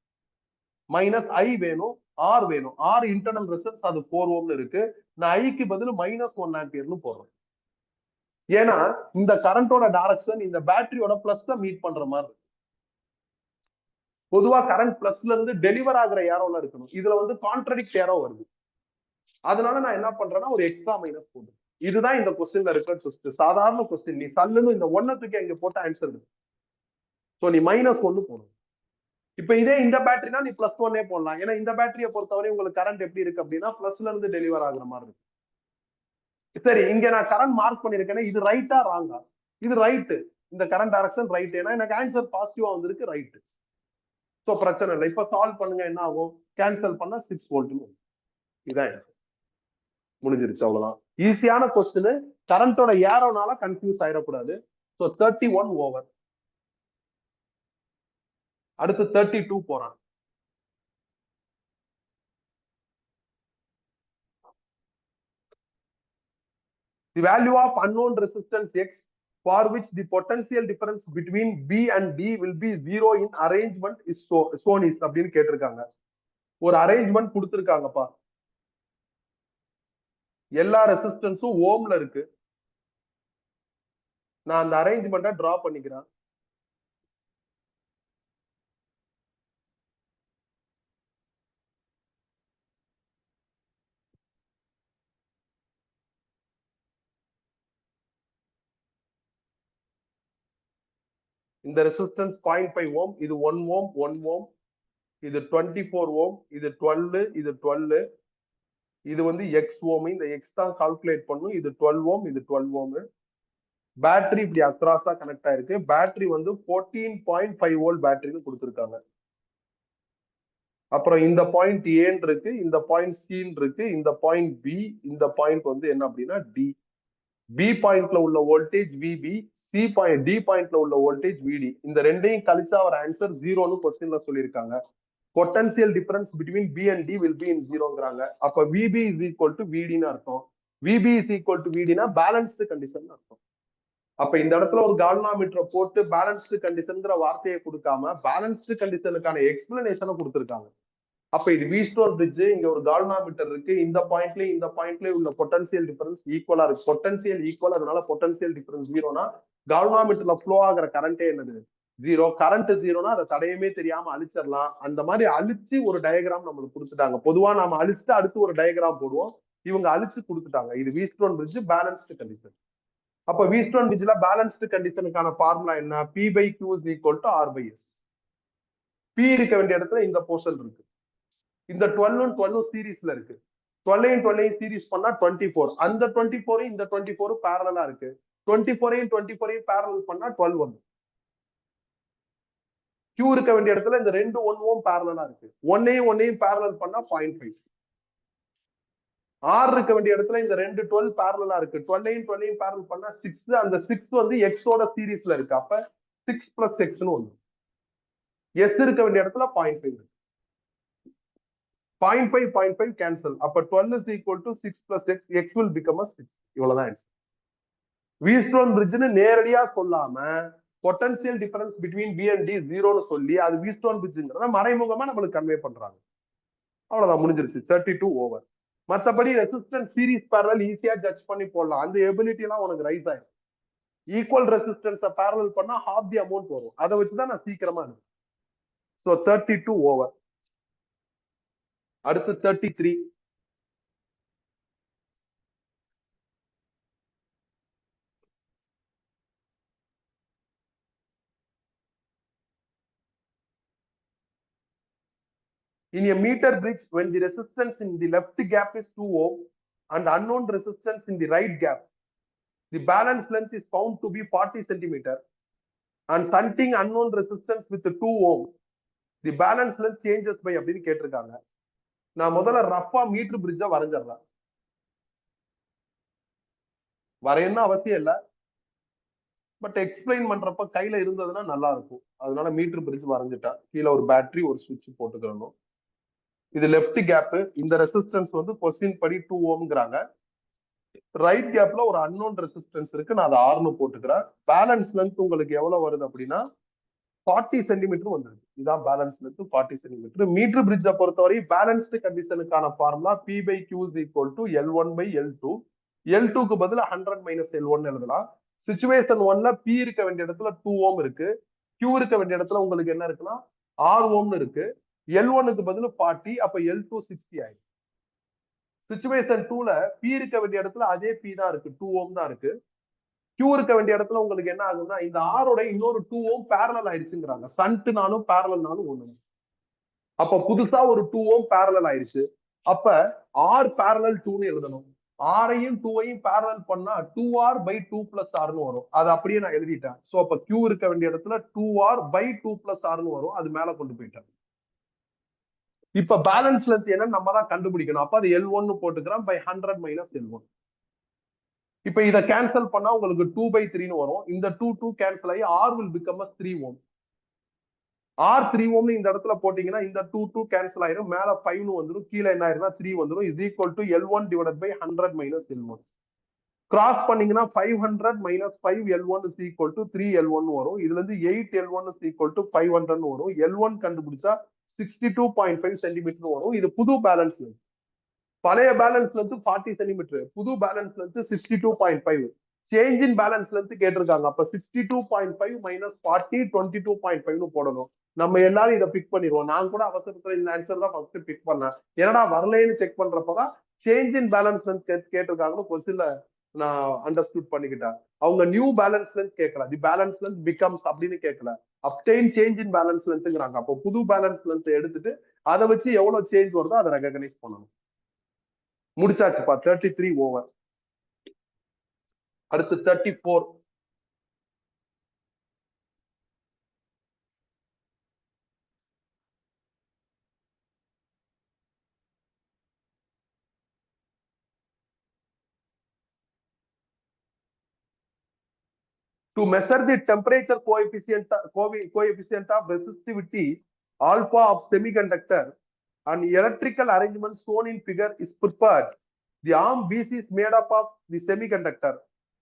மைனஸ் I வேணும், R வேணும். R இன்டர்னல் ரெசிஸ்டன்ஸ், அது 4 ஓம்ல இருக்கு. நான் ஐக்கு பதில் -1 ஆம்பியர்னு போடுறேன். ஏன்னா இந்த கரண்டோட டைரக்ஷன் இந்த பேட்டரியோட பிளஸ் மீட் பண்ற மாதிரி இருக்கு. பொதுவா கரண்ட் பிளஸ்ல இருந்து டெலிவர் ஆகுற ஏரோல இருக்கணும். இதுல வந்து கான்ட்ரடிக்ட் ஏரோ வருது. அதனால நான் என்ன பண்றேன்னா ஒரு எக்ஸ்ட்ரா மைனஸ் போடுறேன். இதுதான் இந்த கொஸ்டின்ல இருக்கிற ட்விஸ்ட். சாதாரண கொஸ்டின், நீ சல்லுன்னு இந்த ஒன்னத்துக்கு இங்க போட்ட ஆன்சர் இருக்கு. சோ நீ -1 போடணும். இப்ப இதே இந்த பேட்டரினா நீ +1 போடலாம். ஏன்னா இந்த பேட்டரியை பொறுத்தவரை உங்களுக்கு கரண்ட் எப்படி இருக்கு அப்படின்னா பிளஸ்ல இருந்து டெலிவர் ஆகுற மாதிரி இருக்கு. சரி, இங்க நான் கரண்ட் மார்க் பண்ணிருக்கேன். இது ரைட்டா ராங்கா? இது ரைட். இந்த கரண்ட் டைரக்ஷன் ரைட். ஏன்னா எனக்கு ஆன்சர் பாசிட்டிவா வந்திருக்கு, ரைட். சோ பிரச்சனை இல்லை. இப்ப சால்வ் பண்ணுங்க, என்ன ஆகும்? கேன்சல் பண்ணா 6 வோல்ட். இதான் ஆன்சர். முடிஞ்சிருச்சு, அவ்வளவுதான். ஈஸியான கொஸ்டின். கரண்டோட ஏரோனால கன்ஃபியூஸ் ஆயிடக்கூடாது. So 31 over. அடுத்து 32 போறான். The value of unknown resistance X for which the potential difference between B and D will be 0 in arrangement is shown is அப்படின்னு கேட்டிருக்காங்க. ஒரு அரேஞ்ச்மெண்ட் கொடுத்திருக்காங்கப்பா. எல்லா ரெசிஸ்டன்ஸும் ஓம்ல இருக்கு. நான் அந்த அரேஞ்ச்மெண்ட்டை டிரா பண்ணிக்கிறேன். இந்த ரெசிஸ்டன்ஸ் 0.5 ஓம், இது 1 ஓம், 1 ஓம், இது 24 ஓம், இது 12, இது 12, இது வந்து எக்ஸ் ஓம். இந்த எக்ஸ் தான் கால்குலேட் பண்ணும். இது 12 ஓம், இது 12 ஓம். பேட்டரி இப்படி அக்ராஸா கனெக்ட் ஆயிருக்கு. பேட்டரி வந்து 14.5 வோல்ட் பேட்டரின்னு கொடுத்துருக்காங்க. அப்புறம் இந்த பாயிண்ட் ஏன்னு இருக்கு, இந்த பாயிண்ட் சின்னு இருக்கு, இந்த பாயிண்ட் பி, இந்த பாயிண்ட் வந்து என்ன அப்படின்னா டி. பி பாயிண்ட்ல உள்ள வோல்டேஜ் விபி, டி பாயிண்ட்ல உள்ள வோல்டேஜ் விடி. இந்த ரெண்டையும் கழிச்சா ஒரு ஆன்சர் 0ன்னு கொஸ்டின்ல சொல்லியிருக்காங்க. Potential difference between B and D will be in 0ங்கறாங்க. அப்ப விபி இஸ் ஈக்குவல் டு விடின்னு அர்த்தம். விபி இஸ் ஈக்குவல் டு விடினா பேலன்ஸ்டு கண்டிஷன் அர்த்தம். அப்ப இந்த இடத்துல ஒரு கால்வனாமீட்டரை போட்டு பேலன்ஸ்டு கண்டிஷன்ங்கிற வார்த்தையை கொடுக்காம பேலன்ஸ்டு கண்டிஷனுக்கான எக்ஸ்பிளனேஷனை கொடுத்திருக்காங்க. அப்ப இது வீஸ்டோன் பிரிட்ஜ். இங்க ஒரு கால்வனாமீட்டர் இருக்கு. இந்த பாயிண்ட்லயும் இந்த பாயிண்ட்லயும் உள்ள பொட்டன்சியல் டிஃபரன்ஸ் ஈக்குவலா இருக்கு. பொட்டன்சியல் ஈக்குவல், அதனால பொட்டன்சியல் டிஃபரன்ஸ் 0னா கால்வனாமீட்டர்ல ஃப்ளோ ஆகிற கரண்டே என்னது? 0. கரண்ட் 0னா அதை தடையமே தெரியாம அழிச்சிடலாம். அந்த மாதிரி அழிச்சு ஒரு டயக்ராம் நம்மளுக்கு கொடுத்துட்டாங்க. பொதுவா நாம அழிச்சுட்டு அடுத்து ஒரு டயக்ராம் போடுவோம். இவங்க அழிச்சு கொடுத்துட்டாங்க. இது வீஸ்டோன் பிரிட்ஜ், பேலன்ஸ்டு கண்டிஷன். அப்ப வீஸ்டோன் பிரிட்ஜ்ல பேலன்ஸ்டு கண்டிஷனுக்கான ஃபார்முலா என்ன? P/Q is equal to R/S. P இருக்க வேண்டிய இடத்துல இந்த போர்ஷன் இருக்கு. இந்த 12 12 சீரிஸ்ல இருக்கு. 12 12 சீரிஸ் பண்ணா 24. அந்த 24 இந்த 24 பேரலா இருக்கு. 24 24 பேரலல் பண்ணா 12 வந்து. Q இருக்க வேண்டிய இடத்துல இந்த ரெண்டு 1 ஓம் பேரலா இருக்கு. 1 பேரலல் பண்ணா 0.5. R இருக்க வேண்டிய இடத்துல இந்த ரெண்டு 12 பேரலா இருக்கு. 12 12 பேரலல் பண்ணா 6. அந்த 6 வந்து X ஓட சீரிஸ்ல இருக்கு. அப்ப 6 + X ன்னு ஒண்ணு. S இருக்க வேண்டிய இடத்துல 0.5 இருக்கு. 0.5 0.5 கேன்சல். அப்ப 12 is equal to 6 plus x. X will become a 6. இவ்வளவுதான் ஆன்சர். வீஸ்டோன் பிரிட்ஜ்னு நேரடியா சொல்லாம potential difference between B and D 0ன்னு சொல்லி அது வீஸ்டோன் பிரிட்ஜ்ங்கறத மறைமுகமா நம்மளுக்கு கன்வே பண்றாங்க. அவ்வளவுதான், முடிஞ்சிருச்சு. 32 ஓவர். மற்றபடி ரெசிஸ்டன்ஸ் சீரிஸ் பேரலல் ஈஸியா ஜட்ஜ் பண்ணி போடலாம். அந்த எபிலிட்டி எல்லாம் உனக்கு ரைஸ் ஆயிடும். ஈக்குவல் ரெசிஸ்டன்ஸை பேரலல் பண்ணா half the amount வரும். அதை வச்சுதான் நான் சீக்கிரமா இருக்கு. So 32 over. அடுத்து 33. In a meter bridge, when the resistance in the left gap is 2 ohm and unknown resistance in the right gap, the balance length is found to be 40 centimeter and shunting unknown resistance with 2 ohm, the balance length changes by அப்படின்னு கேட்டிருக்காங்க. நான் முதல்ல Rafah metre பிரிட்ஜா வரைஞ்சிடறேன். வரையணும்னு அவசியம் இல்லை, but explain பண்றப்ப கையில இருந்ததுன்னா நல்லா இருக்கும். அதனால மீட்டர் பிரிட்ஜ் வரைஞ்சிட்டா கீழே ஒரு பேட்டரி ஒரு சுவிட்ச் போட்டுக்கிறணும். இது லெப்ட் கேப். இந்த ரெசிஸ்டன்ஸ் வந்து கொஸ்டின் படி 2 ஓம்ங்கிறாங்க. ரைட் கேப்ல ஒரு அன்னோன் ரெசிஸ்டன்ஸ் இருக்கு, நான் அதை ஆர்னு போட்டுக்கிறேன். பேலன்ஸ் லென்த் உங்களுக்கு எவ்வளவு வருது அப்படின்னா 40 சென்டிமீட்டர் வந்துருக்கு. இதான் பேலன்ஸ் லென்த் 40 சென்டிமீட்டர். மீட்டர் பிரிட்ஜை பொறுத்தவரை பேலன்ஸ்டு கண்டிஷனுக்கான formula P by Q is equal to L1 by L2. L2க்கு பதிலா 100 minus L1 எழுதலாம். சிச்சுவேஷன் 1ல P இருக்க வேண்டிய இடத்துல 2 ஓம் இருக்கு, Q இருக்க வேண்டிய இடத்துல உங்களுக்கு என்ன இருக்குன்னா 6 ஓம்னு இருக்கு. L1க்கு பதில் 40, அப்ப L2 60 ஆயிடும். சிச்சுவேஷன் 2ல P இருக்க வேண்டிய இடத்துல அதே P தான் இருக்கு, 2 ஓம் தான் இருக்கு. Q இருக்க வேண்டிய இடத்துல உங்களுக்கு என்ன ஆகுதுன்னா இந்த ஆரோட இன்னொரு 2 ஓம் பேரலல் ஆயிடுச்சுங்கிறாங்க. சன்ட்னாலும் பேரலல்னாலும் ஒண்ணு. அப்ப புதுசா ஒரு 2 ஓம் பேரலல் ஆயிடுச்சு. அப்ப R பேரலல் 2ன்னு எழுதணும். ஆரையும் 2ஐயும் பேரலல் பண்ணா 2R by 2 plus Rன்னு வரும். அது அப்படியே நான் எழுதிட்டேன். சோ அப்ப Q இருக்க வேண்டிய இடத்துல 2R by 2 plus Rன்னு வரும். அது மேல கொண்டு போயிட்டேன். இப்ப பேலன்ஸ் லென்த் என்ன நம்ம தான் கண்டுபிடிக்கணும். அப்ப அது L1 போட்டுக்கிறோம் by 100 minus L1. இப்ப இதை கேன்சல் பண்ணா உங்களுக்கு 2 by 3ன்னு வரும். இந்த 2 கேன்சல் ஆகி R will become as 3 ohm. R 3 ohm இந்த இடத்துல போட்டீங்கன்னா இந்த 2 கேன்சல் ஆயிரும், மேல 5ன்னு வந்துடும், கீழே என்ன ஆயிருந்தா 3 வந்துடும். is equal to L1 divided by 100 minus L1. Cross பண்ணீங்கன்னா 500 minus 5 L1 is equal to 3 L1 வரும். இதுல இருந்து 8 L1 is equal to 500 வரும். L1 கண்டுபிடிச்சா 62.5 சென்டிமீட்டர் வரும். இது புது பேலன்ஸ் லென்த். பழைய பேலன்ஸ் லென்த் 40 சென்டிமீட்டர், புது balance length 62.5. Change in balance length கேட்டிருக்காங்க. அப்ப 62.5 minus 40 22.5ன்னு போடணும். நம்ம எல்லாரும் இதை பிக் பண்ணிடுவோம். நான் கூட அவசரத்துல இந்த ஆன்சர் தான் ஃபர்ஸ்ட் பிக் பண்ணேன். என்னடா வரலைன்னு செக் பண்றப்பதான் சேஞ்ச் இன் பேலன்ஸ் லென்த் கேட்டிருக்காங்கன்னு கொஸ்டின்ல நான் அண்டர்ஸ்டூட் பண்ணிக்கிட்டேன். அவங்க நியூ பேலன்ஸ் லென்த் கேட்கல, தி பேலன்ஸ் லென்த் பிகம்ஸ் அப்படின்னு கேட்கல, அப்டெயின் சேஞ்ச் இன் பேலன்ஸ் லென்த்ங்கிறாங்க. அப்போ புது பேலன்ஸ் லென்த் எடுத்துட்டு அதை வச்சு எவ்வளவு சேஞ்ச் வருதோ அதை ரெகக்னைஸ் பண்ணணும். முடிச்சாச்சுப்பா. 33 ஓவர். அடுத்து 34. To measure the temperature coefficient of resistivity alpha of semiconductor, an electrical arrangement shown in figure is prepared. The arm BC is made up of the semiconductor.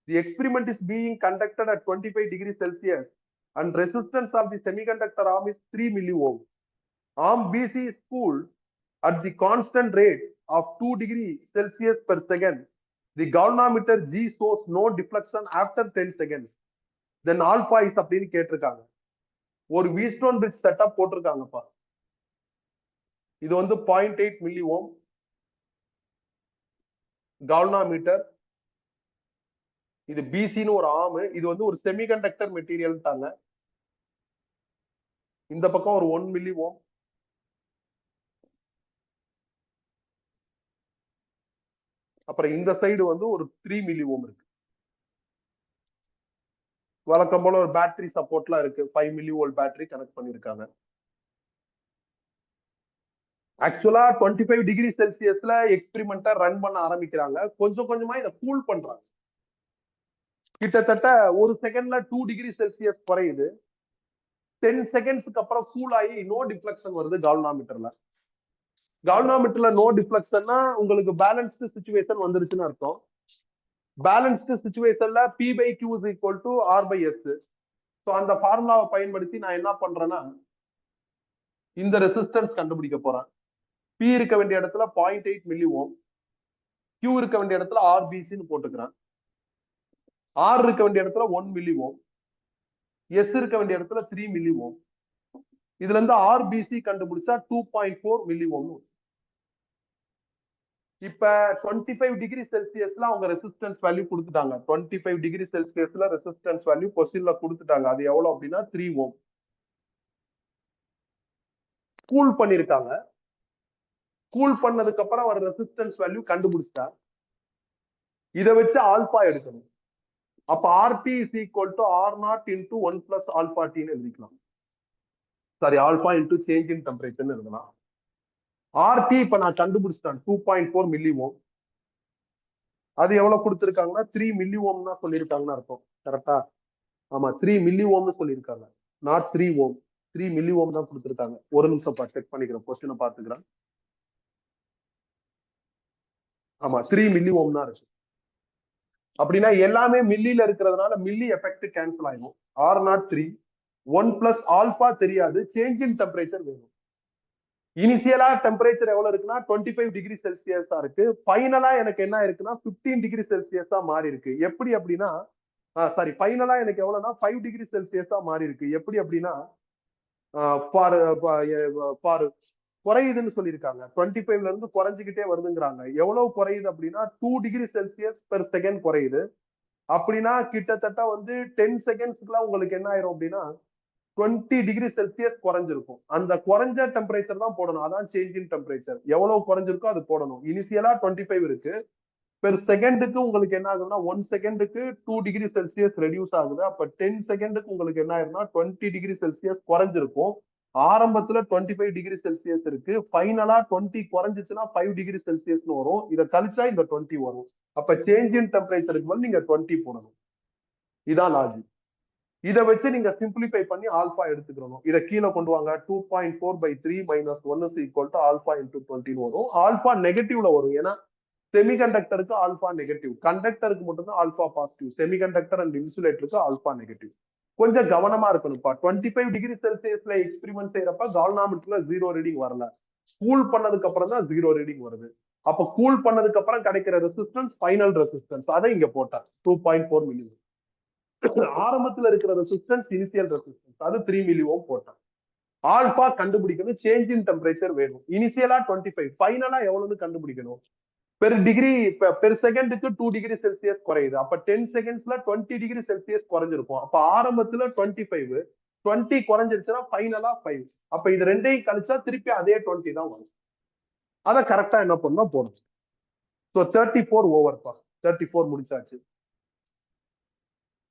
The experiment is being conducted at 25 degrees Celsius and resistance of the semiconductor arm is 3 milliohm. Arm BC is cooled at the constant rate of 2 degrees Celsius per second. The galvanometer G shows no deflection after 10 seconds. Then alpha is அப்படின்னு கேட்டிருக்காங்க. ஒரு வீஸ்டோன் bridge setup போட்டிருக்காங்கப்பா. இது வந்து 0.8 milli ஓம் galvanometer. இது பிசின்னு ஒரு arm. இது வந்து ஒரு செமிகண்டக்டர் மெட்டீரியல் தாங்க. இந்த பக்கம் ஒரு 1 மில்லி ஓம், அப்புறம் இந்த சைடு வந்து ஒரு 3 மில்லி ஓம் இருக்கு. வழக்கம் போல ஒரு பேட்டரி சப்போர்ட்லாம் இருக்கு. 5 மில்லி வோல்ட் பேட்டரி கனெக்ட் பண்ணிருக்காங்க. ஆக்சுவலா 25 டிகிரி செல்சியஸ்ல எக்ஸ்பெரிமெண்ட்டை ரன் பண்ண ஆரம்பிக்கிறாங்க. கொஞ்சம் கொஞ்சமா இதை கூல் பண்றாங்க. கிட்டத்தட்ட ஒரு செகண்ட்ல 2 டிகிரி செல்சியஸ் குறையுது. 10 செகண்ட்ஸ்க்கு அப்புறம் கூல் ஆகி நோ டிஃப்ளெக்ஷன் வருது கால்வனோமீட்டர்ல. கால்வனோமீட்டர்ல நோ டிஃப்ளெக்ஷன்னா உங்களுக்கு பேலன்ஸ்டு சிச்சுவேஷன் வந்துருச்சுன்னு அர்த்தம். பேலன்ஸ்டு சிச்சுவேஷன்ல P by Q is equal to R by S. So அந்த ஃபார்முலாவை பயன்படுத்தி நான் என்ன பண்றேன்னா இந்த ரெசிஸ்டன்ஸ் கண்டுபிடிக்க போறேன். P இருக்க வேண்டிய இடத்துல 0.8 மில்லி ஓம், Q இருக்க வேண்டிய இடத்துல RBCன்னு போட்டுக்கிறேன். R இருக்க வேண்டிய இடத்துல 1 மில்லி ஓம், S இருக்க வேண்டிய இடத்துல 3 மில்லி ஓம். இதுல இருந்து RBC கண்டுபிடிச்சா 2.4 மில்லி ஓம். இப்ப 25 டிகிரி செல்சியஸ்ல அவங்க ரெசிஸ்டன்ஸ் வேல்யூ கொடுத்துட்டாங்க. 25 டிகிரி செல்சியஸ்ல ரெசிஸ்டன்ஸ் வேல்யூ கொஸ்டின்ல கொடுத்துட்டாங்க. அது எவ்வளவு அப்படின்னா 3 ஓம். கூல் பண்ணிருக்காங்க. கூல் பண்ணதுக்கு அப்புறம் ஒரு ரெசிஸ்டன்ஸ் வேல்யூ கண்டுபிடிச்சிட்டா. இதை வச்சு ஆல்பா எடுக்கணும். அப்ப RT is equal to R naught into 1 plus alpha டின்னு எழுதிக்கலாம். Sorry, alpha into change in டெம்பரேச்சர்னு எழுதலாம். ஆர்டி இப்ப நான் கண்டுபிடிச்சிட்டேன் 2.4 மில்லி ஓம். அது எவ்வளவு கொடுத்துருக்காங்கன்னா 3 மில்லி ஓம் தான் சொல்லியிருக்காங்கன்னு அர்த்தம். கரெக்டா? ஆமா, 3 மில்லி ஓம்னு சொல்லியிருக்காங்க, நாட் 3 ஓம். 3 மில்லி ஓம் தான் கொடுத்துருக்காங்க. ஒரு நிமிஷம் செக் பண்ணிக்கிறேன், கொஸ்டினை பாத்துக்கிறேன். ஆமா, 3 மில்லி ஓம் தான் இருக்கு. அப்படின்னா எல்லாமே மில்லியில இருக்கிறதுனால மில்லி எஃபெக்ட் கேன்சல் ஆகும். ஆர் நாட் 3, 1 பிளஸ் ஆல்பா தெரியாது, சேஞ்ச் இன் டெம்பரேச்சர் வேணும். இனிஷியலா டெம்பரேச்சர் எவ்வளவு இருக்குன்னா 25 டிகிரி செல்சியஸா இருக்கு. ஃபைனலா எனக்கு என்ன இருக்குன்னா 15 டிகிரி செல்சியஸா மாறி இருக்கு. எப்படி அப்படின்னா, சாரி, ஃபைனலா எனக்கு எவ்வளவுன்னா 5 டிகிரி செல்சியஸா மாறி இருக்கு. எப்படி அப்படின்னா, பாரு பாரு குறையுதுன்னு சொல்லியிருக்காங்க. 25ல இருந்து குறைஞ்சிக்கிட்டே வருதுங்கிறாங்க. எவ்வளவு குறையுது அப்படின்னா 2 டிகிரி செல்சியஸ் பெர் செகண்ட் குறையுது. அப்படின்னா கிட்டத்தட்ட வந்து 10 செகண்ட்ஸ்க்குலாம் உங்களுக்கு என்ன ஆயிரும் அப்படின்னா 20 டிகிரி செல்சியஸ் குறைஞ்சிருக்கும். அந்த குறைஞ்ச டெம்பரேச்சர் தான் போடணும். அதான் சேஞ்ச் இன் டெம்பரேச்சர். எவ்வளவு குறைஞ்சிருக்கோ அது போடணும். இனிஷியலா 25 இருக்கு. பெர் செகண்டுக்கு உங்களுக்கு என்ன ஆகுதுன்னா 1 செகண்டுக்கு 2 டிகிரி செல்சியஸ் ரெடியூஸ் ஆகுது. அப்ப 10 செகண்டுக்கு உங்களுக்கு என்ன ஆயிரும்னா 20 டிகிரி செல்சியஸ் குறைஞ்சிருக்கும். ஆரம்பத்துல 25 டிகிரி செல்சியஸ் இருக்கு. ஃபைனலா 20 குறைஞ்சிச்சுன்னா 5 டிகிரி செல்சியஸ்னு வரும். இதை கழிச்சா இந்த 20 வரும். அப்ப சேஞ்ச் இன் டெம்பரேச்சருக்கு மேல நீங்க 20 போடணும். இதான் லாஜிக். இதை வச்சு நீங்க சிம்பிளிஃபை பண்ணி ஆல்பா எடுத்துக்கணும். இதை கீழே கொண்டு வாங்க. 2.4/3 - 1 is equal to alpha into 20 வரும். ஆல்பா நெகட்டிவ்ல வரும். ஏன்னா செமிகண்டக்டருக்கு ஆல்பா நெகட்டிவ், கண்டக்டருக்கு மட்டும்தான் ஆல்பா பாசிட்டிவ். செமிகண்டக்டர் அண்ட் இன்சுலேட்டருக்கு ஆல்பா நெகட்டிவ். கொஞ்சம் கவனமா இருக்கணும்ப்பா. 25 டிகிரி செல்சியஸ்ல எக்ஸ்பெரிமெண்ட் செய்யறப்ப கால்னாமெட்ரில 0 ரீடிங் வரல. கூல் பண்ணதுக்கு அப்புறம் தான் 0 ரீடிங் வருது. அப்ப கூல் பண்ணதுக்கு அப்புறம் கிடைக்கிற ரெசிஸ்டன்ஸ் ஃபைனல் ரெசிஸ்டன்ஸ், அதை இங்க போட்டேன் 2.4 மில்லி. ஆரம்பத்துல இருக்கிற ரெசிஸ்டன்ஸ் இனிஷியல் ரெசிஸ்டன்ஸ், அது 3 மில்லி ஓம் போட்டேன். ஆல்பா கண்டுபிடிக்கணும், சேஞ்ச் இன் டெம்பரேச்சர் வேணும். இனிஷியலா 25, ஃபைனலா எவ்வளவுன்னு கண்டுபிடிக்கணும். பெர் டிகிரி பெர் செகண்டுக்கு 2 டிகிரி செல்சியஸ் குறையுது. அப்ப 10 செகண்ட்ஸ்ல 20 டிகிரி செல்சியஸ் குறைஞ்சிருக்கும். அப்ப ஆரம்பத்துல 25, 20 குறைஞ்சிருச்சுன்னா ஃபைனலா 5. அப்ப இது ரெண்டையும் கழிச்சா திருப்பி அதே 20 தான் வரும். அதை கரெக்டா என்ன பண்ணணும் போடணும். ஸோ 34 ஓவர்ப்பா. 34 முடிச்சாச்சு.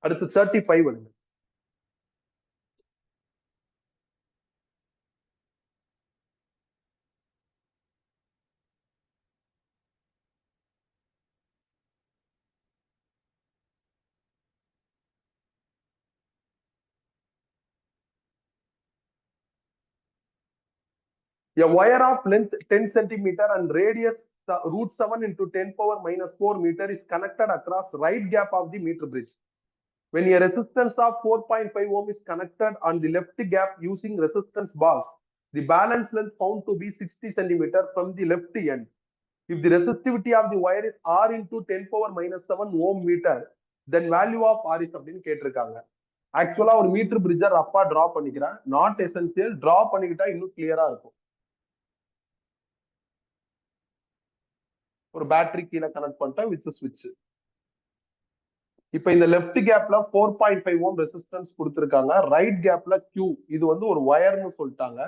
அடுத்து 35 எடுங்க. A wire of length 10 centimeter and radius √7 into 10 power minus 4 meter is connected across right gap of the meter bridge. When a resistance of 4.5 ohm is connected on the left gap using resistance bars, the balance length found to be 60 centimeter from the left end. If the resistivity of the wire is R into 10 power minus 7 ohm meter, then value of R is அப்படின்னு கேட்டிருக்காங்க. ஆக்சுவலா ஒரு metre பிரிட்ஜை ரப்பா draw பண்ணிக்கிறேன். Not essential, draw பண்ணிக்கிட்டா இன்னும் கிளியரா இருக்கும். ஒரு பேட்டரி கீழே கனெக்ட் பண்ணிட்டேன் வித் ஸ்விட்ச். இப்ப இந்த லெஃப்ட் கேப்ல 4.5 ஓம் ரெசிஸ்டன்ஸ் கொடுத்திருக்காங்க. ரைட் கேப்ல Q, இது வந்து ஒரு வயர்னு சொல்லிட்டாங்க.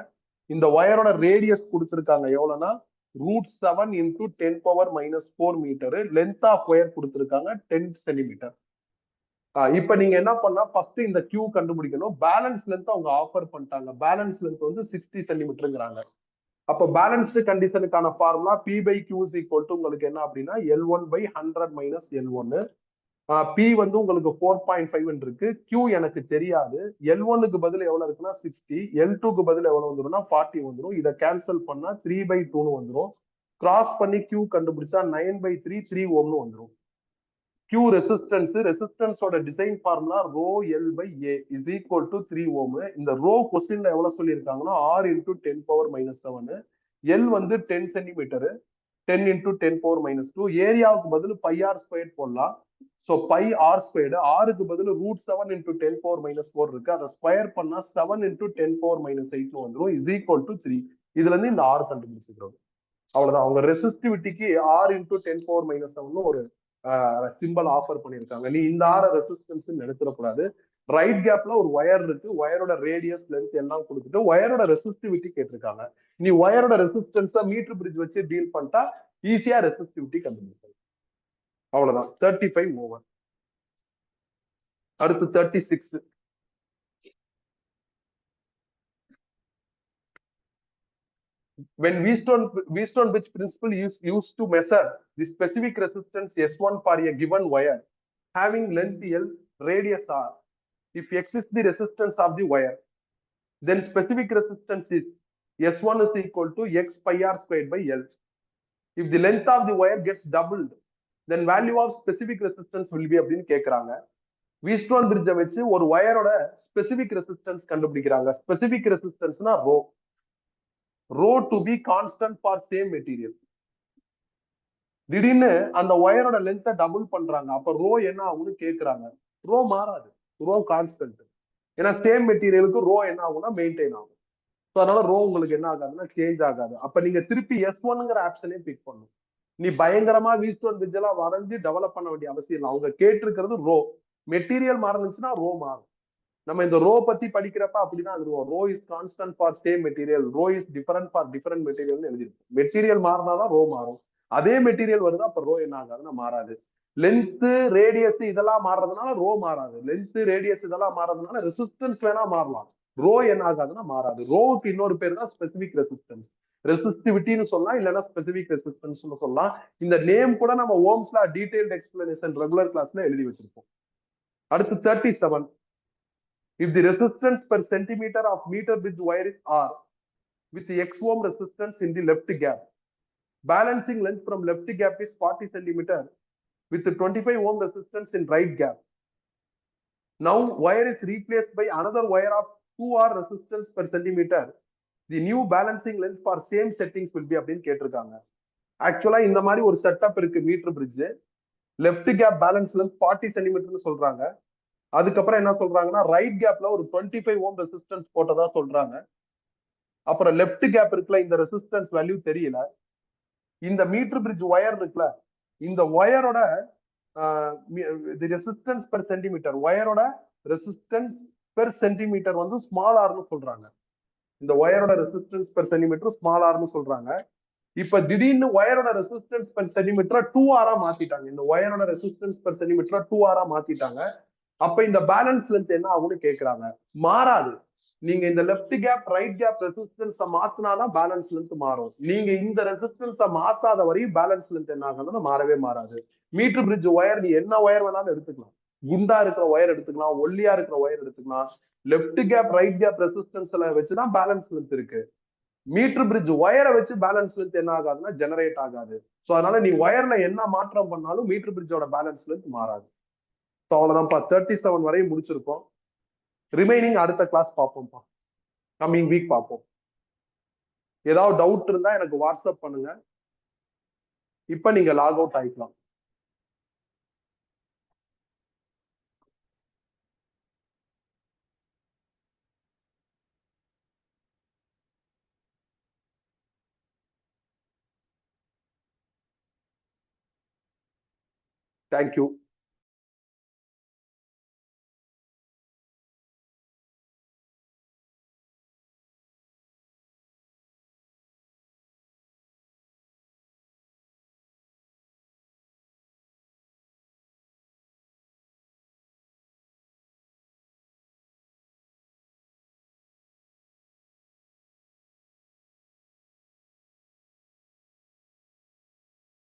இந்த வயரோட ரேடியஸ் கொடுத்திருக்காங்க எவ்வளவுன்னா √7 into 10 power minus 4 metre. Length of wire கொடுத்திருக்காங்க 10 சென்டிமீட்டர். இப்ப நீங்க என்ன பண்ணா ஃபர்ஸ்ட் இந்த Q கண்டுபிடிக்கணும். பேலன்ஸ் லென்த் அவங்க ஆஃபர் பண்ணிட்டாங்க. பேலன்ஸ் லென்த் வந்து 60 சென்டிமீட்டருங்கிறாங்க. அப்ப பேலன்ஸ்டு கண்டிஷனுக்கான formula P by Q is equal to உங்களுக்கு என்ன அப்படின்னா L1 by 100 minus L1. P வந்து உங்களுக்கு 4.5 இருக்கு. Q எனக்கு தெரியாது. L1க்கு பதில் எவ்வளவு இருக்குன்னா 60, L2க்கு பதில் எவ்வளவு வந்துரும்னா 40 வந்துடும். இதை கேன்சல் பண்ணா 3/2ன்னு வந்துடும். கிராஸ் பண்ணி Q கண்டுபிடிச்சா 9/3 3 ஓம்னு வந்துடும். Q ரெசிஸ்டன்ஸ், ரெசிஸ்டன்ஸோட design formula ρL/A is equal to 3 ohm. இந்த ரோ கொஸ்டின்ல எவ்வளவு சொல்லியிருக்காங்கன்னா R into 10 power minus 7. L வந்து 10 சென்டிமீட்டர், 10 into 10 power minus 2. ஏரியாவுக்கு பதில் πr² போடலாம். ஸோ πr², ஆருக்கு பதில் √7 into 10 power minus 4 இருக்கு. அதை ஸ்கொயர் பண்ணா 7 into 10 power minus 8 வந்துடும். is equal to 3. இதுல இருந்து இந்த R கண்டுபிடிச்சிக்கிறோம். அவ்வளவுதான். அவங்க ரெசிஸ்டிவிட்டிக்கு R into 10 power minus 7 ஒரு சிம்பிள் ஆஃபர் பண்ணியிருக்காங்க. நீ இந்த ஆர ரெசிஸ்டன்ஸ் நினைச்சிடக்கூடாது. ரைட் கேப்ல ஒரு ஒயர் இருக்கு. ஒயரோட ரேடியஸ் லென்த் எல்லாம் கொடுத்துட்டு ஒயரோட ரெசிஸ்டிவிட்டி கேட்டிருக்காங்க. நீ ஒயரோட ரெசிஸ்டன்ஸை மீட்டர் பிரிட்ஜ் வச்சு டீல் பண்ணிட்டா ஈஸியா ரெசிஸ்டிவிட்டி கண்டுபிடிக்கலாம். அவ்வளவுதான். 35 ஓவர். அடுத்து 36. When Wheatstone bridge principle is used to measure the specific resistance S1 for a given wire having length L, radius R, if X is the resistance of the wire, then specific resistance is S1 is equal to X pi R squared by L. If the length of the wire gets doubled, then value of specific resistance will be அப்படின்னு கேட்கறாங்க. வீஸ்டோன் பிரிட்ஜை வச்சு ஒரு வயரோட specific resistance கண்டுபிடிக்கிறாங்க. Specific ரெசிஸ்டன்ஸ்னா rho. Rho to be constant for same material. திடீர்னு அந்த ஒயரோட லென்த்தை டபுள் பண்றாங்க. அப்ப ரோ என்ன ஆகும்னு கேட்கறாங்க. ரோ மாறாது, ரோ கான்ஸ்டன்ட். ஏன்னா சேம் மெட்டீரியலுக்கு ரோ என்ன ஆகும்னா மெயின்டைன் ஆகும். ஸோ அதனால ரோ உங்களுக்கு என்ன ஆகாதுன்னா சேஞ்ச் ஆகாது. அப்ப நீங்க திருப்பி S1ங்கிற ஆப்ஷனே பிக் பண்ணும். நீ பயங்கரமா வீஸ்டோன் பிரிட்ஜ் எல்லாம் வரைஞ்சு டெவலப் பண்ண வேண்டிய அவசியம் இல்லை. அவங்க கேட்டிருக்கிறது ரோ. மெட்டீரியல் மாறுச்சுன்னா ரோ மாறும். நம்ம இந்த ரோ பத்தி படிக்கிறப்ப அப்படிதான் எழுதுவோம். Rho is constant for same material, rho is different for different material எழுதிருக்கும். மெட்டீரியல் மாறினாதான் ரோ மாறும். அதே மெட்டீரியல் வருதா அப்ப ரோ என்ன ஆகாதுன்னா மாறாது. லென்த் ரேடியஸ் இதெல்லாம் மாறுறதுனால ரோ மாறாது. லென்த் ரேடியஸ் இதெல்லாம் மாறுறதுனால ரெசிஸ்டன்ஸ் வேணா மாறலாம். ரோ என்ன ஆகாதுன்னா மாறாது. ரோவுக்கு இன்னொரு பேர் தான் ஸ்பெசிபிக் ரெசிஸ்டன்ஸ். ரெசிஸ்டிவிட்டின்னு சொல்லலாம், இல்லைன்னா ஸ்பெசிபிக் ரெசிஸ்டன்ஸ் சொல்லலாம். இந்த நேம் கூட நம்ம ஓம்ஸ்ல டீடைல்ட் எக்ஸ்பிளனேஷன் ரெகுலர் கிளாஸ்ல எழுதி வச்சிருப்போம். அடுத்து 37. If the resistance per centimeter of meter bridge wire is R with the X ohm resistance in the left gap, balancing length from left gap is 40 centimeter with the 25 ohm resistance in right gap. Now wire is replaced by another wire of 2R resistance per centimeter. The new balancing length for same settings will be அப்படின்னு கேட்டிருக்காங்க. ஆக்சுவலா இந்த மாதிரி ஒரு setup இருக்கு metre bridge. Left gap balance length 40 சென்டிமீட்டர்னு சொல்றாங்க. அதுக்கப்புறம் என்ன சொல்றாங்கன்னா ரைட் கேப்ல ஒரு 25 ஓம் ரெசிஸ்டன்ஸ் போட்டதா சொல்றாங்க. அப்புறம் லெஃப்ட் கேப் இருக்குல்ல, இந்த ரெசிஸ்டன்ஸ் வேல்யூ தெரியல. இந்த மீட்டர் பிரிட்ஜ் ஒயர் இருக்குல்ல, இந்த ஒயரோட ரெசிஸ்டன்ஸ் பெர் சென்டிமீட்டர், ஒயரோட ரெசிஸ்டன்ஸ் பெர் சென்டிமீட்டர் வந்து ஸ்மால் ஆர்னு சொல்றாங்க. இந்த ஒயரோட ரெசிஸ்டன்ஸ் பெர் சென்டிமீட்டர் ஸ்மால் ஆர்னு சொல்றாங்க. இப்ப திடீர்னு ஒயரோட ரெசிஸ்டன்ஸ் பெர் சென்டிமீட்டர் 2R மாத்திட்டாங்க. இந்த ஒயரோட ரெசிஸ்டன்ஸ் பெர் சென்டிமீட்டர் 2R மாத்திட்டாங்க. அப்ப இந்த பேலன்ஸ் லென்த் என்ன ஆகும்னு கேக்குறாங்க. மாறாது. நீங்க இந்த லெஃப்ட் கேப் ரைட் கேப் ரெசிஸ்டன்ஸை மாத்தினாதான் பேலன்ஸ் லென்த் மாறும். நீங்க இந்த ரெசிஸ்டன்ஸை மாத்தாத வரையும் பேலன்ஸ் லென்த் என்ன ஆகுதுன்னா மாறவே மாறாது. மீட்டர் பிரிட்ஜ் ஒயர் நீ என்ன ஒயர் வேணாலும் எடுத்துக்கலாம். குண்டா இருக்கிற ஒயர் எடுத்துக்கலாம், ஒல்லியா இருக்கிற ஒயர் எடுத்துக்கலாம். லெஃப்ட் கேப் ரைட் கேப் ரெசிஸ்டன்ஸ்ல வச்சுதான் பேலன்ஸ் லென்த் இருக்கு. மீட்டர் பிரிட்ஜ் ஒயரை வச்சு பேலன்ஸ் லென்த் என்ன ஆகாதுன்னா ஜெனரேட் ஆகாது. ஸோ அதனால நீ ஒயர்ல என்ன மாற்றம் பண்ணாலும் மீட்டர் பிரிட்ஜோட பேலன்ஸ் லென்த் மாறாது. ஸோ அவ்வளவுதான்ப்பா, 37 வரையும் முடிச்சிருக்கோம். ரிமைனிங் அடுத்த கிளாஸ் பார்ப்போம்ப்பா, கம்மிங் வீக் பார்ப்போம். ஏதாவது டவுட் இருந்தா எனக்கு வாட்ஸ்அப் பண்ணுங்க. இப்ப நீங்க லாக் அவுட் ஆயிக்கலாம். தேங்க்யூ.